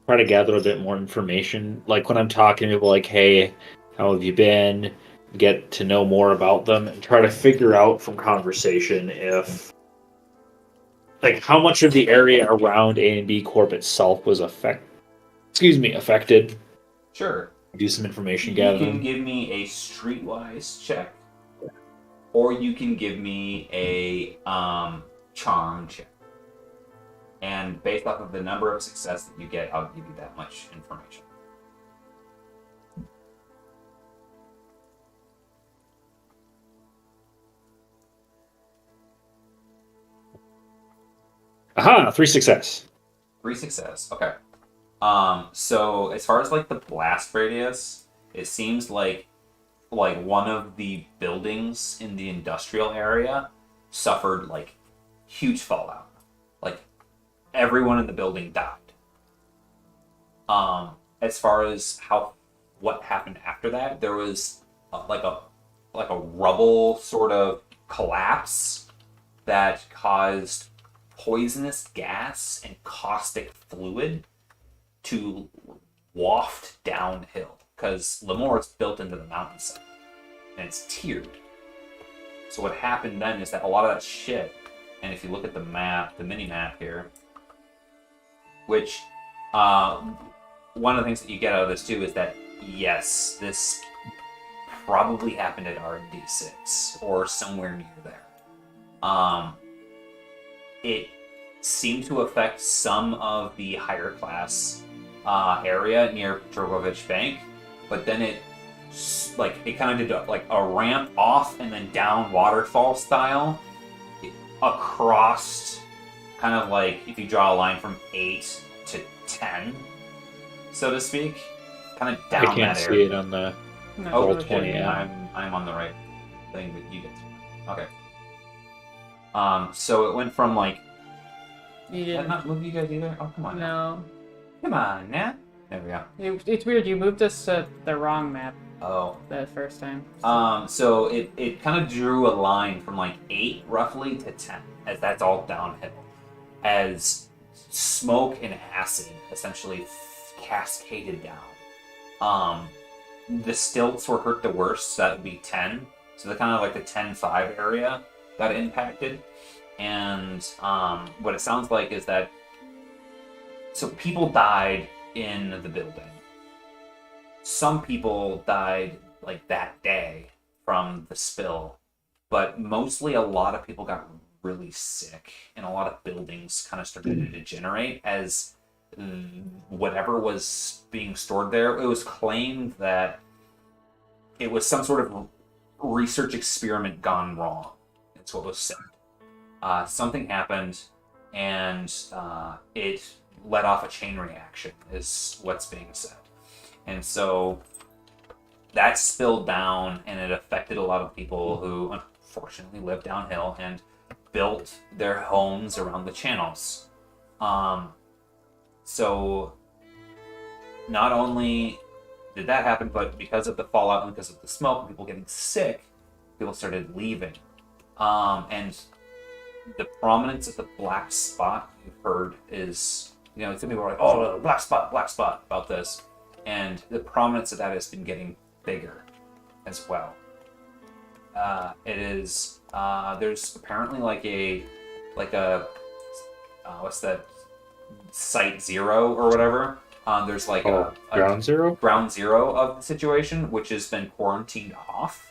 try to gather a bit more information. Like when I'm talking to people, like, hey, how have you been? Get to know more about them and try to figure out from conversation if, like, how much of the area around A and B Corp itself was affected. sure. Do some information You can gathering. give me a streetwise check, or you can give me a charm check. And based off of the number of success that you get, I'll give you that much information. Aha! 3 success. 3 success. Okay. So as far as like the blast radius, it seems like one of the buildings in the industrial area suffered like huge fallout. Like everyone in the building died. As far as what happened after that, there was like a rubble sort of collapse that caused poisonous gas and caustic fluid to waft downhill because Lemoore is built into the mountainside and it's tiered. So what happened then is that a lot of that shit, and if you look at the map, the mini map here, which one of the things that you get out of this too is that yes, this probably happened at R&D6 or somewhere near there. It seemed to affect some of the higher class area near Drogovich Bank, but then it kind of did a ramp off and then down waterfall style across, kind of like if you draw a line from 8 to 10, so to speak, kind of down I can't that see area. it on the No, roll okay. 20. Yeah. I'm on the right thing, but you get to. Okay. So it went from like. You Did that didn't. not move you guys either? Oh, come on. Now. No. Come on now. There we go. It's weird. You moved us to the wrong map Oh. the first time. So it kind of drew a line from like 8 roughly to 10, as that's all downhill. As smoke and acid essentially cascaded down. The stilts were hurt the worst, so that would be 10. So the kind of like the 10-5 area got impacted. And what it sounds like is that so people died in the building. Some people died like that day from the spill, but mostly a lot of people got really sick, and a lot of buildings kind of started to degenerate as whatever was being stored there. It was claimed that it was some sort of research experiment gone wrong. That's what was said. Something happened, and it let off a chain reaction, is what's being said. And so that spilled down, and it affected a lot of people who unfortunately live downhill and built their homes around the channels. So not only did that happen, but because of the fallout and because of the smoke, people getting sick, people started leaving. And the prominence of the black spot you've heard is, some people are like, oh, black spot about this. And the prominence of that has been getting bigger as well. It is, there's apparently like a what's that, site 0 or whatever. There's like a ground zero? Ground zero of the situation, which has been quarantined off.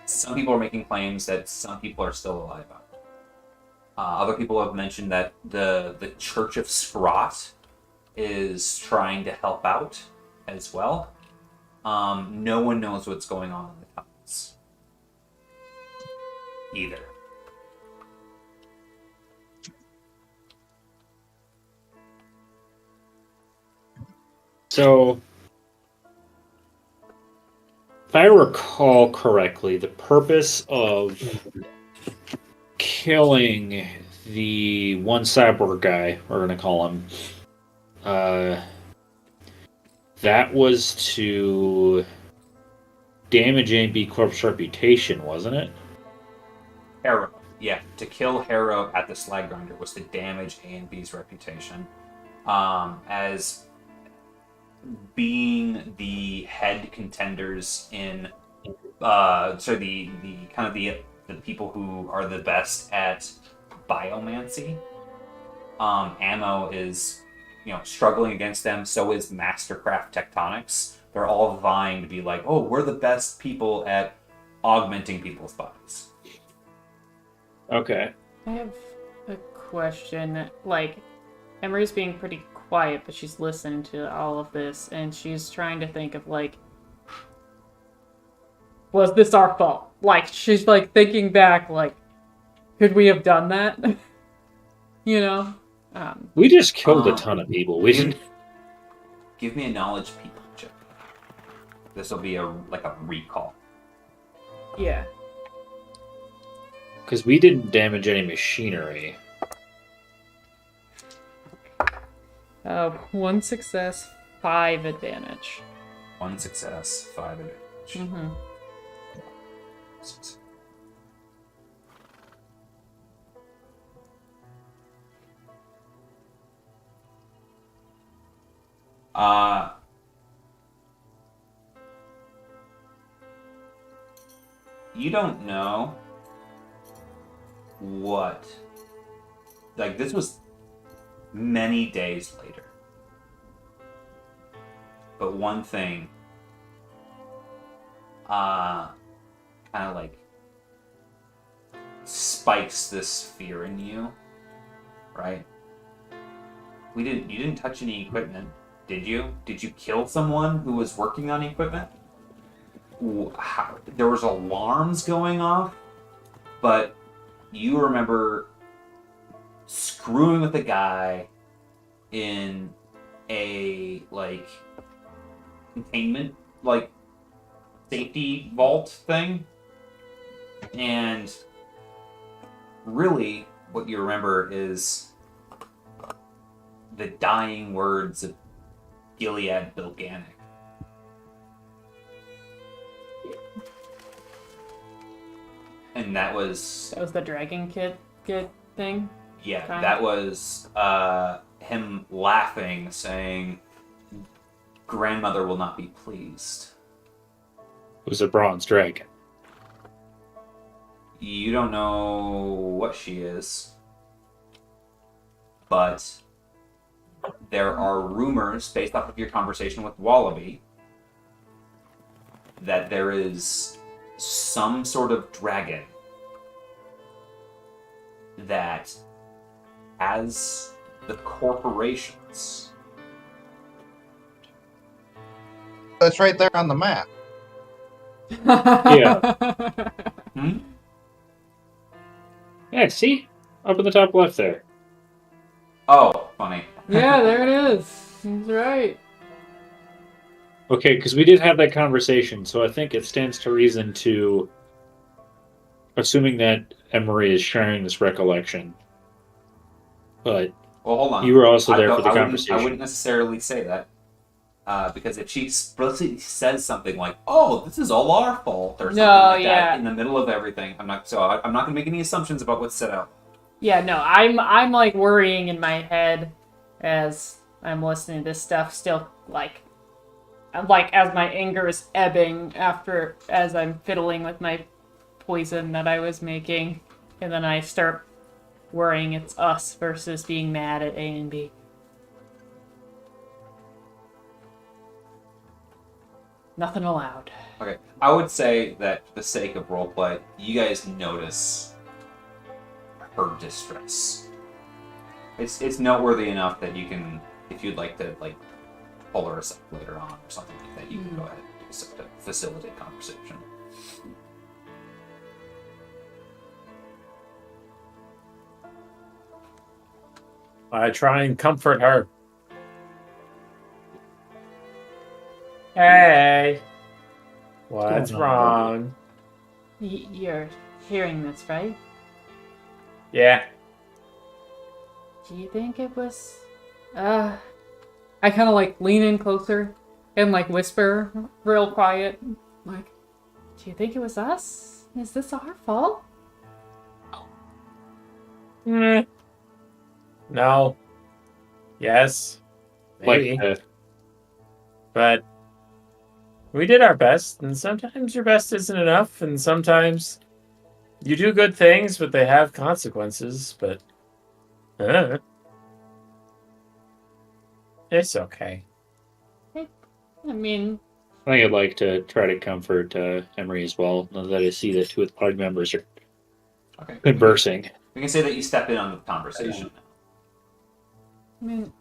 Some people are making claims that some people are still alive out there. Other people have mentioned that the Church of Scrot is trying to help out as well. No one knows what's going on in the tunnels either. So, if I recall correctly, the purpose of killing the one cyborg guy, we're going to call him, that was to damage A&B Corp's reputation, wasn't it? Harrow. Yeah, to kill Harrow at the Slag Grinder was to damage A&B's reputation. As being the head contenders in the people who are the best at biomancy. Ammo is struggling against them, so is Mastercraft Tectonics. They're all vying to be like, oh, we're the best people at augmenting people's bodies. Okay. I have a question. Like, Emery's being pretty quiet, but she's listening to all of this, and she's trying to think of, like, was this our fault? Like, she's, like, thinking back, like, could we have done that? We just killed a ton of people. We didn't. Give me a knowledge people check. This will be a recall. Yeah. Because we didn't damage any machinery. 1 success, 5 advantage. 1 success, 5 advantage. Mm-hmm. You don't know what. Like, this was many days later. But one thing, kind of like spikes this fear in you, right? You didn't touch any equipment, did you? Did you kill someone who was working on equipment? There was alarms going off, but you remember screwing with a guy in a containment safety vault thing, and really what you remember is the dying words of Gilead Bilganic. And that was the Dragon Kid thing. yeah, Fine. that was him laughing, saying, "Grandmother will not be pleased." It was a bronze dragon. You don't know what she is, but there are rumors based off of your conversation with Wallaby that there is some sort of dragon that has the corporations. That's right there on the map. Yeah. Hmm? Yeah, see? Up in the top left there. Oh, funny. Yeah, there it is. He's right. Okay, because we did have that conversation, so I think it stands to reason to, assuming that Emery is sharing this recollection. But Well, hold on. you were also there don't- for the I conversation. wouldn't necessarily say that. Because if she explicitly says something like, "Oh, this is all our fault," or something No, like yeah. that in the middle of everything, I'm not going to make any assumptions about what's said out. Yeah, no, I'm like worrying in my head as I'm listening to this stuff. Still, like as my anger is ebbing as I'm fiddling with my poison that I was making, and then I start worrying it's us versus being mad at A and B. Nothing allowed. Okay, I would say that for the sake of roleplay, you guys notice her distress. It's noteworthy enough that you can, if you'd like to pull her aside later on or something like that, you can go ahead and do so to facilitate conversation. I try and comfort her. Hey, what's going on, wrong? You're hearing this, right? Yeah. Do you think it was... I kind of lean in closer and whisper real quiet. Do you think it was us? Is this our fault? No. Yes. Maybe. Like, But we did our best, and sometimes your best isn't enough, and sometimes you do good things, but they have consequences, but it's okay. I mean, I think I'd like to try to comfort Emery as well, now that I see that two of the party members are Okay. conversing. We can say that you step in on the conversation. I mean,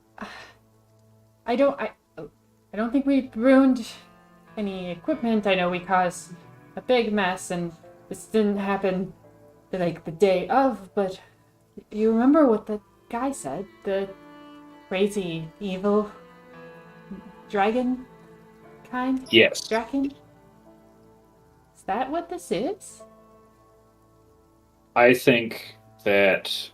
I don't think we ruined any equipment. I know we caused a big mess, and this didn't happen the day of. But you remember what the guy said? The crazy, evil dragon kind? Yes. Draken? Is that what this is? I think that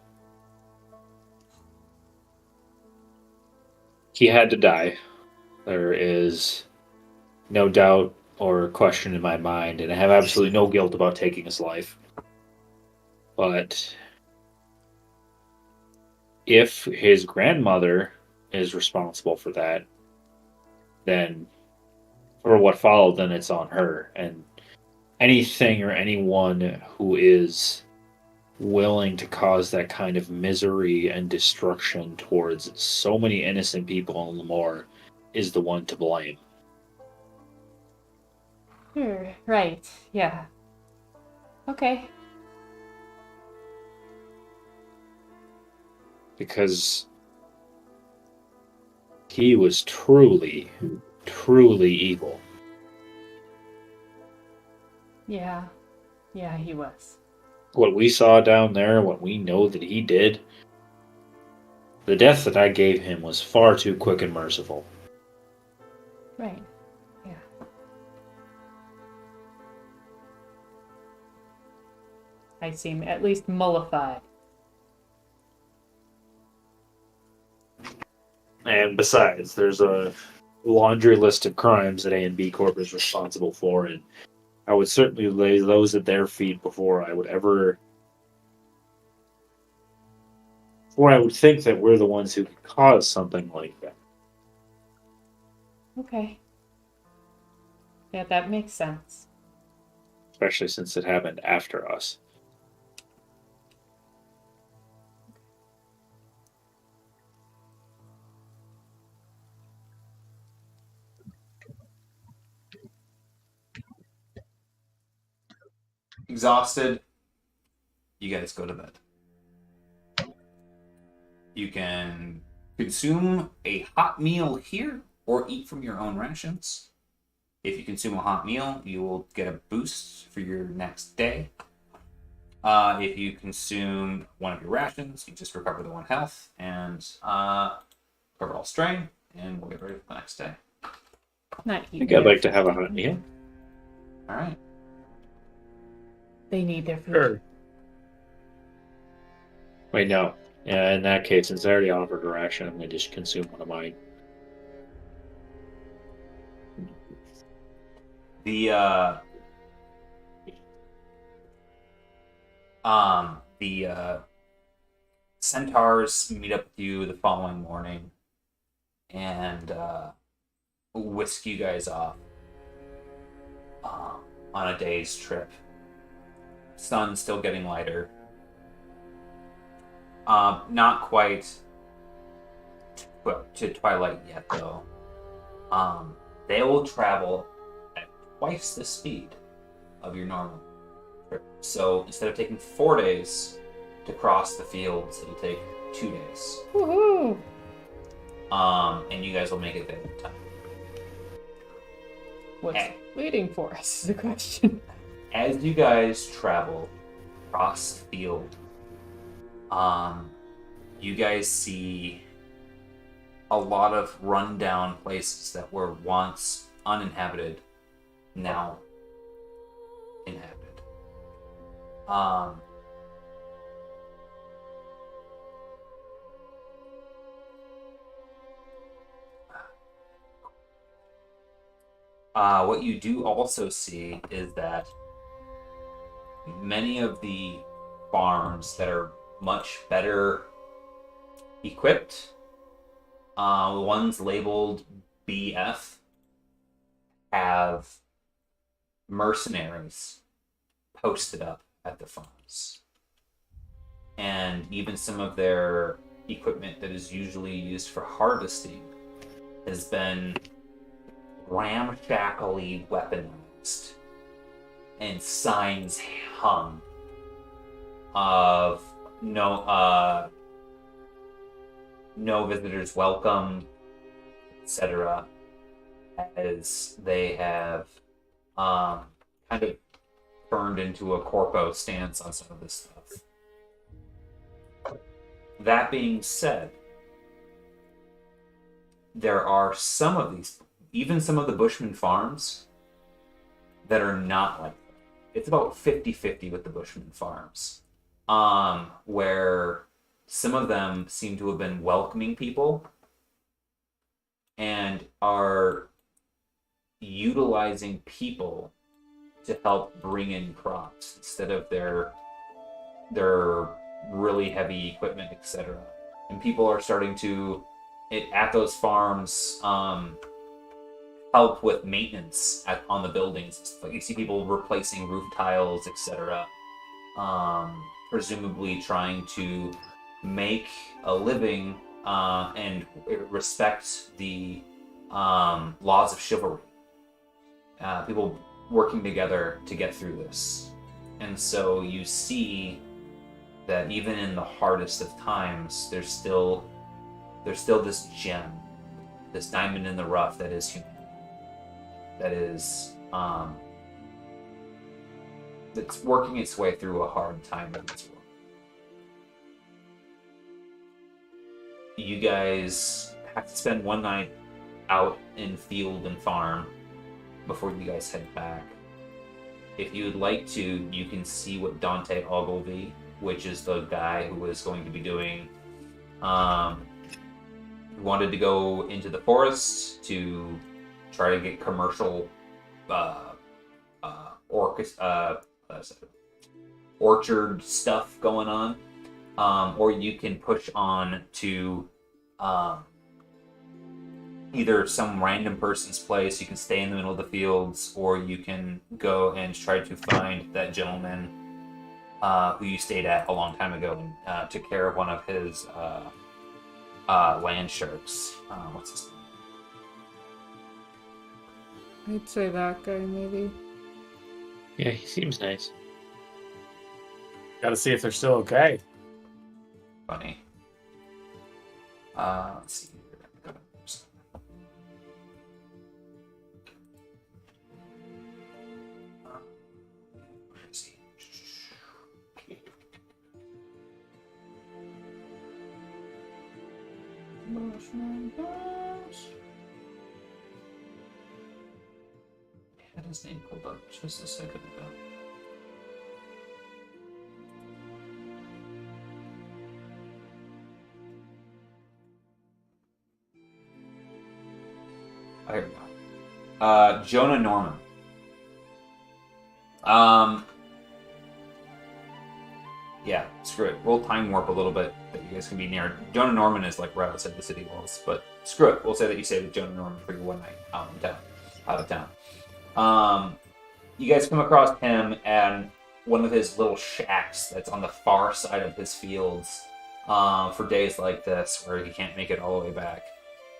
he had to die. There is no doubt or question in my mind, and I have absolutely no guilt about taking his life. But if his grandmother is responsible for that, then for what followed, then it's on her. And anything or anyone who is willing to cause that kind of misery and destruction towards so many innocent people in Lemoore is the one to blame. Right, yeah. Okay. Because he was truly, truly evil. Yeah. Yeah, he was. What we saw down there, what we know that he did, the death that I gave him was far too quick and merciful. Right. Yeah. I seem at least mollified. And besides, there's a laundry list of crimes that A and B Corp is responsible for, and I would certainly lay those at their feet before I would think that we're the ones who could cause something like that. Okay. Yeah, that makes sense. Especially since it happened after us. Exhausted, you guys go to bed. You can consume a hot meal here or eat from your own rations. If you consume a hot meal, you will get a boost for your next day. If you consume one of your rations, you just recover the 1 health and recover all strain, and we'll get ready for the next day. Not I think I'd like to have a hot meal. All right. They need their food. Sure. Wait, no. Yeah, in that case, since I already offered a ration, I'm going to just consume one of mine. The centaurs meet up with you the following morning and whisk you guys off on a day's trip. Sun's still getting lighter. Not quite to twilight yet, though. They will travel at twice the speed of your normal trip. So instead of taking 4 days to cross the fields, it'll take 2 days. Woohoo! And you guys will make it there in time. What's waiting for us is the question. As you guys travel across the field, you guys see a lot of rundown places that were once uninhabited, now inhabited. What you do also see is that many of the farms that are much better equipped, ones labeled BF, have mercenaries posted up at the farms. And even some of their equipment that is usually used for harvesting has been ramshackly weaponized and signs hung of no visitors welcome, etc., as they have kind of turned into a corpo stance on some of this stuff. That being said, there are some of these, even some of the Bushman farms, that are not like that. It's about 50-50 with the Bushman farms, where some of them seem to have been welcoming people and are utilizing people to help bring in crops instead of their really heavy equipment, etc. And people are starting to, at those farms, help with maintenance on the buildings. Like you see people replacing roof tiles, etc. Presumably trying to make a living and respect the laws of chivalry. People working together to get through this. And so you see that even in the hardest of times, there's still this gem, this diamond in the rough that is human. That is that's working its way through a hard time in this world. You guys have to spend one night out in field and farm before you guys head back. If you would like to, you can see what Dante Ogilvy, which is the guy who is going to be doing wanted to go into the forest to try to get commercial orchard stuff going on, or you can push on to either some random person's place. You can stay in the middle of the fields, or you can go and try to find that gentleman who you stayed at a long time ago and took care of one of his land sharks. What's his name? I'd say that guy, maybe. Yeah, he seems nice. Gotta see if they're still okay. Funny. Let's see here. Where is he? I had his name pulled up just a second ago. Oh, here we go. Jonah Norman. Yeah, screw it. We'll time warp a little bit that you guys can be near. Jonah Norman is like right outside the city walls, but screw it. We'll say that you stayed with Jonah Norman for your one night out of town. You guys come across him and one of his little shacks that's on the far side of his fields for days like this where he can't make it all the way back.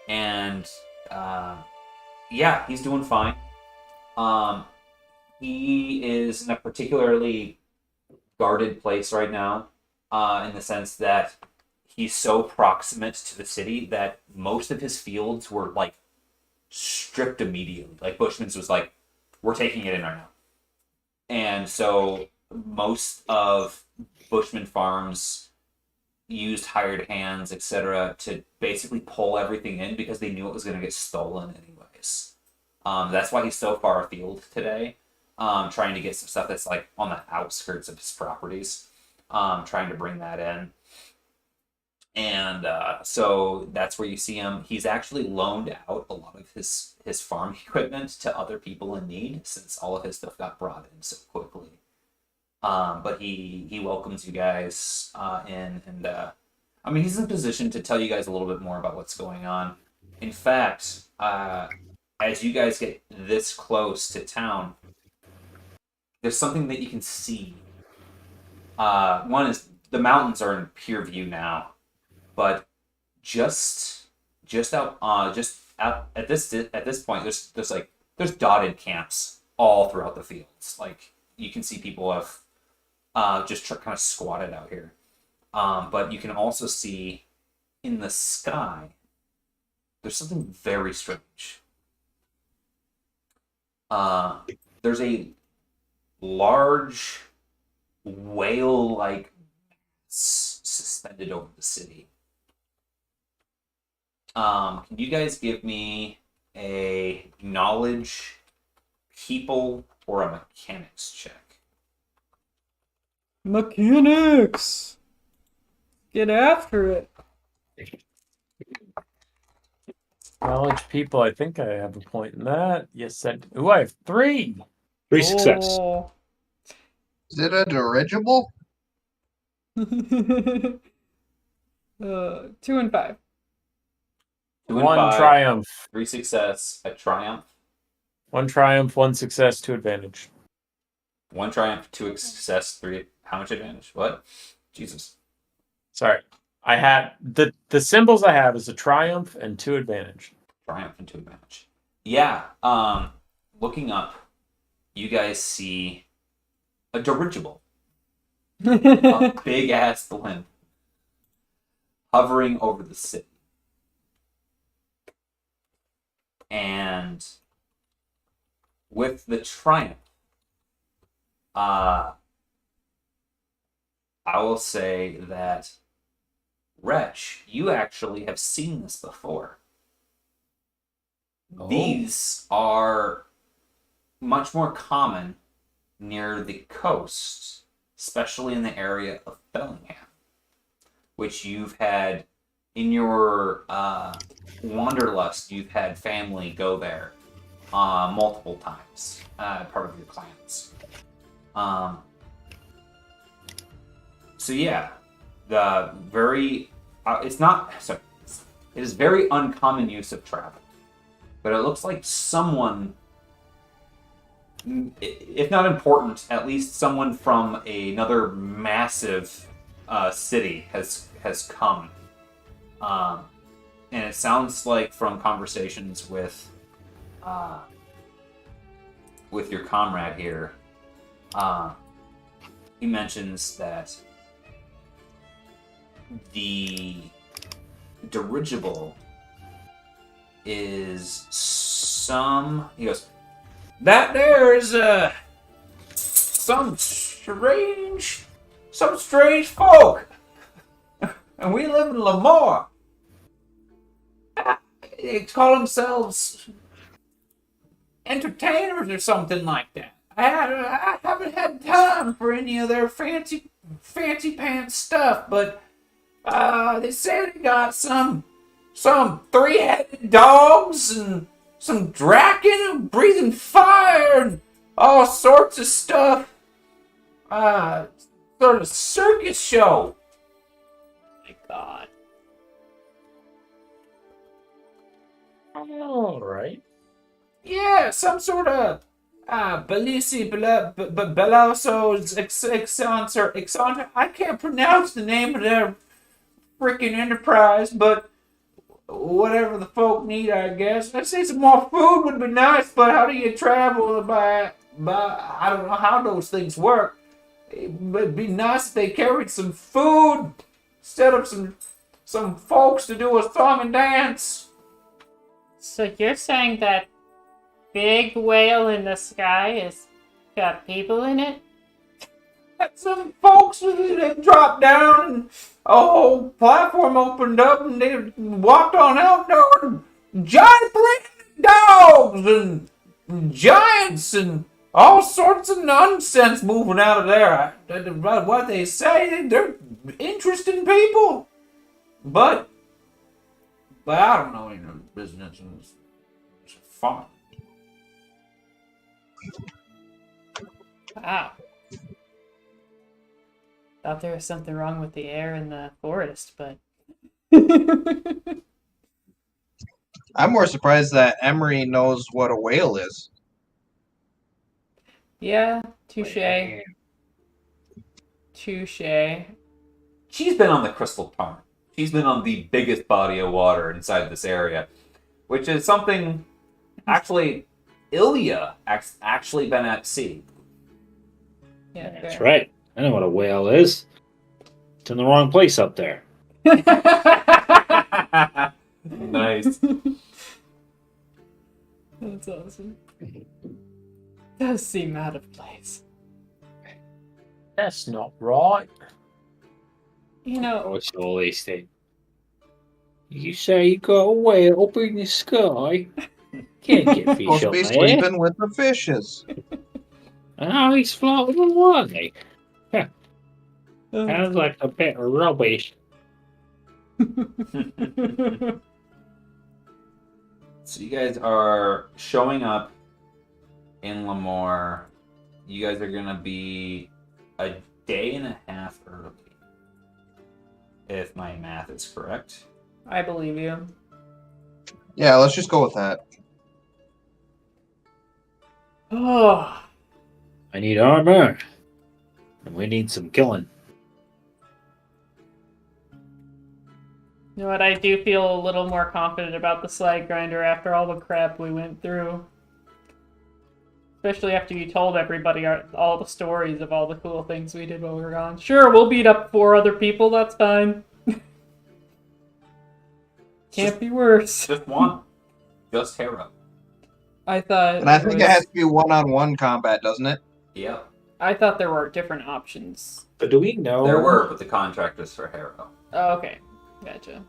And yeah, he's doing fine. He is in a particularly guarded place right now, in the sense that he's so proximate to the city that most of his fields were like stripped immediately. Like Bushman's was like, we're taking it in right now. And so most of Bushman Farms used hired hands, etc., to basically pull everything in because they knew it was going to get stolen anyways. That's why he's so far afield today, trying to get some stuff that's like on the outskirts of his properties, trying to bring that in. And so that's where you see him. He's actually loaned out a lot of his farm equipment to other people in need since all of his stuff got brought in so quickly. But he welcomes you guys in, and I mean, he's in a position to tell you guys a little bit more about what's going on. In fact, as you guys get this close to town, there's something that you can see. One is the mountains are in pure view now, but just out at this point, there's dotted camps all throughout the fields. Like you can see people have just kind of squatted out here. But you can also see in the sky, there's something very strange. There's a large whale-like suspended over the city. Can you guys give me a knowledge, people, or a mechanics check? Mechanics! Get after it. Knowledge people, I think I have a point in that. Yes, I have 3. 3 success. Oh. Is it a dirigible? 2 and 5. 2 and 1 5, triumph. 3 success, a triumph. 1 triumph, 1 success, 2 advantage. 1 triumph, 2 success, 3. How much advantage? What? Jesus. Sorry. I had the symbols I have is a triumph and 2 advantage. Triumph and 2 advantage. Yeah. Looking up, you guys see a dirigible. A big ass blimp hovering over the city. And with the triumph, I will say that Wretch, you actually have seen this before. Oh. These are much more common near the coast, especially in the area of Bellingham, which you've had in your wanderlust, you've had family go there multiple times, part of your clans. So yeah, the very it's not so it is very uncommon use of travel, but it looks like someone, if not important, at least someone from another massive city has come, and it sounds like from conversations with your comrade here, he mentions that the dirigible is some. He goes, that there is some strange folk, and we live in Lemoore. They call themselves entertainers or something like that. I haven't had time for any of their fancy pants stuff, but they say they got some three-headed dogs and some draken breathing fire and all sorts of stuff. Sort of circus show. My God. All right. Yeah, some sort of Belisi Beloso's Exanter. I can't pronounce the name of their freaking enterprise, but whatever the folk need, I guess. I say some more food would be nice, but how do you travel by I don't know how those things work. But it'd be nice if they carried some food instead of some folks to do a song and dance. So you're saying that big whale in the sky has got people in it? Some folks that dropped down and a whole platform opened up and they walked on out there and giant dogs and giants and all sorts of nonsense moving out of there. What they say, they're interesting people. But I don't know any of the business. It's fun. Wow. Thought there was something wrong with the air in the forest, but... I'm more surprised that Emery knows what a whale is. Yeah, touche. Touche. She's been on the Crystal Tarn. She's been on the biggest body of water inside this area, which is something actually Ilya actually been at sea. Yeah, That's fair. right. I know what a whale is. It's in the wrong place up there. Nice. That's awesome. Does seem out of place. That's not right. You know, Oh, it's all state. You say you got a whale up in the sky? Can't get fish Supposed to up be there. sleeping with the fishes. Oh, he's floating away. Sounds like a bit of rubbish. So you guys are showing up in Lemoore. You guys are gonna be a day and a half early, if my math is correct. I believe you. Yeah, let's just go with that. Oh, I need armor. And we need some killing. you know what? I do feel a little more confident about the slide grinder after all the crap we went through. Especially after you told everybody all the stories of all the cool things we did while we were gone. Sure, we'll beat up 4 other people, that's fine. Can't be worse. Just one. Just Hera. I thought And I think it has to be one-on-one combat, doesn't it? Yep. I thought there were different options. But do we know? There were, but the contract is for Hera. Oh, okay. Gotcha.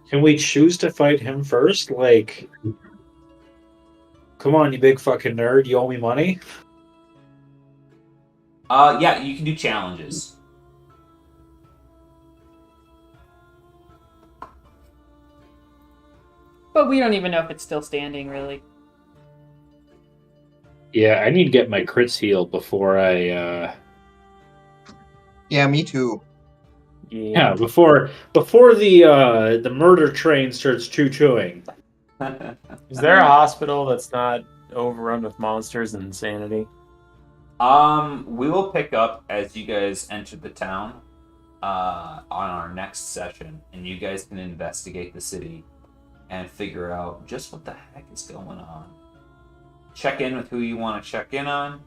Can we choose to fight him first? Like, come on, you big fucking nerd. You owe me money? Yeah, you can do challenges. But we don't even know if it's still standing, really. Yeah, I need to get my crits healed before I. Yeah, me too. Yeah, before the murder train starts choo-chooing. Is there a hospital that's not overrun with monsters and insanity? We will pick up as you guys enter the town on our next session, and you guys can investigate the city and figure out just what the heck is going on. Check in with who you want to check in on,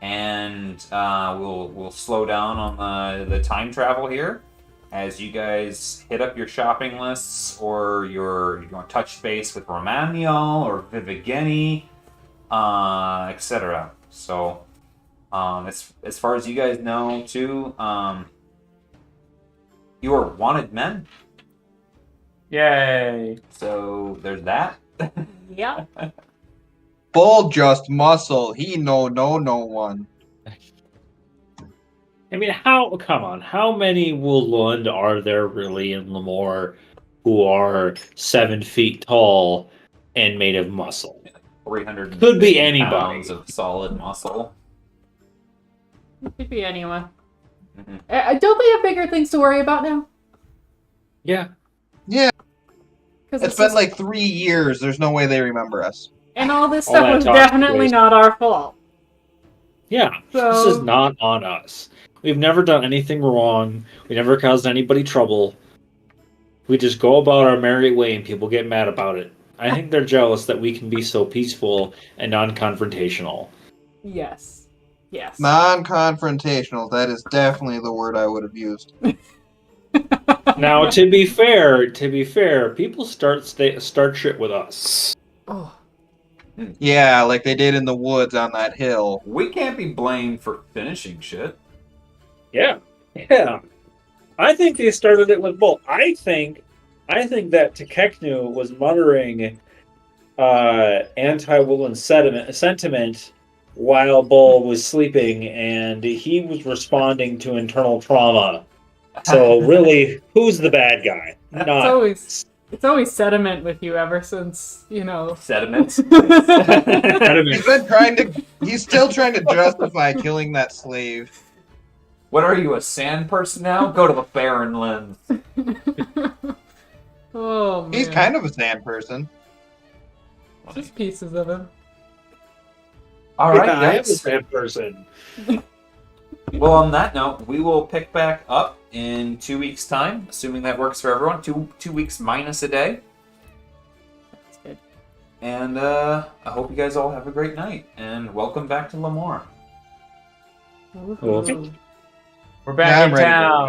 and we'll slow down on the time travel here as you guys hit up your shopping lists or your touch base with Romagno or Vivigeni, etc. So, as far as you guys know, too, you are wanted men. Yay! So there's that. Yeah. Bull just muscle. He no one. I mean, come on, how many Woolund are there really in Lemoore who are 7 feet tall and made of muscle? 300 Could be anybody. pounds of solid muscle. It could be anyone. Mhm. Don't they have bigger things to worry about now? Yeah. Yeah, 'Cause it's been like 3 years. There's no way they remember us. and all this all stuff that was talk definitely was- not our fault. Yeah, So- this is not on us. We've never done anything wrong. We never caused anybody trouble. We just go about our merry way and people get mad about it. I think they're jealous that we can be so peaceful and non-confrontational. Yes. Yes. Non-confrontational. That is definitely the word I would have used. Now, to be fair, people start shit with us. Oh. Yeah, like they did in the woods on that hill. We can't be blamed for finishing shit. Yeah. I think they started it with Bull. I think that Tekeknu was muttering anti-Woolen sentiment while Bull was sleeping, and he was responding to internal trauma. So really, who's the bad guy? Not It's always sediment with you ever since, Sediments. He's still trying to justify killing that slave. What are you, a sand person now? Go to the Barren Lands. Oh, man. He's kind of a sand person. Just pieces of him. All right, I am a guys. bad person. Well, on that note, we will pick back up in 2 weeks' time, assuming that works for everyone. Two weeks minus a day. That's good. And I hope you guys all have a great night. And welcome back to Lemoore. Woohoo. Okay. We're back Yeah, I'm in ready. town.